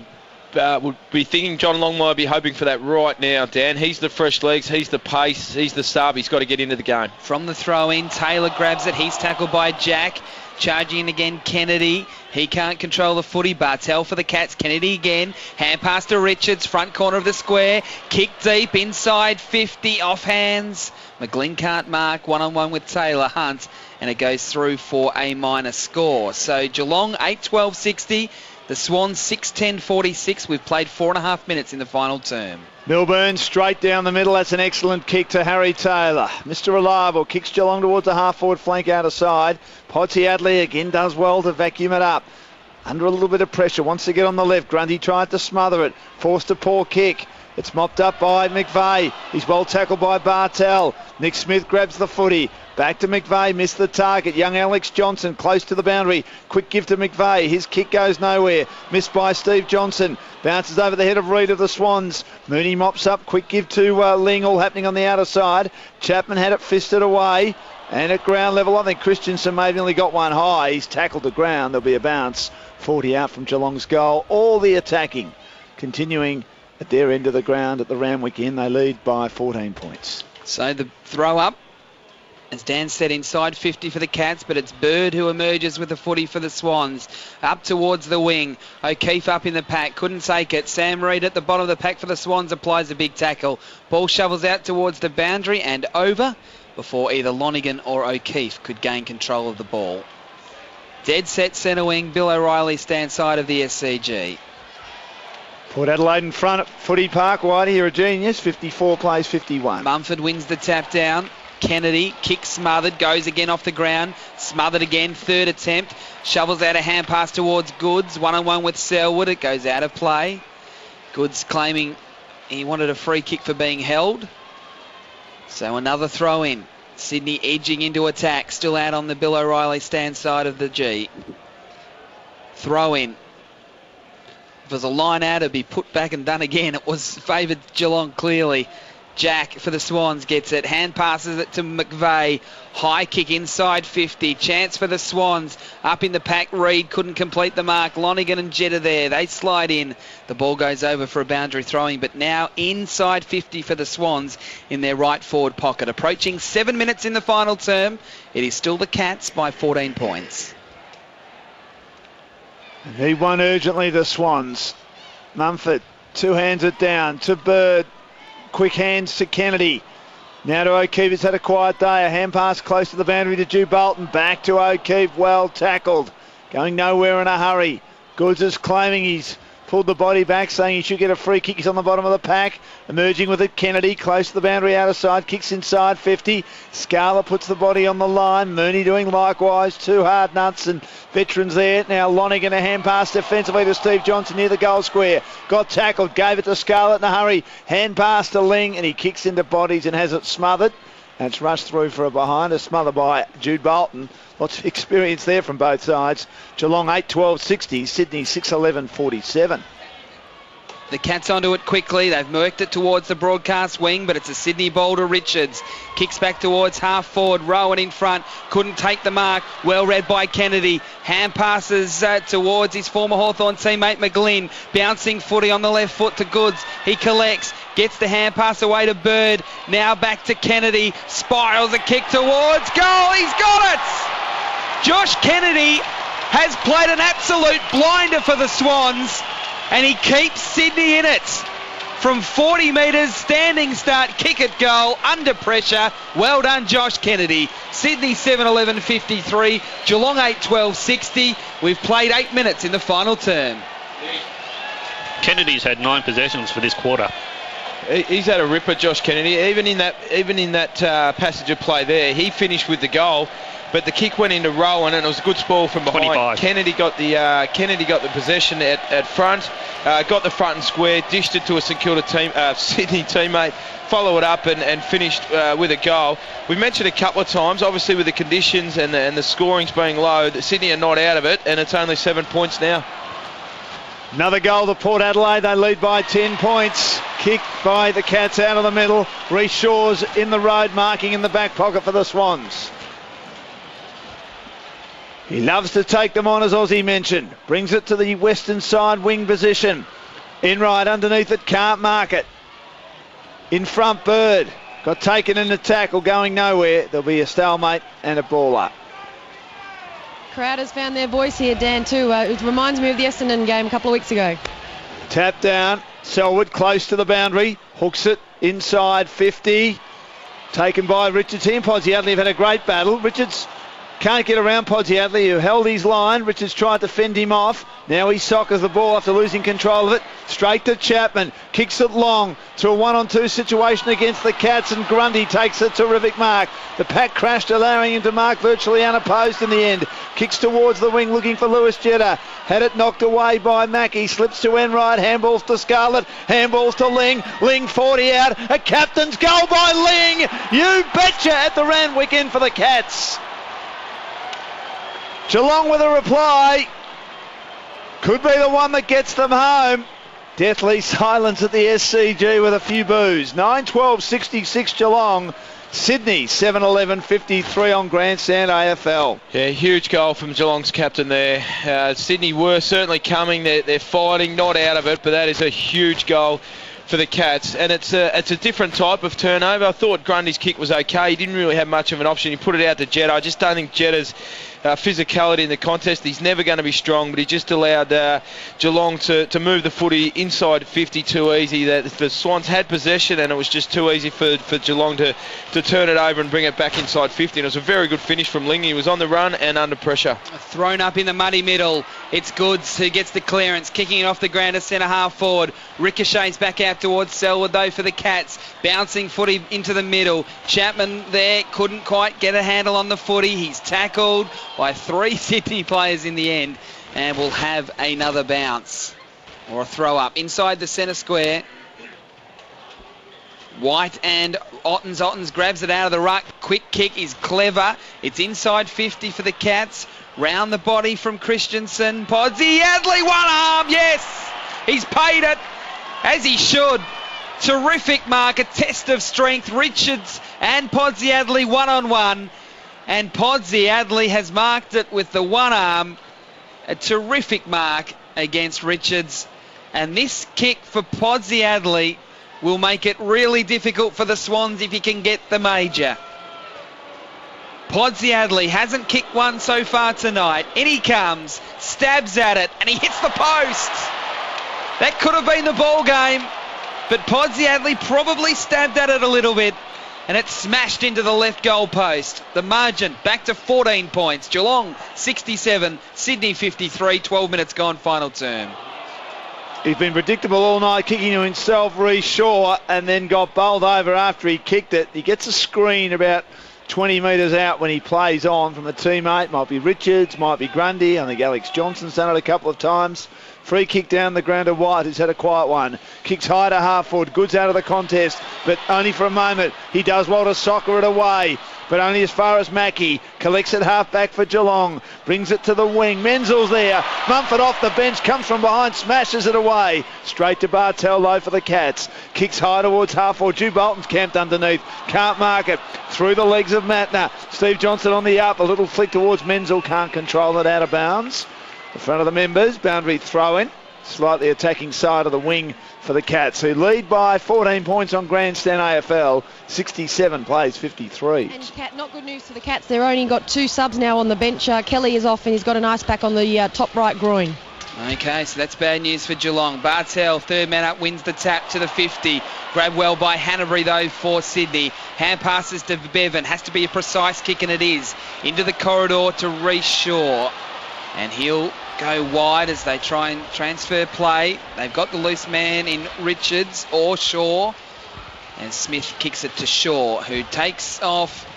would be thinking John Long might be hoping for that right now, Dan. He's the fresh legs, he's the pace, he's the sub. He's got to get into the game. From the throw-in, Taylor grabs it. He's tackled by Jack. Charging again, Kennedy. He can't control the footy. Bartel for the Cats. Kennedy again. Hand pass to Richards. Front corner of the square. Kick deep inside 50. Off hands. McGlynn can't mark. One-on-one with Taylor Hunt. And it goes through for a minor score. So Geelong 8-12-60. The Swans 6-10-46. We've played 4.5 minutes in the final term. Milburn straight down the middle. That's an excellent kick to Harry Taylor. Mr. Reliable kicks Geelong towards the half-forward flank outer side. Podsiadly again does well to vacuum it up. Under a little bit of pressure. Wants to get on the left. Grundy tried to smother it. Forced a poor kick. It's mopped up by McVeigh. He's well tackled by Bartel. Nick Smith grabs the footy. Back to McVeigh, missed the target. Young Alex Johnson close to the boundary. Quick give to McVeigh. His kick goes nowhere. Missed by Steve Johnson. Bounces over the head of Reid of the Swans. Mooney mops up. Quick give to Ling, all happening on the outer side. Chapman had it fisted away. And at ground level, I think Christensen may have nearly got one high. He's tackled the ground. There'll be a bounce. 40 out from Geelong's goal. All the attacking continuing at their end of the ground at the Randwick end. They lead by 14 points. So the throw up, as Dan said, inside 50 for the Cats, but it's Bird who emerges with the footy for the Swans. Up towards the wing. O'Keefe up in the pack. Couldn't take it. Sam Reid at the bottom of the pack for the Swans applies a big tackle. Ball shovels out towards the boundary and over before either Lonigan or O'Keefe could gain control of the ball. Dead set centre wing. Bill O'Reilly stands side of the SCG. Port Adelaide in front at Footy Park. Whitey, you're a genius. 54 plays 51. Mumford wins the tap down. Kennedy, kick smothered, goes again off the ground, smothered again, third attempt, shovels out a hand pass towards Goods, one-on-one with Selwood, it goes out of play. Goods claiming he wanted a free kick for being held. So another throw in. Sydney edging into attack, still out on the Bill O'Reilly stand side of the G. Throw in. If it was a line out, it'd be put back and done again. It was favoured Geelong clearly. Jack for the Swans gets it. Hand passes it to McVeigh. High kick inside 50. Chance for the Swans. Up in the pack. Reid couldn't complete the mark. Lonigan and Jetta there. They slide in. The ball goes over for a boundary throwing, but now inside 50 for the Swans in their right forward pocket. Approaching 7 minutes in the final term. It is still the Cats by 14 points. Need one urgently, the Swans. Mumford, two hands it down to Bird. Quick hands to Kennedy. Now to O'Keefe. He's had a quiet day. A hand pass close to the boundary to Drew Bolton. Back to O'Keefe. Well tackled. Going nowhere in a hurry. Goods is claiming he's pulled the body back, saying he should get a free kick. He's on the bottom of the pack. Emerging with it, Kennedy. Close to the boundary, out of side. Kicks inside 50. Scala puts the body on the line. Mooney doing likewise. Two hard nuts and veterans there. Now Lonigan a hand pass defensively to Steve Johnson near the goal square. Got tackled. Gave it to Scarlett in a hurry. Hand pass to Ling and he kicks into bodies and has it smothered. And it's rushed through for a behind. A smother by Jude Bolton. Lots of experience there from both sides. Geelong 8-12-60. Sydney 6-11-47. The Cats onto it quickly. They've worked it towards the broadcast wing, but it's a Sydney ball to Richards. Kicks back towards half forward. Rowan in front. Couldn't take the mark. Well read by Kennedy. Hand passes towards his former Hawthorn teammate McGlynn. Bouncing footy on the left foot to Goods. He collects. Gets the hand pass away to Bird. Now back to Kennedy. Spirals a kick towards goal. He's got it! Josh Kennedy has played an absolute blinder for the Swans. And he keeps Sydney in it. From 40 metres, standing start, kick at goal, under pressure. Well done, Josh Kennedy. Sydney 7-11-53, Geelong 8-12-60. We've played 8 minutes in the final term. Kennedy's had 9 possessions for this quarter. He's had a ripper, Josh Kennedy. Even in that passage of play there, he finished with the goal. But the kick went into Rowan and it was a good spoil from behind. 25. Kennedy got the possession at front, got the front and square, dished it to a St Kilda Sydney teammate, followed it up and finished with a goal. We mentioned a couple of times, obviously with the conditions and the scorings being low, that Sydney are not out of it, and it's only 7 points now. Another goal to Port Adelaide. They lead by 10 points. Kick by the Cats out of the middle. Reece Shaw's in the road, marking in the back pocket for the Swans. He loves to take them on, as Ozzy mentioned. Brings it to the western side wing position. In right, underneath it, can't mark it. In front, Bird. Got taken in the tackle, going nowhere. There'll be a stalemate and a ball up. Crowd has found their voice here, Dan, too. It reminds me of the Essendon game a couple of weeks ago. Tap down. Selwood close to the boundary. Hooks it inside 50. Taken by Richards here. Podsiadly have had a great battle. Richards can't get around Podsiadly, who held his line. Richards tried to fend him off. Now he soccers the ball after losing control of it. Straight to Chapman. Kicks it long to a 1-on-2 situation against the Cats, and Grundy takes a terrific mark. The pack crashed, allowing him to mark virtually unopposed in the end. Kicks towards the wing, looking for Lewis Jetta. Had it knocked away by Mackie. Slips to Enright. Handballs to Scarlett. Handballs to Ling. Ling 40 out. A captain's goal by Ling. You betcha, at the Randwick end for the Cats. Geelong with a reply. Could be the one that gets them home. Deathly silence at the SCG with a few boos. 9-12-66 Geelong. Sydney 7-11-53 on Grandstand AFL. Yeah, huge goal from Geelong's captain there. Sydney were certainly coming. They're fighting, not out of it, but that is a huge goal for the Cats, and it's a different type of turnover. I thought Grundy's kick was okay. He didn't really have much of an option. He put it out to Jetta. I just don't think Jetta's physicality in the contest. He's never going to be strong, but he just allowed Geelong to move the footy inside 50 too easy. The Swans had possession, and it was just too easy for Geelong to turn it over and bring it back inside 50. And it was a very good finish from Lingy. He was on the run and under pressure. Thrown up in the muddy middle. It's Goods who gets the clearance, kicking it off the ground to centre half forward. Ricochets back out towards Selwood though for the Cats. Bouncing footy into the middle. Chapman there couldn't quite get a handle on the footy. He's tackled by 3 Sydney players in the end, and will have another bounce or a throw up inside the centre square. White and Ottens. Ottens grabs it out of the ruck. Quick kick is clever. It's inside 50 for the Cats. Round the body from Christensen. Podsy Adley, one arm, yes! He's paid it, as he should. Terrific mark, a test of strength. Richards and Podsy Adley one-on-one. And Podsy Adley has marked it with the one arm. A terrific mark against Richards. And this kick for Podsy Adley will make it really difficult for the Swans if he can get the major. Podsy Adley hasn't kicked one so far tonight. In he comes, stabs at it, and he hits the post. That could have been the ball game, but Podsy Adley probably stabbed at it a little bit, and it smashed into the left goal post. The margin back to 14 points. Geelong 67, Sydney 53, 12 minutes gone, final term. He's been predictable all night, kicking to himself, Rhys Shaw, and then got bowled over after he kicked it. He gets a screen about 20 metres out when he plays on from a teammate. Might be Richards, might be Grundy. I think Alex Johnson's done it a couple of times. Free kick down the ground to White, who's had a quiet one. Kicks high to half forward. Goods out of the contest, but only for a moment. He does well to soccer it away, but only as far as Mackie. Collects it half back for Geelong. Brings it to the wing. Menzel's there. Mumford off the bench, comes from behind, smashes it away. Straight to Bartel low for the Cats. Kicks high towards half forward. Drew Bolton's camped underneath. Can't mark it. Through the legs of Matner. Steve Johnson on the up. A little flick towards Menzel. Can't control it out of bounds. The front of the members, boundary throw in, slightly attacking side of the wing for the Cats, who lead by 14 points on Grandstand AFL. 67 plays 53. And Cat, not good news for the Cats. They've only got 2 subs now on the bench. Kelly is off and he's got an ice pack on the top right groin. Okay, so that's bad news for Geelong. Bartel, third man up, wins the tap to the 50. Grabbed well by Hanbury, though, for Sydney. Hand passes to Bevan. Has to be a precise kick, and it is. Into the corridor to Rhys Shaw. And he'll go wide as they try and transfer play. They've got the loose man in Richards or Shaw. And Smith kicks it to Shaw, who takes off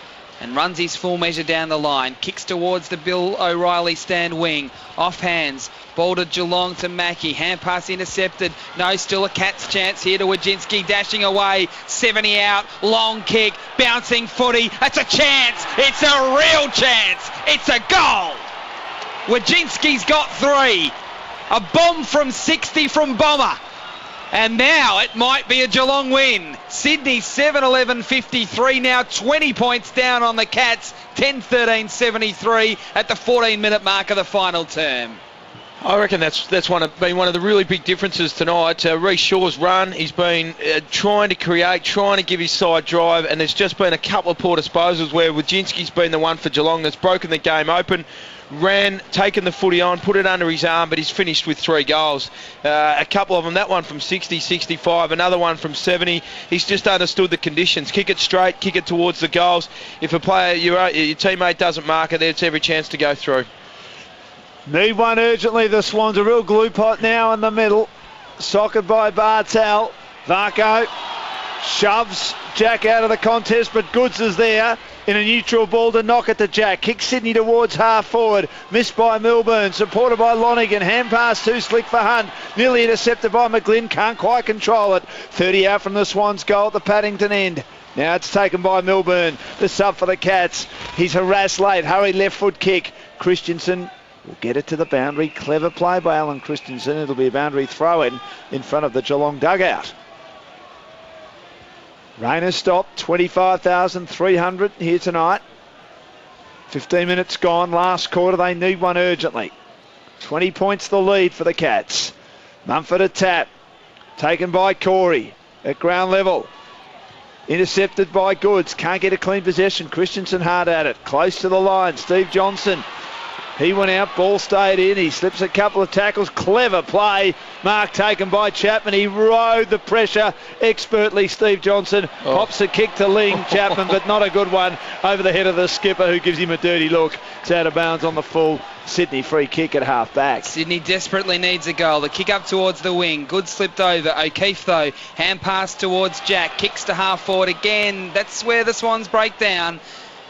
and runs his full measure down the line. Kicks towards the Bill O'Reilly stand wing. Off hands. Ball to Geelong to Mackie. Hand pass intercepted. No, still a Cats chance here to Wojcinski. Dashing away. 70 out. Long kick. Bouncing footy. It's a chance. It's a real chance. It's a goal. Wojcinski's got 3. A bomb from 60 from Bomber. And now it might be a Geelong win. Sydney 7-11-53 now, 20 points down on the Cats. 10-13-73 at the 14-minute mark of the final term. I reckon that's been one of the really big differences tonight. Rhys Shaw's run, he's been trying to create, trying to give his side drive, and there's just been a couple of poor disposals where Wojcinski's been the one for Geelong that's broken the game open. Ran, taken the footy on, put it under his arm, but he's finished with 3 goals. A couple of them, that one from 60, 65, another one from 70. He's just understood the conditions. Kick it straight, kick it towards the goals. If a player, your teammate doesn't mark it, it's every chance to go through. Need one urgently. The Swans, a real glue pot now in the middle. Socked by Bartel. Varco shoves Jack out of the contest, but Goods is there in a neutral ball to knock it to Jack. Kicks Sydney towards half forward. Missed by Milburn. Supported by Lonigan. Hand pass too slick for Hunt. Nearly intercepted by McGlynn. Can't quite control it. 30 out from the Swans goal at the Paddington end. Now it's taken by Milburn. The sub for the Cats. He's harassed late. Hurried left foot kick. Christensen will get it to the boundary. Clever play by Alan Christensen. It'll be a boundary throw in front of the Geelong dugout. Rain has stopped. 25,300 here tonight. 15 minutes gone. Last quarter. They need one urgently. 20 points the lead for the Cats. Mumford a tap. Taken by Corey at ground level. Intercepted by Goods. Can't get a clean possession. Christensen hard at it. Close to the line. Steve Johnson. He went out. Ball stayed in. He slips a couple of tackles. Clever play. Mark taken by Chapman. He rode the pressure expertly. Steve Johnson pops a kick to Ling Chapman, but not a good one over the head of the skipper, who gives him a dirty look. It's out of bounds on the full Sydney free kick at half back. Sydney desperately needs a goal. The kick up towards the wing. Good slipped over. O'Keefe though. Hand pass towards Jack. Kicks to half forward again. That's where the Swans break down.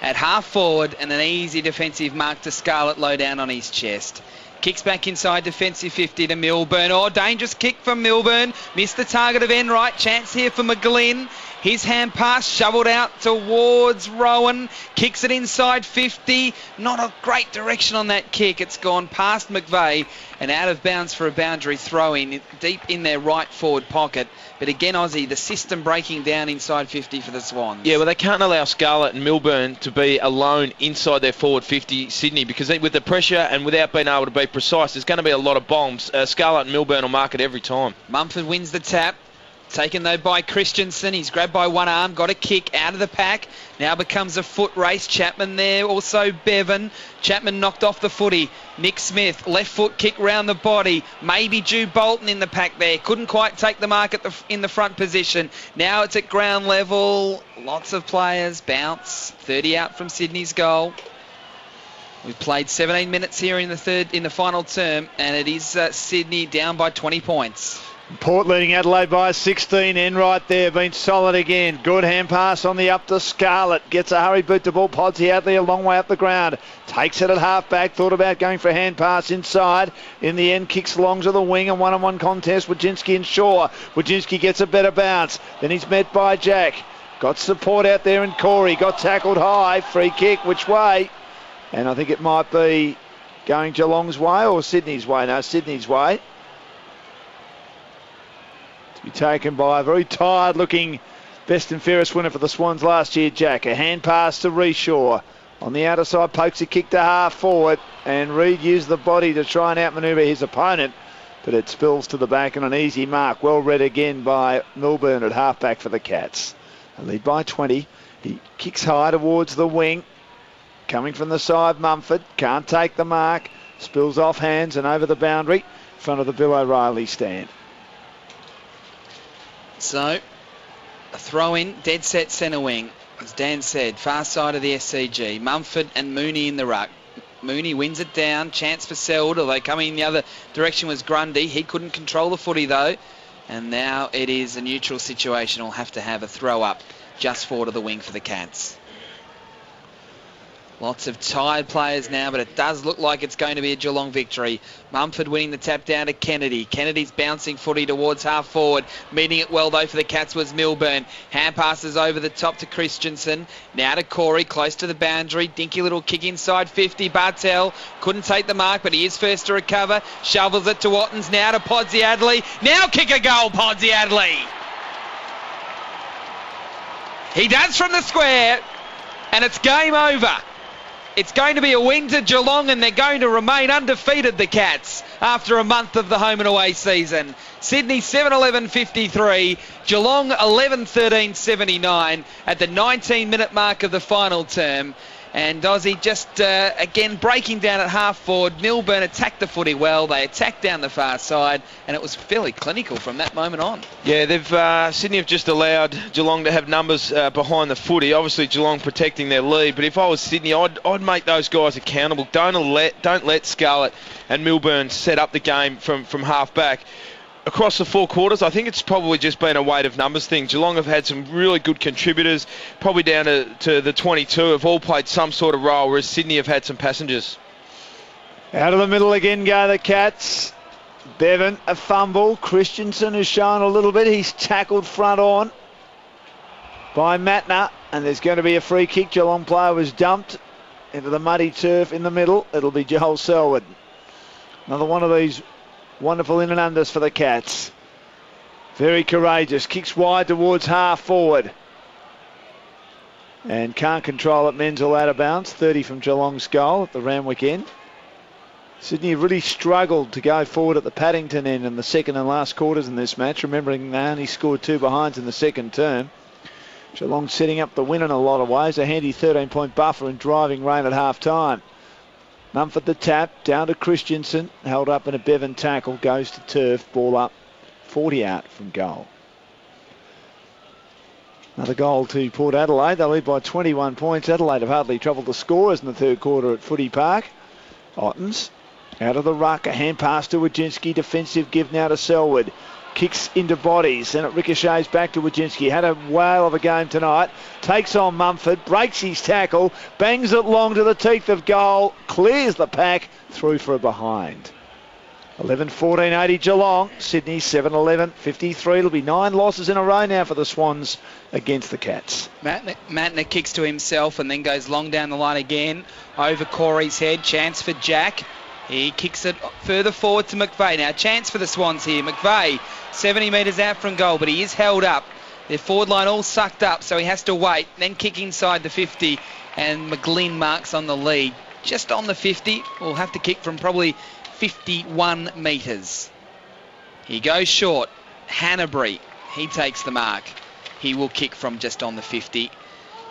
At half forward, and an easy defensive mark to Scarlett low down on his chest. Kicks back inside defensive 50 to Milburn. Oh, dangerous kick from Milburn. Missed the target of Enright. Chance here for McGlynn. His hand pass shoveled out towards Rowan. Kicks it inside 50. Not a great direction on that kick. It's gone past McVeigh and out of bounds for a boundary throw in deep in their right forward pocket. But again, Aussie, the system breaking down inside 50 for the Swans. Yeah, well, they can't allow Scarlett and Milburn to be alone inside their forward 50, Sydney, because with the pressure and without being able to be precise, there's going to be a lot of bombs. Scarlett and Milburn will mark it every time. Mumford wins the tap. Taken though by Christensen. He's grabbed by one arm, got a kick out of the pack. Now becomes a foot race. Chapman there, also Bevan. Chapman knocked off the footy. Nick Smith, left foot kick round the body. Maybe Jude Bolton in the pack there. Couldn't quite take the mark in the front position. Now it's at ground level. Lots of players. Bounce. 30 out from Sydney's goal. We've played 17 minutes here in the final term, and it is Sydney down by 20 points. Port leading Adelaide by 16. Enright there, been solid again. Good hand pass on the up to Scarlett. Gets a hurry boot to ball. Podsy Adley a long way up the ground. Takes it at half back. Thought about going for a hand pass inside. In the end, kicks long to the wing. A one-on-one contest. Wojcinski and Shaw. Wojcinski gets a better bounce. Then he's met by Jack. Got support out there in Corey. Got tackled high. Free kick. Which way? And I think it might be going Geelong's way or Sydney's way. No, Sydney's way. To be taken by a very tired-looking best and fairest winner for the Swans last year, Jack. A hand pass to Reshaw. On the outer side, pokes a kick to half forward, and Reid used the body to try and outmanoeuvre his opponent, but it spills to the back and an easy mark. Well read again by Milburn at half-back for the Cats. A lead by 20. He kicks high towards the wing. Coming from the side, Mumford. Can't take the mark. Spills off hands and over the boundary in front of the Bill O'Reilly stand. So, a throw-in, dead set centre wing. As Dan said, far side of the SCG. Mumford and Mooney in the ruck. Mooney wins it down. Chance for Seld, although coming in the other direction was Grundy. He couldn't control the footy, though. And now it is a neutral situation. We'll have to have a throw-up just forward of the wing for the Cats. Lots of tired players now, but it does look like it's going to be a Geelong victory. Mumford winning the tap down to Kennedy. Kennedy's bouncing footy towards half forward. Meeting it well, though, for the Cats was Milburn. Hand passes over the top to Christensen. Now to Corey, close to the boundary. Dinky little kick inside 50. Bartel couldn't take the mark, but he is first to recover. Shovels it to Wattens. Now to Podsy Adley. Now kick a goal, Podsy Adley. He does from the square, and it's game over. It's going to be a win to Geelong, and they're going to remain undefeated, the Cats, after a month of the home and away season. Sydney 7-11-53, Geelong 11-13-79 at the 19-minute mark of the final term. And Aussie just, again, breaking down at half forward. Milburn attacked the footy well. They attacked down the far side, and it was fairly clinical from that moment on. Yeah, Sydney have just allowed Geelong to have numbers behind the footy. Obviously, Geelong protecting their lead. But if I was Sydney, I'd make those guys accountable. Don't let Scarlett and Milburn set up the game from half back. Across the four quarters, I think it's probably just been a weight of numbers thing. Geelong have had some really good contributors, probably down to the 22, have all played some sort of role, whereas Sydney have had some passengers. Out of the middle again go the Cats. Bevan, a fumble. Christensen has shown a little bit. He's tackled front on by Matner, and there's going to be a free kick. Geelong player was dumped into the muddy turf in the middle. It'll be Joel Selwood. Another one of these wonderful in and unders for the Cats. Very courageous. Kicks wide towards half forward. and can't control it. Menzel out of bounds. 30 from Geelong's goal at the Randwick end. Sydney really struggled to go forward at the Paddington end in the second and last quarters in this match, remembering they only scored 2 behinds in the second term. Geelong setting up the win in a lot of ways. A handy 13-point buffer and driving rain at half-time. Mumford the tap, down to Christensen, held up in a Bevan tackle, goes to turf, ball up, 40 out from goal. Another goal to Port Adelaide. They lead by 21 points. Adelaide have hardly troubled the scorers in the third quarter at Footy Park. Ottens out of the ruck, a hand pass to Wojcinski, defensive give now to Selwood. Kicks into bodies, and it ricochets back to Wojcinski. Had a whale of a game tonight. Takes on Mumford, breaks his tackle, bangs it long to the teeth of goal, clears the pack, through for a behind. 11-14-80 Geelong, Sydney 7-11, 53. It'll be 9 losses in a row now for the Swans against the Cats. Matner kicks to himself and then goes long down the line again, over Corey's head, chance for Jack. He kicks it further forward to McVeigh. Now, chance for the Swans here. McVeigh, 70 metres out from goal, but he is held up. Their forward line all sucked up, so he has to wait. Then kick inside the 50, and McGlynn marks on the lead. Just on the 50, we'll have to kick from probably 51 metres. He goes short. Hanbury, he takes the mark. He will kick from just on the 50.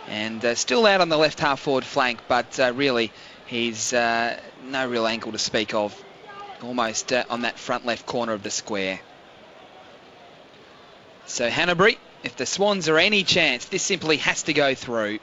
And still out on the left half forward flank, but really he's no real angle to speak of. Almost on that front left corner of the square. So Hanbury, if the Swans are any chance, this simply has to go through.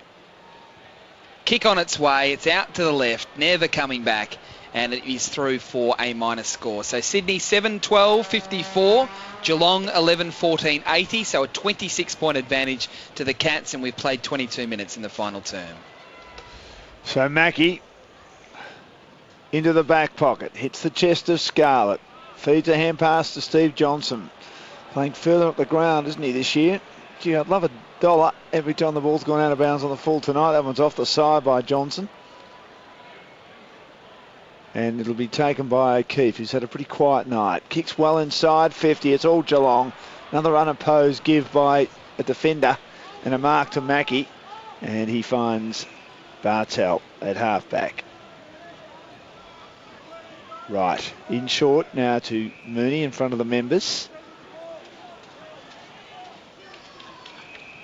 Kick on its way, it's out to the left, never coming back, and it is through for a minus score. So Sydney 7-12-54, Geelong 11-14-80, so a 26-point advantage to the Cats, and we've played 22 minutes in the final term. So Mackie into the back pocket, hits the chest of Scarlett, feeds a hand pass to Steve Johnson. Playing further up the ground, isn't he, this year? Gee, I'd love $1 every time the ball's gone out of bounds on the full tonight. That one's off the side by Johnson. And it'll be taken by O'Keefe, who's had a pretty quiet night. Kicks well inside, 50. It's all Geelong. Another unopposed give by a defender and a mark to Mackie. And he finds Bartel at halfback. Right, in short now to Mooney in front of the members.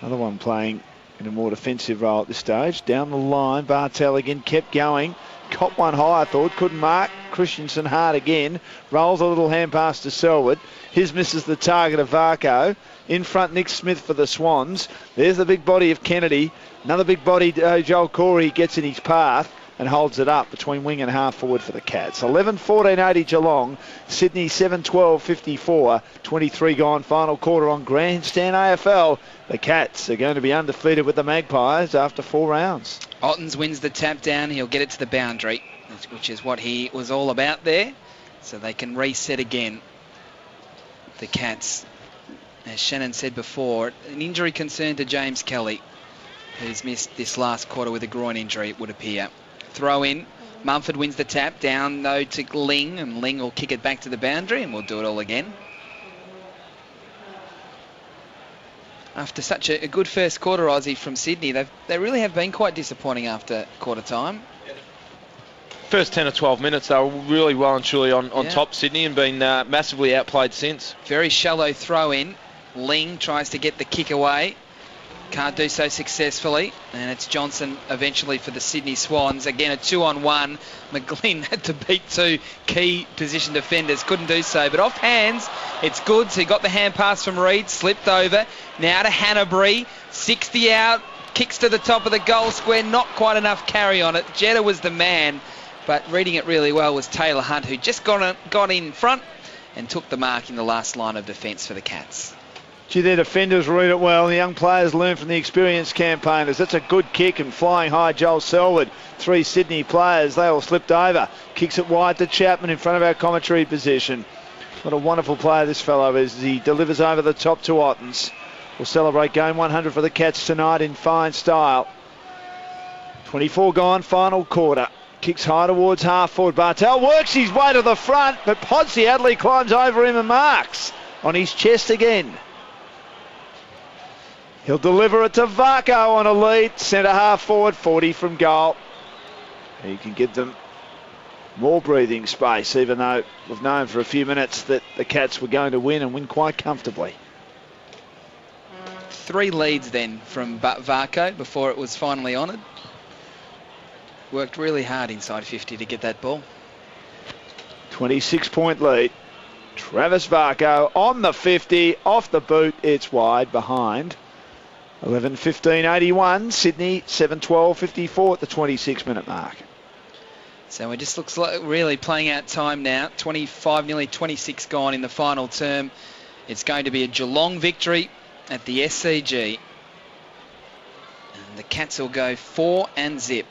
Another one playing in a more defensive role at this stage. Down the line, Bartel again kept going. Caught one high, I thought. Couldn't mark. Christensen hard again. Rolls a little hand pass to Selwood. His misses the target of Varco. In front, Nick Smith for the Swans. There's the big body of Kennedy. Another big body, Joel Corey, gets in his path and holds it up between wing and half forward for the Cats. 11-14-80 Geelong. Sydney 7-12-54. 23 gone. Final quarter on Grandstand AFL. The Cats are going to be undefeated with the Magpies after 4 rounds. Ottens wins the tap down. He'll get it to the boundary, which is what he was all about there. So they can reset again. The Cats, as Shannon said before, an injury concern to James Kelly, who's missed this last quarter with a groin injury, it would appear. Throw in. Mumford wins the tap down, though, to Ling, and Ling will kick it back to the boundary, and we'll do it all again. After such a good first quarter, Aussie, from Sydney, they really have been quite disappointing after quarter time. First 10 or 12 minutes, they were really well and truly on top, Sydney, and been massively outplayed since. Very shallow throw in. Ling tries to get the kick away. Can't do so successfully, and it's Johnson eventually for the Sydney Swans. Again, a 2-on-1. McGlynn had to beat 2 key position defenders, couldn't do so, but off hands, it's Goods. He got the hand pass from Reid, slipped over. Now to Hanbury, 60 out, kicks to the top of the goal square, not quite enough carry on it. Jetta was the man, but reading it really well was Taylor Hunt, who just got in front and took the mark in the last line of defence for the Cats. Gee, their defenders read it well. The young players learn from the experienced campaigners. That's a good kick, and flying high, Joel Selwood. 3 Sydney players, they all slipped over. Kicks it wide to Chapman in front of our commentary position. What a wonderful player this fellow is. He delivers over the top to Ottens. We'll celebrate game 100 for the Cats tonight in fine style. 24 gone, final quarter. Kicks high towards half forward. Bartel works his way to the front, but Podsiadly climbs over him and marks on his chest again. He'll deliver it to Varco on a lead. Centre half forward, 40 from goal. He can give them more breathing space, even though we've known for a few minutes that the Cats were going to win and win quite comfortably. 3 leads then from Varco before it was finally honoured. Worked really hard inside 50 to get that ball. 26-point lead. Travis Varco on the 50, off the boot, it's wide behind. 11:15.81, Sydney 7:12.54 at the 26-minute mark. So it just looks like really playing out time now. 25, nearly 26 gone in the final term. It's going to be a Geelong victory at the SCG. And the Cats will go 4 and zip.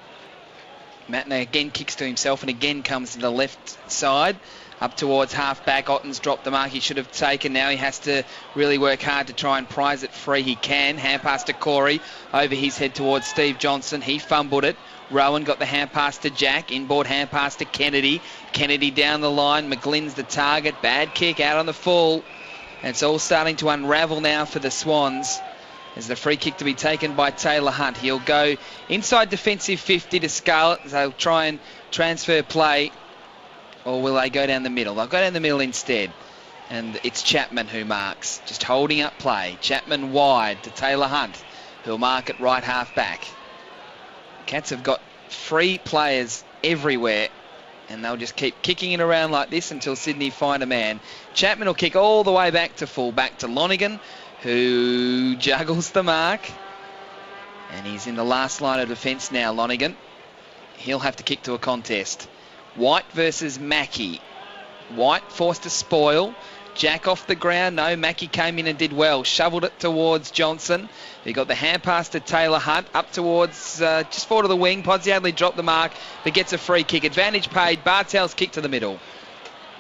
Matner again kicks to himself and again comes to the left side. Up towards half-back. Otten's dropped the mark he should have taken. Now he has to really work hard to try and prize it free. He can. Hand pass to Corey. Over his head towards Steve Johnson. He fumbled it. Rowan got the hand pass to Jack. Inboard hand pass to Kennedy. Kennedy down the line. McGlynn's the target. Bad kick out on the full. And it's all starting to unravel now for the Swans. There's the free kick to be taken by Taylor Hunt. He'll go inside defensive 50 to Scarlett. They'll try and transfer play. Or will they go down the middle? They'll go down the middle instead. And it's Chapman who marks. Just holding up play. Chapman wide to Taylor Hunt, who'll mark it right half back. Cats have got free players everywhere. And they'll just keep kicking it around like this until Sydney find a man. Chapman will kick all the way back to full. Back to Lonigan, who juggles the mark. And he's in the last line of defence now, Lonigan. He'll have to kick to a contest. White versus Mackie. White forced to spoil. Jack off the ground. No, Mackie came in and did well. Shoveled it towards Johnson. He got the hand pass to Taylor Hunt. Up towards, just forward of the wing. Podsiadly dropped the mark, but gets a free kick. Advantage paid. Bartell's kick to the middle.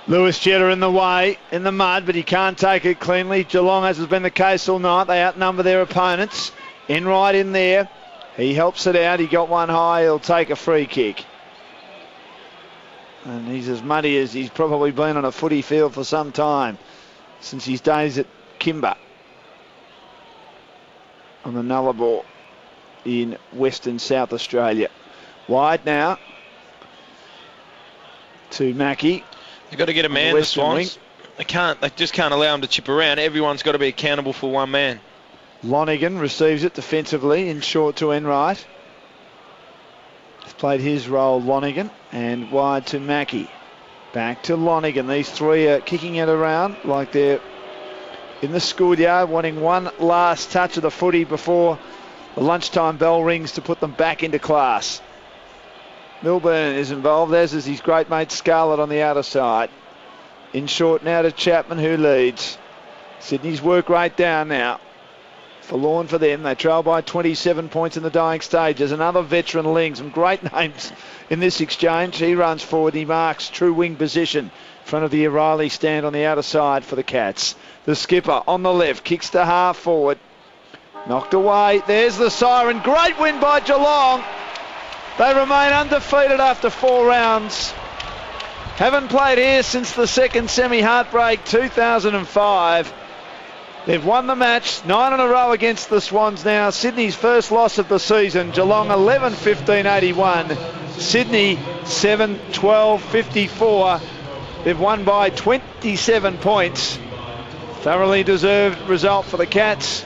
Lewis Jetta in the way, in the mud, but he can't take it cleanly. Geelong, as has been the case all night, they outnumber their opponents. Enright in there. He helps it out. He got one high. He'll take a free kick. And he's as muddy as he's probably been on a footy field for some time, since his days at Kimber on the Nullarbor in Western South Australia. Wide now to Mackie. They've got to get a man, the Swans. They just can't allow him to chip around. Everyone's got to be accountable for one man. Lonigan receives it defensively in short to Enright. He's played his role, Lonigan, and wide to Mackie. Back to Lonigan. These three are kicking it around like they're in the schoolyard, wanting one last touch of the footy before the lunchtime bell rings to put them back into class. Milburn is involved, as is his great mate Scarlett on the outer side. In short now to Chapman, who leads. Sydney's work rate down now. Forlorn for them. They trail by 27 points in the dying stages. Another veteran Ling. Some great names in this exchange. He runs forward. He marks true wing position in front of the O'Reilly stand on the outer side for the Cats. The skipper on the left. Kicks to half forward. Knocked away. There's the siren. Great win by Geelong. They remain undefeated after 4 rounds. Haven't played here since the second semi-heartbreak 2005. They've won the match 9 in a row against the Swans now. Sydney's first loss of the season. Geelong 11-15-81. Sydney 7-12-54. They've won by 27 points. Thoroughly deserved result for the Cats.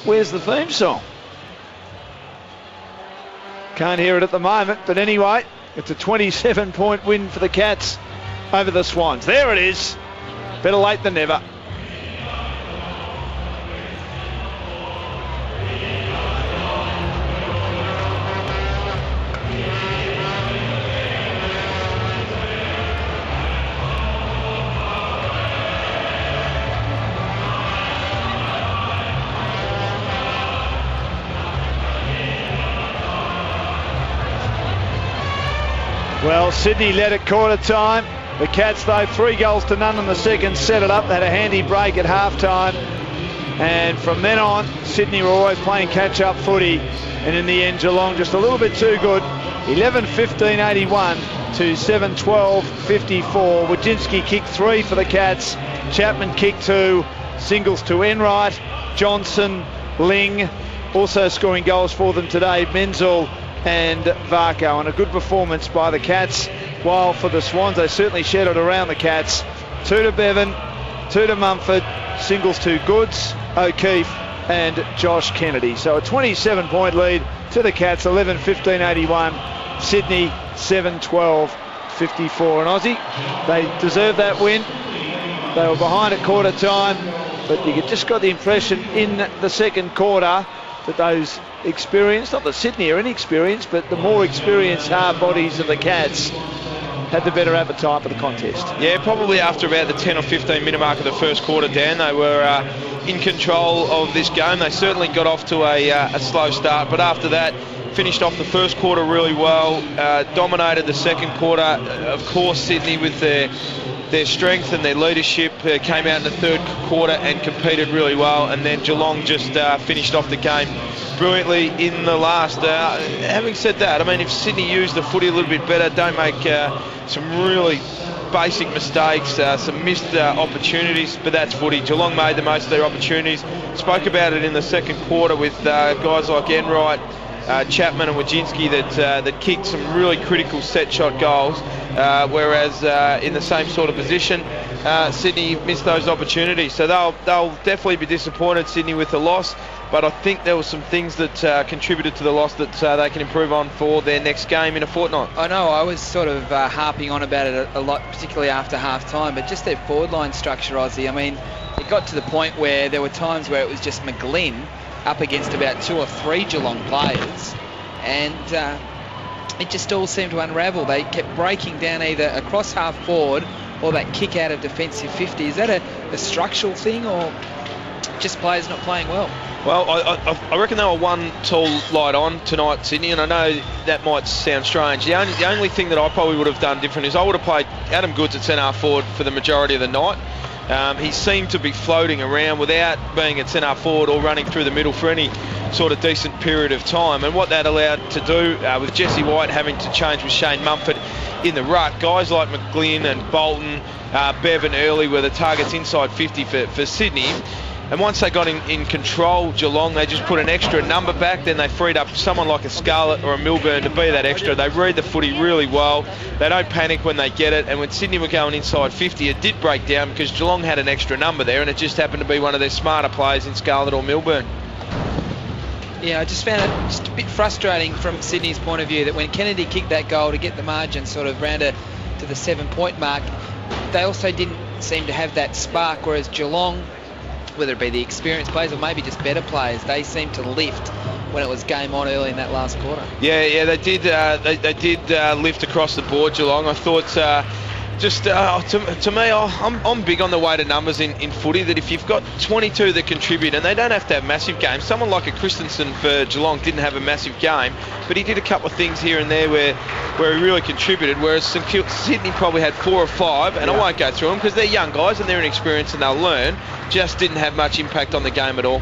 Where's the theme song? Can't hear it at the moment, but anyway, it's a 27-point win for the Cats over the Swans. There it is. Better late than never. Well, Sydney led at quarter time. The Cats, though, 3-0 in the second, set it up. They had a handy break at half-time. And from then on, Sydney were always playing catch-up footy. And in the end, Geelong just a little bit too good. 11-15-81 to 7-12-54. Wojcinski kicked 3 for the Cats. Chapman kicked 2. Singles to Enright, Johnson, Ling. Also scoring goals for them today, Menzel and Varco, and a good performance by the Cats. While for the Swans, they certainly shed it around the Cats. 2 to Bevan, 2 to Mumford, singles to Goods, O'Keefe and Josh Kennedy. So a 27-point lead to the Cats, 11-15-81. Sydney 7-12-54. And Aussie, they deserve that win. They were behind at quarter time, but you just got the impression in the second quarter that those experienced, not that Sydney are inexperienced, but the more experienced hard bodies of the Cats had the better appetite for the contest. Yeah, probably after about the 10 or 15 minute mark of the first quarter, Dan, they were in control of this game. They certainly got off to a slow start, but after that, finished off the first quarter really well, dominated the second quarter. Of course, Sydney with their strength and their leadership came out in the third quarter and competed really well, and then Geelong just finished off the game brilliantly in the last. Having said that, I mean, if Sydney used the footy a little bit better, don't make some really basic mistakes, some missed opportunities, but that's footy. Geelong made the most of their opportunities. Spoke about it in the second quarter with guys like Enright, Chapman and Wajinski that kicked some really critical set shot goals, whereas in the same sort of position, Sydney missed those opportunities. So they'll definitely be disappointed, Sydney, with the loss, but I think there were some things that contributed to the loss that they can improve on for their next game in a fortnight. I know I was sort of harping on about it a lot, particularly after half time, but just their forward line structure, Aussie. I mean, it got to the point where there were times where it was just McGlynn up against about 2 or 3 Geelong players, and it just all seemed to unravel. They kept breaking down either across half forward or that kick out of defensive 50. Is that a structural thing, or just players not playing well? Well, I reckon they were one tall light on tonight, Sydney, and I know that might sound strange. The only thing that I probably would have done different is I would have played Adam Goods at centre forward for the majority of the night. He seemed to be floating around without being at centre forward or running through the middle for any sort of decent period of time. And what that allowed to do, with Jesse White having to change with Shane Mumford in the ruck, guys like McGlynn and Bolton, Bevan early were the targets inside 50 for Sydney. And once they got in control, Geelong, they just put an extra number back. Then they freed up someone like a Scarlett or a Milburn to be that extra. They read the footy really well. They don't panic when they get it. And when Sydney were going inside 50, it did break down because Geelong had an extra number there, and it just happened to be one of their smarter players in Scarlett or Milburn. Yeah, I just found it just a bit frustrating from Sydney's point of view that when Kennedy kicked that goal to get the margin sort of round to the 7-point mark, they also didn't seem to have that spark, whereas Geelong, whether it be the experienced players or maybe just better players, they seemed to lift when it was game on early in that last quarter. Yeah, they did. They did lift across the board, Geelong. I thought, to me, I'm big on the weighted numbers in footy. That if you've got 22 that contribute, and they don't have to have massive games. Someone like a Christensen for Geelong didn't have a massive game, but he did a couple of things here and there where he really contributed. Whereas Sydney probably had 4 or 5, and I won't go through them because they're young guys and they're inexperienced and they'll learn. Just didn't have much impact on the game at all.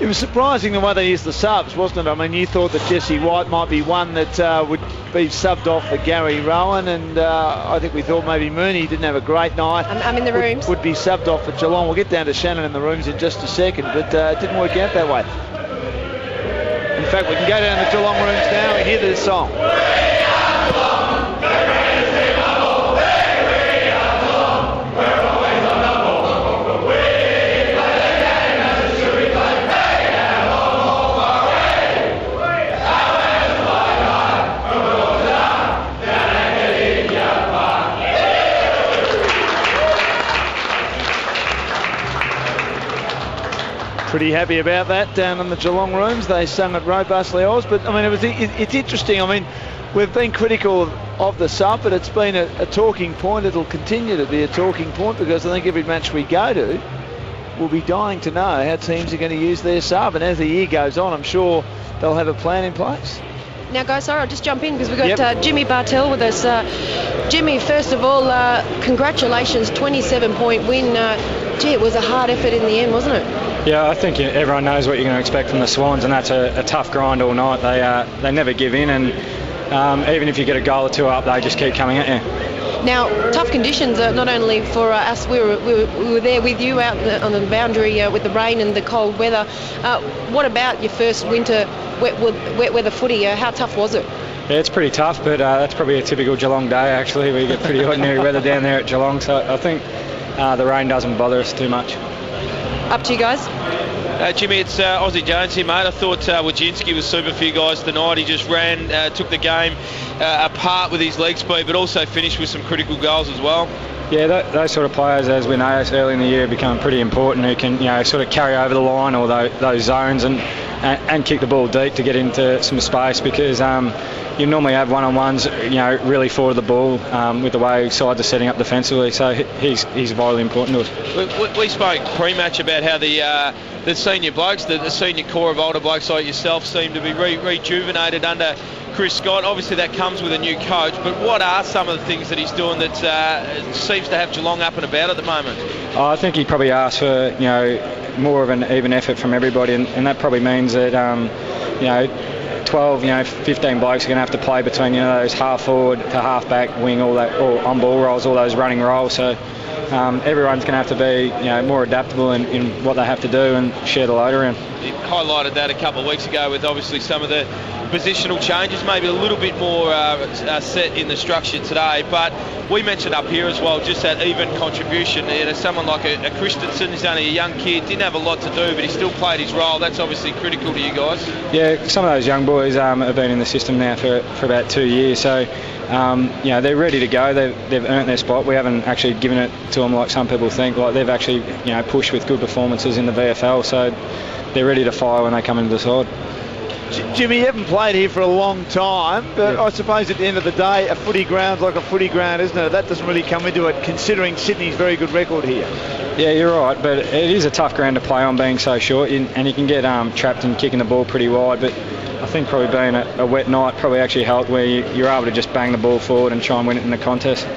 It was surprising the way they used the subs, wasn't it? I mean, you thought that Jesse White might be one that would be subbed off for Gary Rowan, and I think we thought maybe Mooney didn't have a great night. I'm in the rooms. Would be subbed off for Geelong. We'll get down to Shannon in the rooms in just a second, but it didn't work out that way. In fact, we can go down to Geelong rooms now and hear this song. Pretty happy about that down in the Geelong rooms. They sung it robustly, Oz. But I mean, it's interesting. I mean, we've been critical of the sub, but it's been a talking point. It'll continue to be a talking point because I think every match we go to, we'll be dying to know how teams are going to use their sub. And as the year goes on, I'm sure they'll have a plan in place. Now, guys, sorry, I'll just jump in because we've got Jimmy Bartell with us. Jimmy, first of all, congratulations, 27-point win. It was a hard effort in the end, wasn't it? Yeah, I think everyone knows what you're going to expect from the Swans, and that's a tough grind all night. They never give in, and even if you get a goal or two up, they just keep coming at you. Now, tough conditions, not only for us, we were there with you out on the boundary with the rain and the cold weather. What about your first winter wet weather footy? How tough was it? Yeah, it's pretty tough, but that's probably a typical Geelong day, actually. We get pretty ordinary weather down there at Geelong, so I think the rain doesn't bother us too much. Up to you guys. Jimmy, it's Aussie Jones here, mate. I thought Wojcinski was super for you guys tonight. He just ran, took the game apart with his leg speed, but also finished with some critical goals as well. Yeah, those sort of players, as we know, early in the year become pretty important, who can, sort of carry over the line or those zones and kick the ball deep to get into some space, because you normally have one-on-ones, really forward the ball with the way sides are setting up defensively. So he's vitally important to us. We spoke pre-match about how the senior blokes, the senior core of older blokes like yourself, seem to be rejuvenated under Chris Scott. Obviously that comes with a new coach, but what are some of the things that he's doing that seems to have Geelong up and about at the moment? I think he probably asked for more of an even effort from everybody, and that probably means that 12, 15 blokes are going to have to play between those half forward to half back, wing, all that, or on ball rolls, all those running roles. So everyone's going to have to be more adaptable in what they have to do and share the load around. You highlighted that a couple of weeks ago with obviously some of the positional changes, maybe a little bit more set in the structure today, but we mentioned up here as well just that even contribution. Someone like a Christensen, who's only a young kid, didn't have a lot to do, but he still played his role. That's obviously critical to you guys. Yeah, some of those young boys have been in the system now for about 2 years, so they're ready to go. They've earned their spot. We haven't actually given it to them like some people think. Like, they've actually pushed with good performances in the VFL, so they're ready to fire when they come into the side. Jimmy, you haven't played here for a long time, but I suppose at the end of the day, a footy ground's like a footy ground, isn't it? That doesn't really come into it, considering Sydney's very good record here. Yeah, you're right, but it is a tough ground to play on, being so short, and you can get trapped in kicking the ball pretty wide, but I think probably being a wet night probably actually helped, where you're able to just bang the ball forward and try and win it in the contest.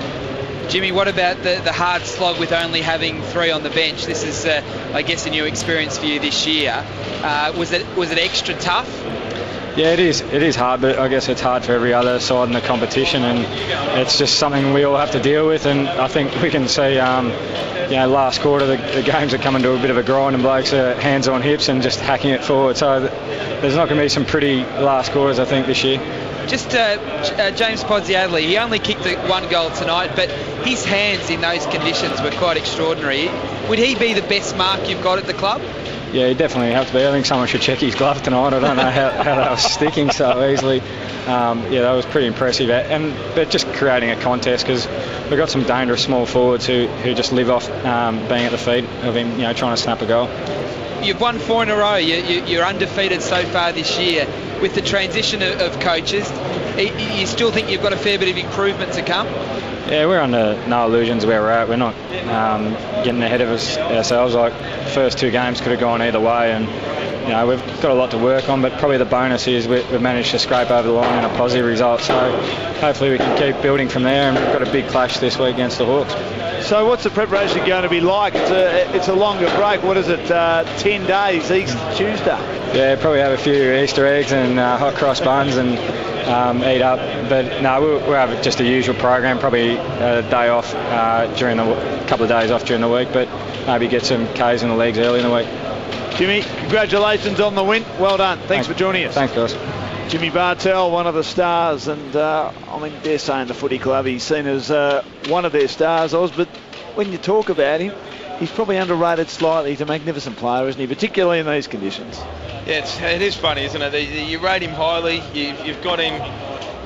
Jimmy, what about the hard slog with only having 3 on the bench? This is, I guess, a new experience for you this year. Was it extra tough? Yeah, it is hard, but I guess it's hard for every other side in the competition, and it's just something we all have to deal with. And I think we can see, last quarter the games are coming to a bit of a grind, and blokes are hands on hips and just hacking it forward. So there's not going to be some pretty last quarters, I think, this year. Just James Podsiadly, he only kicked the 1 goal tonight, but his hands in those conditions were quite extraordinary. Would he be the best mark you've got at the club? Yeah, he definitely have to be. I think someone should check his glove tonight. I don't know how that was sticking so easily. That was pretty impressive. But just creating a contest, because we've got some dangerous small forwards who just live off being at the feet of him, trying to snap a goal. You've won 4 in a row. You're undefeated so far this year. With the transition of coaches, you still think you've got a fair bit of improvement to come? Yeah, we're under no illusions where we're at. We're not getting ahead of ourselves. Like, the first 2 games could have gone either way, and we've got a lot to work on, but probably the bonus is we've managed to scrape over the line in a positive result, so hopefully we can keep building from there, and we've got a big clash this week against the Hawks. So what's the preparation going to be like? It's a longer break. What is it, 10 days, Easter Tuesday? Yeah, probably have a few Easter eggs and hot cross buns and eat up. But no, we'll have just the usual program, probably a day off couple of days off during the week, but maybe get some Ks in the legs early in the week. Jimmy, congratulations on the win. Well done. Thanks for joining us. Thanks, guys. Jimmy Bartell, one of the stars, and they're saying the footy club, he's seen as one of their stars, Oz, but when you talk about him, he's probably underrated slightly. He's a magnificent player, isn't he, particularly in these conditions? Yeah, it is funny, isn't it? You rate him highly, you've got him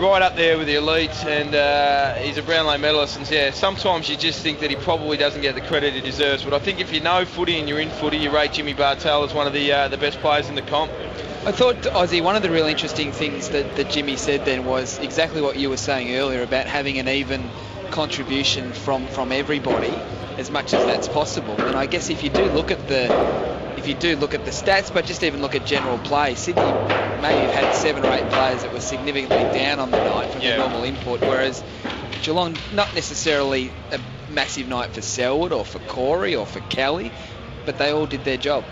right up there with the elite, and he's a Brownlow medalist, and yeah, sometimes you just think that he probably doesn't get the credit he deserves, but I think if you know footy and you're in footy, you rate Jimmy Bartell as one of the best players in the comp. I thought, Ozzy, one of the real interesting things that Jimmy said then was exactly what you were saying earlier about having an even contribution from everybody as much as that's possible. And I guess if you do look at the stats, but just even look at general play, Sydney maybe have had 7 or 8 players that were significantly down on the night from the normal input, whereas Geelong, not necessarily a massive night for Selwood or for Corey or for Kelly, but they all did their job.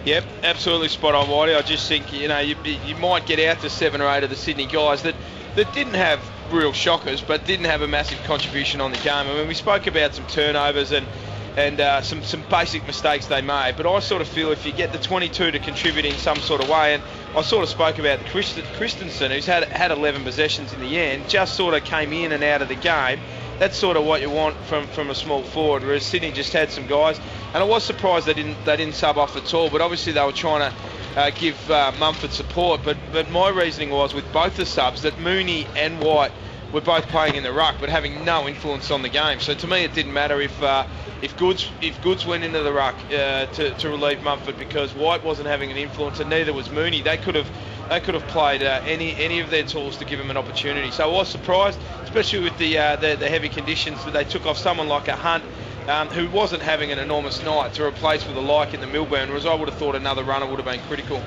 Yep, absolutely spot on, Whitey. I just think, you might get out to 7 or 8 of the Sydney guys that didn't have real shockers, but didn't have a massive contribution on the game. I mean, we spoke about some turnovers and some basic mistakes they made, but I sort of feel if you get the 22 to contribute in some sort of way, and I sort of spoke about Christensen, who's had 11 possessions in the end, just sort of came in and out of the game. That's sort of what you want from a small forward, whereas Sydney just had some guys, and I was surprised they didn't sub off at all, but obviously they were trying to give Mumford support, but my reasoning was with both the subs that Mooney and White were both playing in the ruck but having no influence on the game. So to me it didn't matter if Goods went into the ruck to relieve Mumford, because White wasn't having an influence and neither was Mooney. They could have played any of their tools to give him an opportunity. So I was surprised, especially with the heavy conditions, that they took off someone like a Hunt, who wasn't having an enormous night, to replace with a like in the Milburn, whereas I would have thought another runner would have been critical.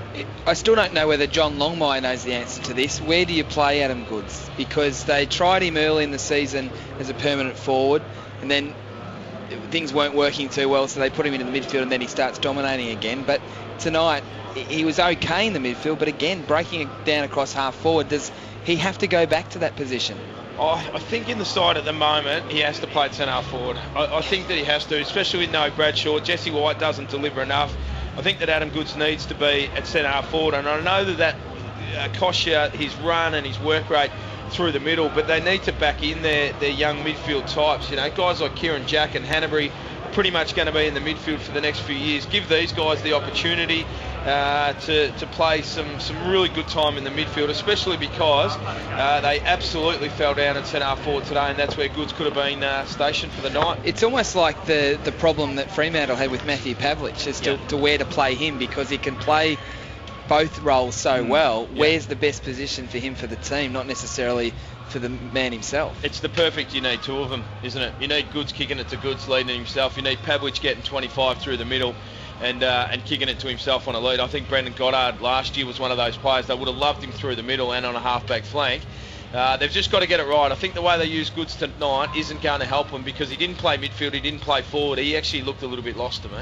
I still don't know whether John Longmire knows the answer to this. Where do you play Adam Goods? Because they tried him early in the season as a permanent forward, and then things weren't working too well, so they put him into the midfield, and then he starts dominating again. But tonight he was okay in the midfield, but again breaking it down across half forward. Does he have to go back to that position? I think in the side at the moment he has to play at centre forward. I think that he has to, especially with no Bradshaw. Jesse White doesn't deliver enough. I think that Adam Goods needs to be at centre forward, and I know that costs you his run and his work rate through the middle, but they need to back in their young midfield types. You know, guys like Kieran Jack and Hanbury are pretty much going to be in the midfield for the next few years. Give these guys the opportunity to play some really good time in the midfield, especially because they absolutely fell down at centre forward today, and that's where Goods could have been stationed for the night. It's almost like the problem that Fremantle had with Matthew Pavlich as to where to play him, because he can play both roles so well. Where's the best position for him for the team, not necessarily for the man himself? It's the perfect, you need two of them, isn't it? You need Goods kicking it to Goods, leading himself. You need Pavlich getting 25 through the middle and kicking it to himself on a lead. I think Brendan Goddard last year was one of those players that would have loved him through the middle and on a half-back flank. They've just got to get it right. I think the way they use Goods tonight isn't going to help him, because he didn't play midfield, he didn't play forward. He actually looked a little bit lost to me.